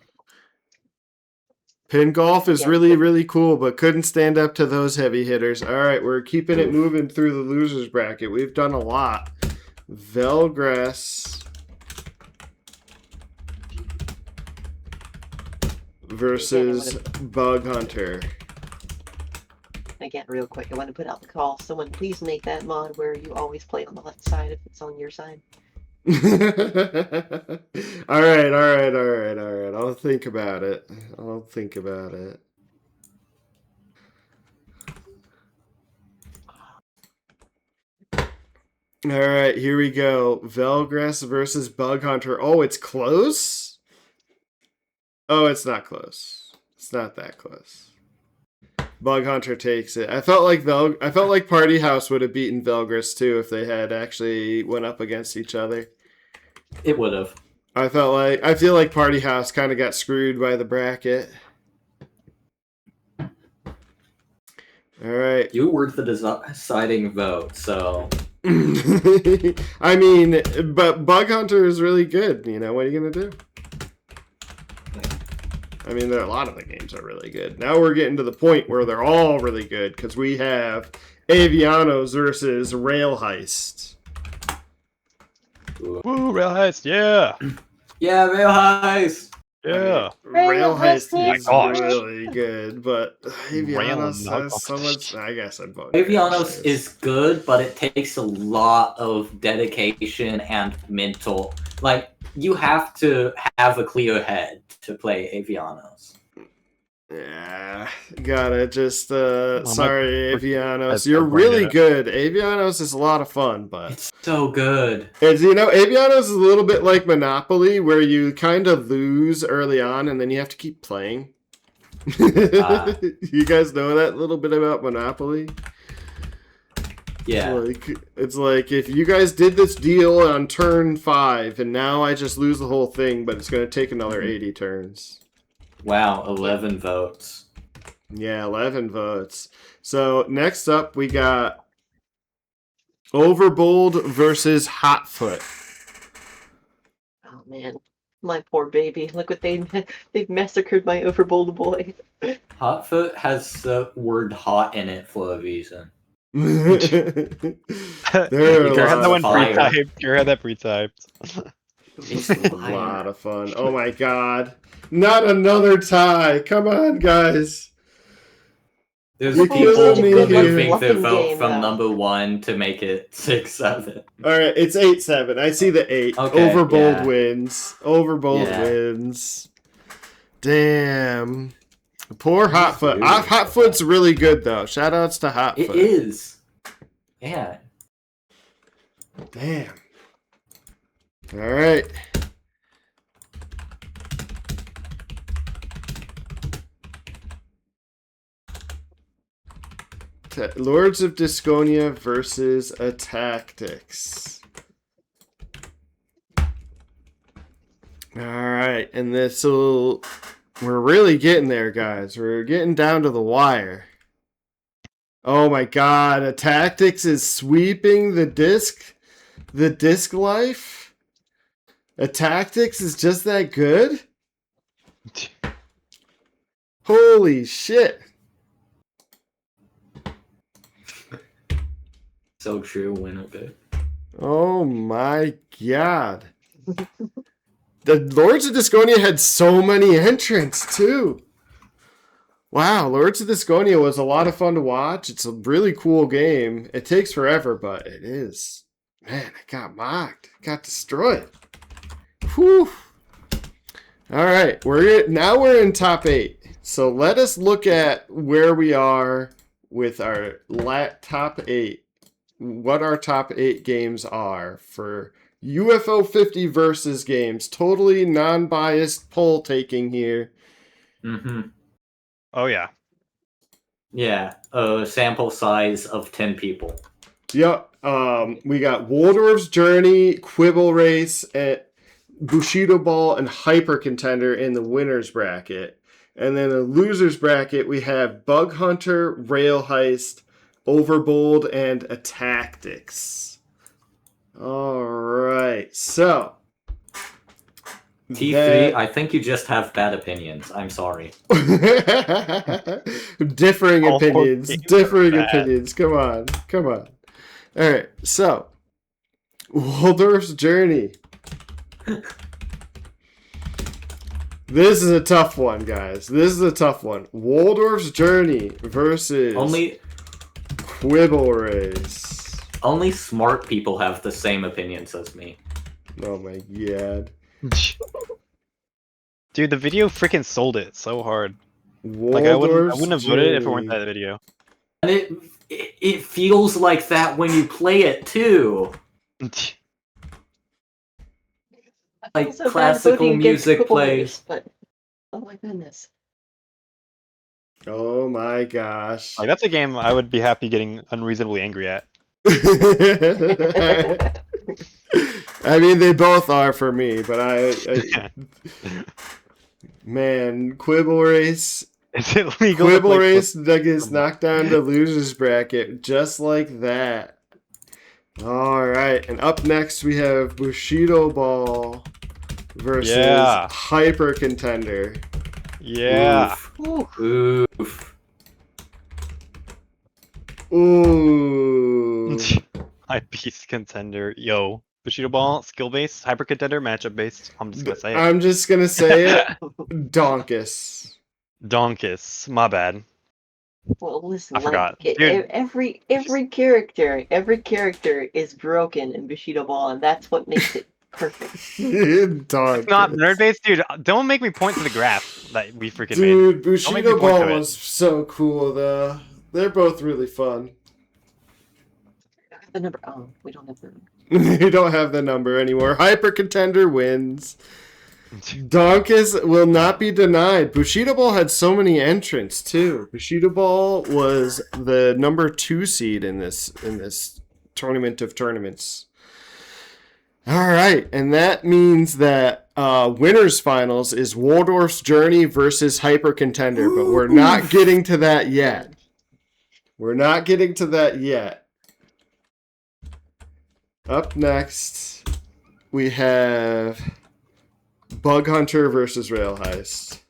Pin golf is Yeah. really cool, but couldn't stand up to those heavy hitters. All right, we're keeping it moving through the losers bracket. We've done a lot. Velgrass versus Bug Hunter. Again, real quick, I want to put out the call. Someone please make that mod where you always play on the left side if it's on your side. All right. I'll think about it. All right, here we go. Velgress versus Bug Hunter. Oh, it's close? Oh, it's not close. It's not that close. Bug Hunter takes it. I felt like Party House would have beaten Velgress too if they had actually went up against each other. It would have. I feel like Party House kind of got screwed by the bracket. All right. You were the deciding vote, so. I mean, but Bug Hunter is really good. You know, what are you going to do? I mean, a lot of the games are really good. Now we're getting to the point where they're all really good because we have Avianos versus Rail Heist. Woo, Rail Heist, yeah! Yeah, Rail Heist! Yeah! Rail Heist my is gosh. really good, but Avianos Rail has so much. I guess I'd vote. Avianos is good, but it takes a lot of dedication and mental. Like, you have to have a clear head to play Avianos. Yeah, gotta just my- sorry, Avianos. I You're really it. good. Avianos is a lot of fun, but It's so good. Avianos is a little bit like Monopoly, where you kind of lose early on and then you have to keep playing. You guys know that little bit about Monopoly? Yeah. It's like if you guys did this deal on turn 5 and now I just lose the whole thing, but it's going to take another 80 turns. Wow, 11 votes. Yeah, 11 votes. So next up we got Overbold versus Hotfoot. Oh man, my poor baby. Look what they've massacred my Overbold boy. Hotfoot has the word hot in it for a reason. There are a Care had lot that one of fire. pre-typed. Care had that pre-typed. It's A lot of fun. Oh my god. Not another tie. Come on, guys. There's You're people killing me here. moving their Bluffing vote game, from though. number 1 to make it 6-7. Alright, it's 8-7. I see the 8. Okay, Overbold yeah. wins. Overbold Yeah. wins. Damn. Poor Hotfoot. Dude. Hotfoot's really good, though. Shoutouts to Hotfoot. It is. Yeah. Damn. Alright. Lords of Diskonia versus Attactics. Alright, and we're really getting there, guys. We're getting down to the wire. Oh my god, Attactics is sweeping the disc life? Attactics is just that good? Holy shit. So true, Winnerbit. Oh my god. The Lords of Diskonia had so many entrants too. Wow, Lords of Diskonia was a lot of fun to watch. It's a really cool game. It takes forever, but it is. Man, it got mocked. It got destroyed. Whew. All right, now we're in top 8. So let us look at where we are with our top 8. What our top 8 games are for UFO 50 versus games. Totally non-biased poll taking here. Mm-hmm. Oh yeah. Yeah, a sample size of 10 people. Yep. We got Waldorf's Journey, Quibble Race, Bushido Ball, and Hyper Contender in the winners bracket. And then the losers bracket, we have Bug Hunter, Rail Heist, Overbold, and Attactics. All right, so T3, I think you just have bad opinions. I'm sorry. differing All four opinions. games Differing are bad. opinions. Come on. All right, so Waldorf's Journey. This is a tough one, guys. This is a tough one. Waldorf's Journey versus Quibble Race. Only smart people have the same opinions as me. Oh my god. Dude, the video freaking sold it so hard. Waldorf's I wouldn't have voted if it weren't Journey. that video. And it feels like that when you play it too. I Like feel so bad classical voting against music Football plays. Race, but oh my goodness. Oh my gosh. Like that's a game I would be happy getting unreasonably angry at. I mean, they both are for me, but man, Quibble Race. Is it legal? Quibble Race that gets knocked down to losers bracket just like that. All right, and up next we have Bushido Ball versus Hyper Contender. Yeah. Oof. Ooh. High Beast Contender. Yo. Bushido Ball, skill based, hyper contender, matchup based. I'm just gonna say it. I'm just gonna say it. Donkus. Donkus. My bad. Well, listen, I forgot. like, Dude. every character is broken in Bushido Ball, and that's what makes it perfect. Donkus. It's not nerd based, dude. Don't make me point to the graph that we freaking made. Dude, Don't make me Bushido point Ball to it. was so cool, though. They're both really fun. The number. Oh, we don't have the. You don't have the number anymore. Hyper Contender wins. Donkus will not be denied. Bushido Ball had so many entrants too. Bushido Ball was the number 2 seed in this tournament of tournaments. All right, and that means that winners finals is Waldorf's Journey versus Hyper Contender, but we're not getting to that yet. We're not getting to that yet. Up next, we have Bug Hunter versus Rail Heist.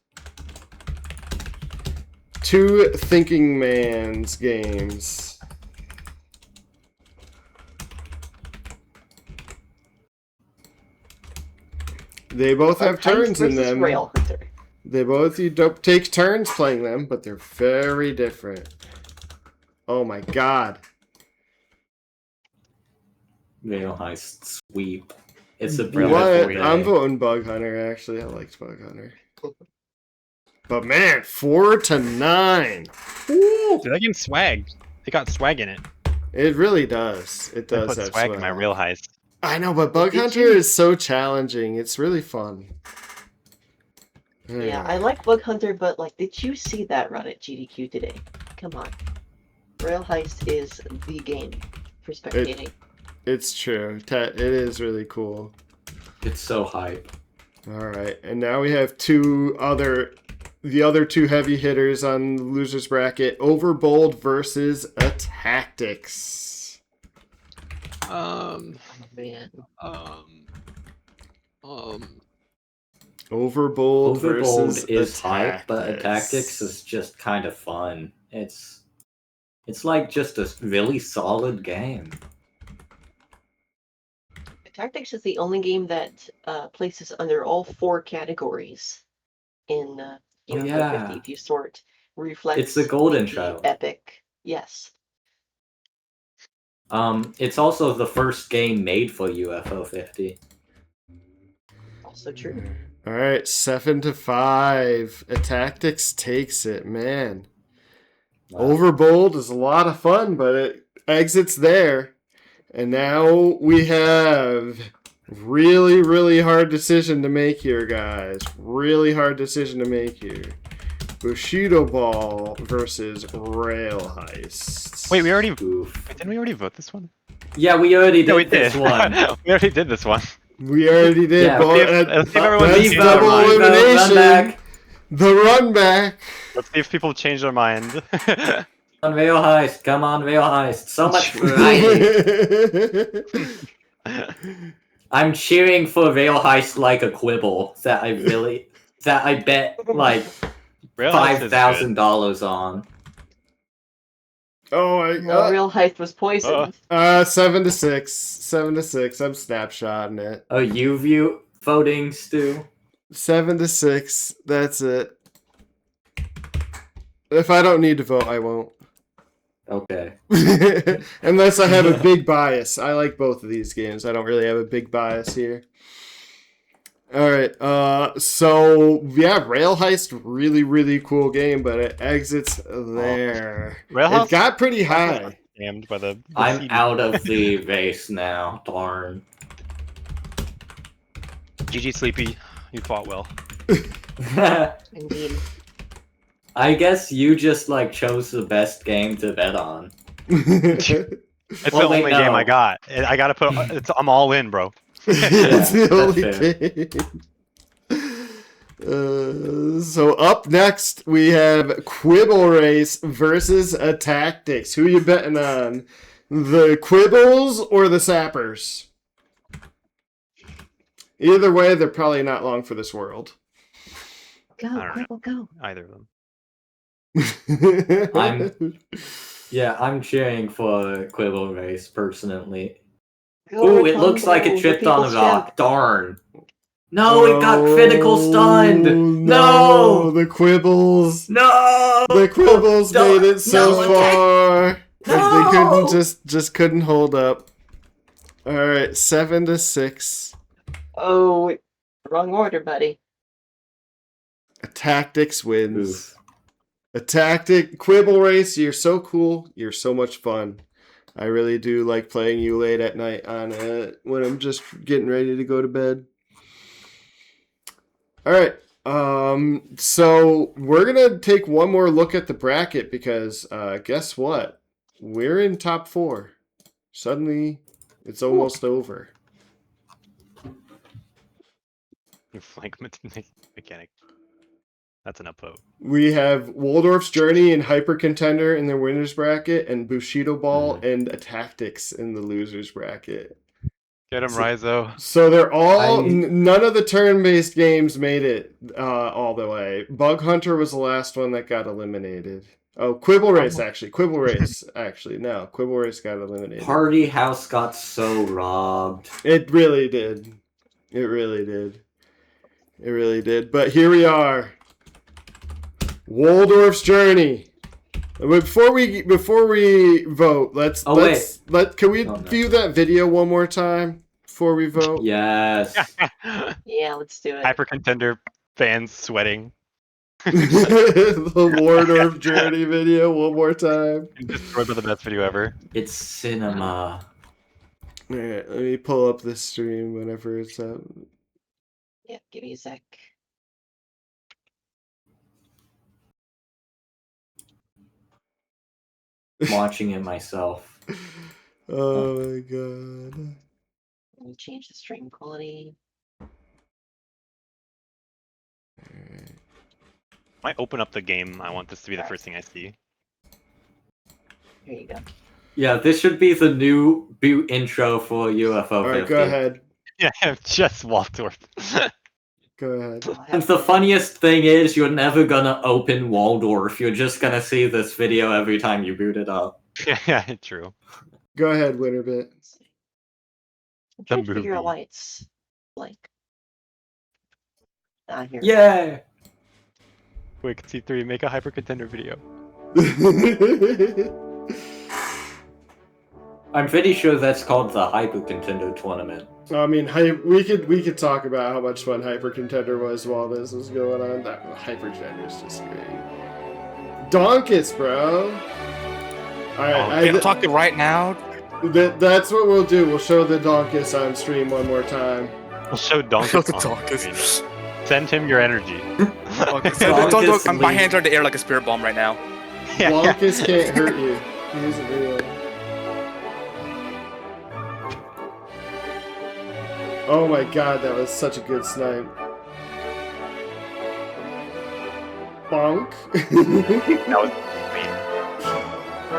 2 thinking man's games. They both have turns in them. Rail Hunter. They both take turns playing them, but they're very different. Oh my god. Rail Heist sweep. It's a What? beautiful day. I'm voting Bug Hunter, actually. I liked Bug Hunter. But man, 4-9. Woo! Dude, that game's swag. It got swag in it. It really does. It I does put have swag in my real heist. I know, but Bug Hunter is so challenging. It's really fun. Yeah, I like Bug Hunter, but like, did you see that run at GDQ today? Come on. Rail Heist is the game for spectating. It's true. It is really cool. It's so hype. All right, and now we have the other 2 heavy hitters on the losers bracket: Overbold versus Attactics. Man. Overbold versus is hype, Attactics. but Attactics is just kind of fun. It's like just a really solid game. Tactics is the only game that places under all 4 categories in UFO 50 if you sort reflex. It's the golden Sleepy, child. Epic. Yes. It's also the first game made for UFO 50. Also true. All right, 7-5. Attactics takes it, man. Wow. Overbold is a lot of fun, but it exits there. And now we have really, really hard decision to make here, guys. Really hard decision to make here. Bushido Ball versus Rail Heist. Wait, wait, didn't we already vote this one? Yeah, we already did No, we this did. one. We already did this one. We already did. Yeah, let's see if everyone that's changes double their mind. elimination. Run back. The run back. Let's see if people change their mind. On Rail Heist, come on, Rail Heist. So much variety. I'm cheering for Rail Heist like a quibble that I bet like Rail Heist is $5,000 on. Oh my Well, god. Real Heist was poisoned. 7-6. 7-6. I'm snapshotting it. Oh, you voting, Stu? 7-6. That's it. If I don't need to vote, I won't. Okay. Unless I have a big bias. I like both of these games. I don't really have a big bias here. All right. So yeah, Rail Heist, really, really cool game, but it exits there. Rail It Heist- got pretty high. Scammed by the I'm CD. out of the race now. Darn. GG Sleepy, you fought well. Indeed. I guess you just like chose the best game to bet on. It's Well, the wait, only game no. I got. I gotta put. I'm all in, bro. It's the that's only game. So up next we have Quibble Race versus Attactics. Who you betting on? The Quibbles or the Sappers? Either way, they're probably not long for this world. Go, I don't know. Quibble, go. Either of them. I'm cheering for Quibble Race personally. Go, Ooh, it looks like it Quibble, tripped the on a people's rock. champ. Darn. No, it got critical stunned. No, the Quibbles. No. The Quibbles Don't- made it so no, far. No. They couldn't just couldn't hold up. All right, 7-6. Oh, wrong order, buddy. Tactics wins. Oof. A tactic Quibble Race. You're so cool. You're so much fun. I really do like playing you late at night on it when I'm just getting ready to go to bed. All right. So we're gonna take one more look at the bracket because guess what? We're in top 4. Suddenly, it's almost over. Flank mechanic. That's an upvote. We have Waldorf's Journey and Hyper Contender in the winners bracket, and Bushido Ball and Attactics in the losers bracket. Get him, Rizo. So they're all I- none of the turn-based games made it all the way. Bug Hunter was the last one that got eliminated. Oh, Quibble Race actually. Quibble Race actually. No, Quibble Race got eliminated. Party House got so robbed. It really did. It really did. It really did. But here we are. Waldorf's Journey. Before we vote, can we Oh, no. view that video one more time before we vote? Yes. Yeah, let's do it. Hyper Contender fans sweating. The Waldorf Journey video one more time. Destroyed by the best video ever. It's cinema. All right, let me pull up this stream whenever it's up. Yeah, give me a sec. I'm watching it myself. Oh my god. Let me change the stream quality. Might open up the game. I want this to be the first thing I see. Here you go. Yeah, this should be the new boot intro for UFO All right, 50. go ahead. Yeah, just Waldorf. Go ahead. I'll And have the funniest thing is, you're never gonna open Waldorf. You're just gonna see this video every time you boot it up. Yeah, true. Go ahead, Winnerbit. I'm trying to figure movie. out why it's blank. Ah, here. Yeah. Quick, C3, make a Hyper Contender video. I'm pretty sure that's called the Hyper Contender Tournament. I mean, we could talk about how much fun Hyper Contender was while this was going on. That Hyper Contender is just great. Donkus, bro. All right, I'm talking right now. that's what we'll do. We'll show the Donkus on stream one more time. We'll show Donkey Show the Kong Donkus. screen. Send him your energy. Okay, Donkus my lead. hands are in the air like a spirit bomb right now. Donkus can't hurt you. He isn't real. Oh my god, that was such a good snipe. Bonk. That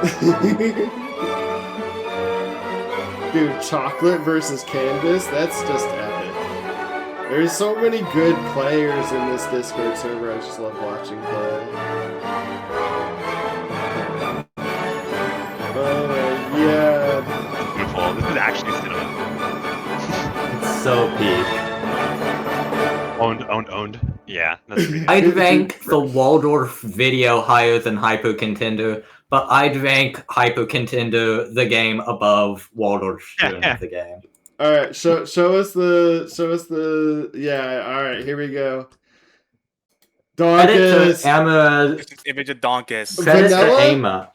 was clean. Dude, chocolate versus canvas, that's just epic. There's so many good players in this Discord server, I just love watching play. Oh my god. Beautiful. This is actually cinema. It's so peak. Owned. Yeah, that's pretty good. I'd rank the Waldorf video higher than Hyper Contender, but I'd rank Hyper Contender the game above Waldorf Journey the game. All right, show us the yeah. All right, here we go. Edit Donkus. to Amara. Image of Donkus. Credit to Vanilla? Ama.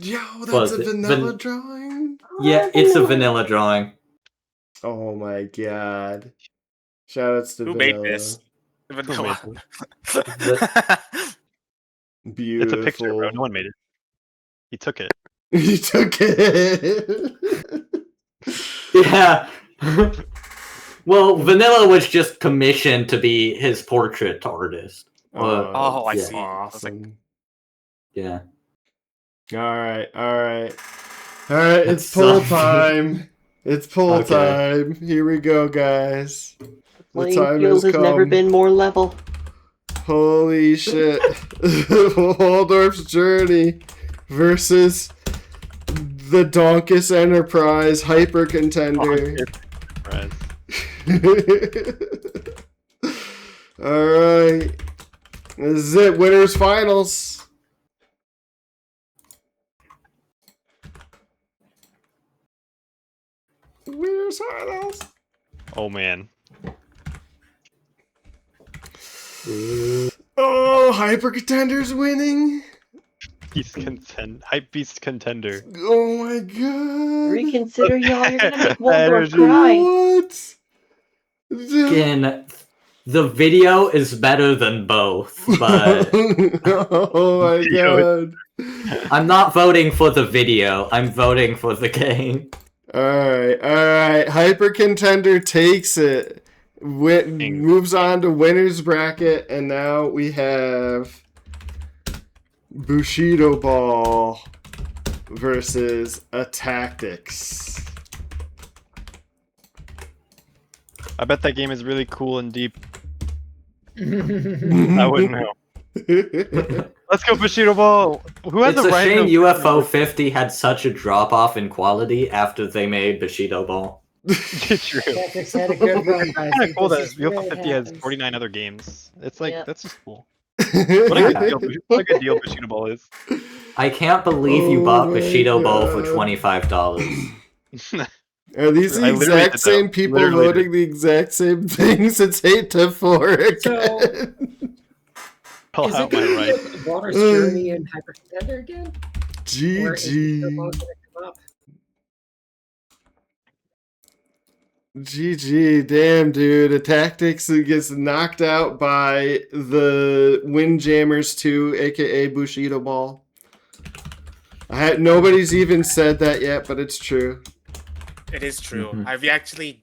Yo, Was that's a it vanilla drawing. Yeah, it's a vanilla drawing. Oh my god! Shoutouts to Who vanilla. made this? Vanilla. Beautiful. It's a picture, bro. No one made it. He took it. You took it. Yeah. Well, Vanilla was just commissioned to be his portrait artist. Oh, I yeah. see. I was like, Awesome. Yeah. All right. It's That's pull so- time. It's pull Okay. time. Here we go, guys. The The playing time field has has never come. been more level. Holy shit. Waldorf's Journey versus the Donkus Enterprise Hyper Contender. Right. Alright. This is it. Winners finals. Winners finals. Oh man. Oh, Hyper Contender's winning. Hype Beast Contender. Oh my god. Reconsider, y'all. You're gonna make Waldorf Energy. cry. What? Again, the video is better than both, but Oh my god. I'm not voting for the video. I'm voting for the game. Alright. Hyper Contender takes it. Moves on to winner's bracket, and now we have Bushido Ball versus Attactics. I bet that game is really cool and deep. I wouldn't know. Let's go Bushido Ball. Who has It's the a right? shame UFO 50 had such a drop off in quality after they made Bushido Ball. True. Attactics had a good run, but I Kind of think cool this that is where UFO it 50 has happens. 49 other games. It's like Yeah. that's just cool. What a good deal! What a good deal Bushido Ball is. I can't believe you Oh bought my Bushido Ball for God. $25. Are these the I literally exact did same that. people Literally voting the exact same things? It's 8-4 again. So- I'll Is it have going my to right. be Waldorf's Journey and Hyper Contender again? Or is Bushido Ball GG. gonna come up? GG. Damn, dude. Tactics gets knocked out by the Windjammers 2, aka Bushido Ball. Nobody's even said that yet, but it's true. it is true. Mhm. Have you actually?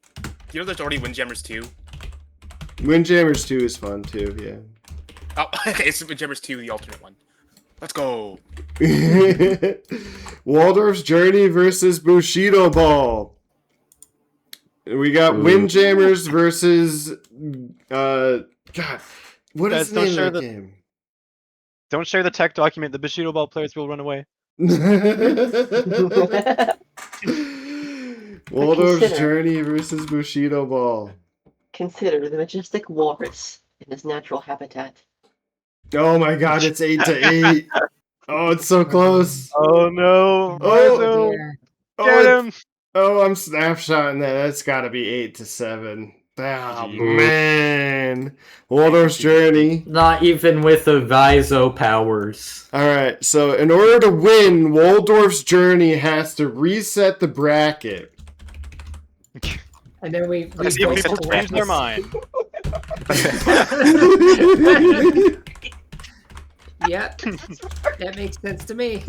You know, there's already Windjammers 2. Windjammers 2 is fun too, yeah. Oh, okay, it's Windjammers 2, the alternate one. Let's go. Waldorf's Journey versus Bushido Ball. We got Ooh. Windjammers versus God. What is Guys, the don't name share of that the- game? Don't share the tech document. The Bushido Ball players will run away. Waldorf's Consider. Journey versus Bushido Ball. Consider the majestic walrus in his natural habitat. Oh my god, it's 8-8. Oh, it's so close. Oh no! Oh, Rhizo, dear. Oh, get it- him! oh, I'm snapshotting that. That's got to be 8-7. Oh GG. man, Waldorf's Journey. Not even with the Rhizo powers. All right, so in order to win, Waldorf's Journey has to reset the bracket. And then we Let's See if go. both people select change their this. mind. Yep, that makes sense to me.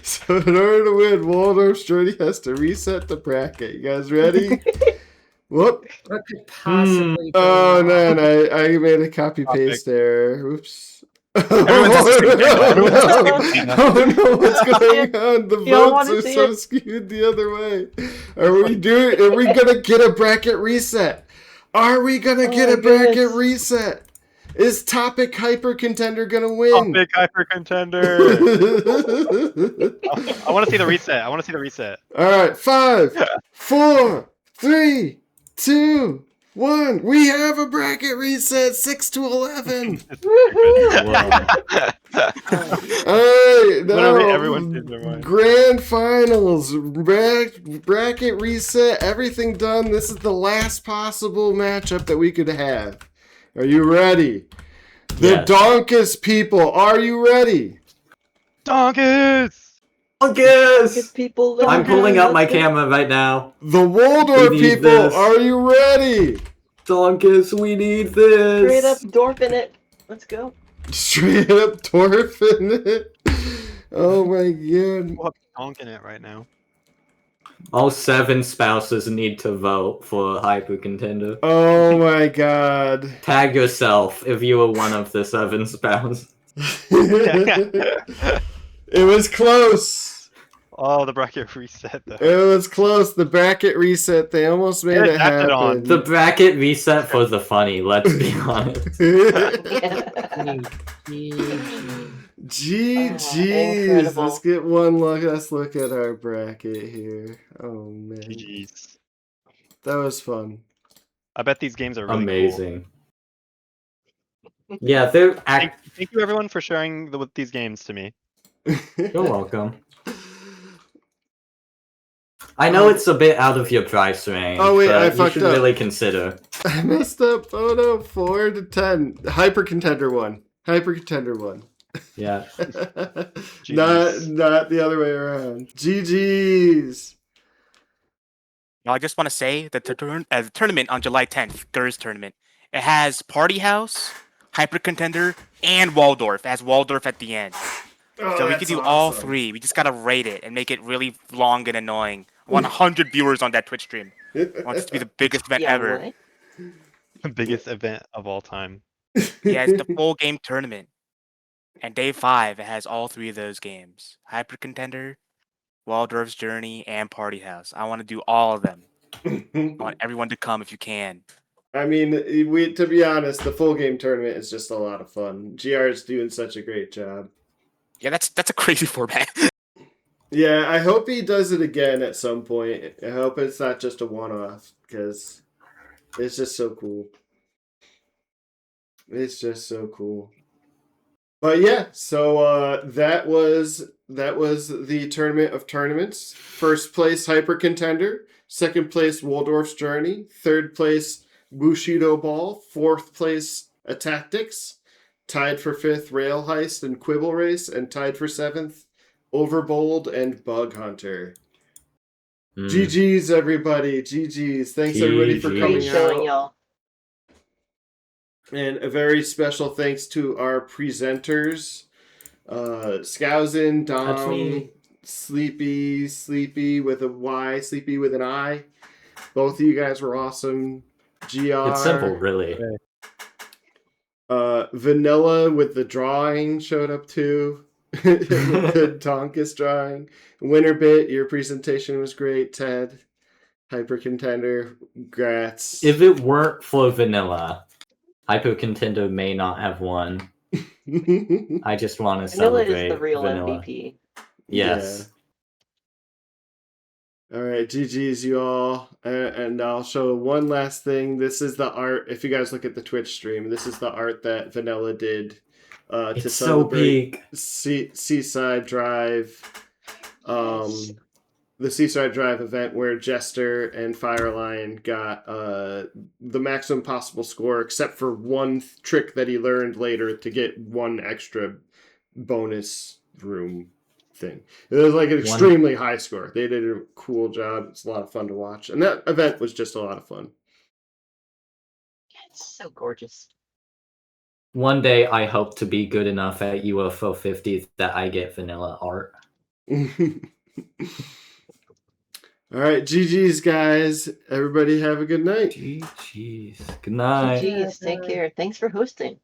So in order to win, Waldorf's Journey has to reset the bracket. You guys ready? Whoop. What could possibly go Oh wrong? man, I made a copy paste error. Oops. Everyone does the same thing. Everyone does the same Oh thing. no, what's going on? The You don't votes wanna are see so it? skewed the other way. Are we gonna get a bracket reset? Are we gonna get my a bracket goodness. reset? Is Topic Hyper Contender gonna win? Big hyper contender. I want to see the reset. I want to see the reset. All right, 5, 4, 3, 2, 1. We have a bracket reset 6 to 11. Woohoo! All right, Whenever now everyone changed their mind. grand finals, bracket reset, everything done. This is the last possible matchup that we could have. Are you ready? The Yes. Donkus people, are you ready? Donkeys! Donkeys! People, I'm pulling up my let's go. camera right now. The Waldorf We need people, this. are you ready? Donkeys, we need this. Straight up dwarfing it. Let's go. Straight up dwarfing it. Oh my god. Well, I'm donking it right now. All 7 spouses need to vote for Hyper Contender. Oh my god. Tag yourself if you were one of the 7 spouses. It was close. Oh, the bracket reset though. It was close. The bracket reset, they almost made Get it adapted on. happen. The bracket reset for the funny, let's be honest. GG's. incredible. Let's get one look. Let's look at our bracket here. Oh man. GG's. That was fun. I bet these games are really Amazing. Yeah, they're cool. Thank you everyone for sharing these games to me. You're welcome. I know it's a bit out of your price range. Oh, wait, but I you fucked should up. really consider. I messed up. Oh no, 4 to 10. Hyper Contender won. Hyper Contender won. Yeah. not the other way around. GG's. Now, I just want to say that the tournament on July 10th, girls tournament, it has Party House, Hyper Contender, and Waldorf. It has Waldorf at the end. Oh, So we that's could do all awesome. 3. We just gotta rate it and make it really long and annoying. I want 100 viewers on that Twitch stream. I want this to be the biggest event Yeah, ever. what? The biggest event of all time. Yeah, it's the full game tournament. And day 5, it has all 3 of those games: Hyper Contender, Waldorf's Journey, and Party House. I want to do all of them. I want everyone to come if you can. I mean, to be honest, the full game tournament is just a lot of fun. GR is doing such a great job. Yeah, that's a crazy format. Yeah, I hope he does it again at some point. I hope it's not just a one-off, because it's just so cool. It's just so cool. But yeah, so that was the tournament of tournaments. First place Hyper Contender, second place Waldorf's Journey, third place Bushido Ball, fourth place Attactics, tied for fifth Rail Heist and Quibble Race, and tied for seventh Overbold and Bug Hunter. GG's everybody, GG's. Thanks everybody for GG's. coming Great showing, out. y'all. And a very special thanks to our presenters, Scousin, That's Dom, me. Sleepy with a Y, Sleepy with an I. Both of you guys were awesome. GR. It's simple, really. Vanilla with the drawing showed up too. The Tonkus drawing. Winnerbit, your presentation was great, Ted. Hyper Contender, grats. If it weren't for Vanilla, Hyper Contender may not have won. I just want to Vanilla celebrate is the real Vanilla. MVP. Yes. All right, GG's you all. And I'll show one last thing. This is the art. If you guys look at the Twitch stream, this is the art that Vanilla did to It's so celebrate big. Seaside Drive. The Seaside Drive event where Jester and Fireline got the maximum possible score, except for one trick that he learned later to get one extra bonus room thing. It was like an extremely high score. They did a cool job. It's a lot of fun to watch. And that event was just a lot of fun. Yeah, it's so gorgeous. One day I hope to be good enough at UFO 50 that I get Vanilla art. All right, GG's, guys. Everybody have a good night. GG's. Good night. Jeez, take care. Thanks for hosting.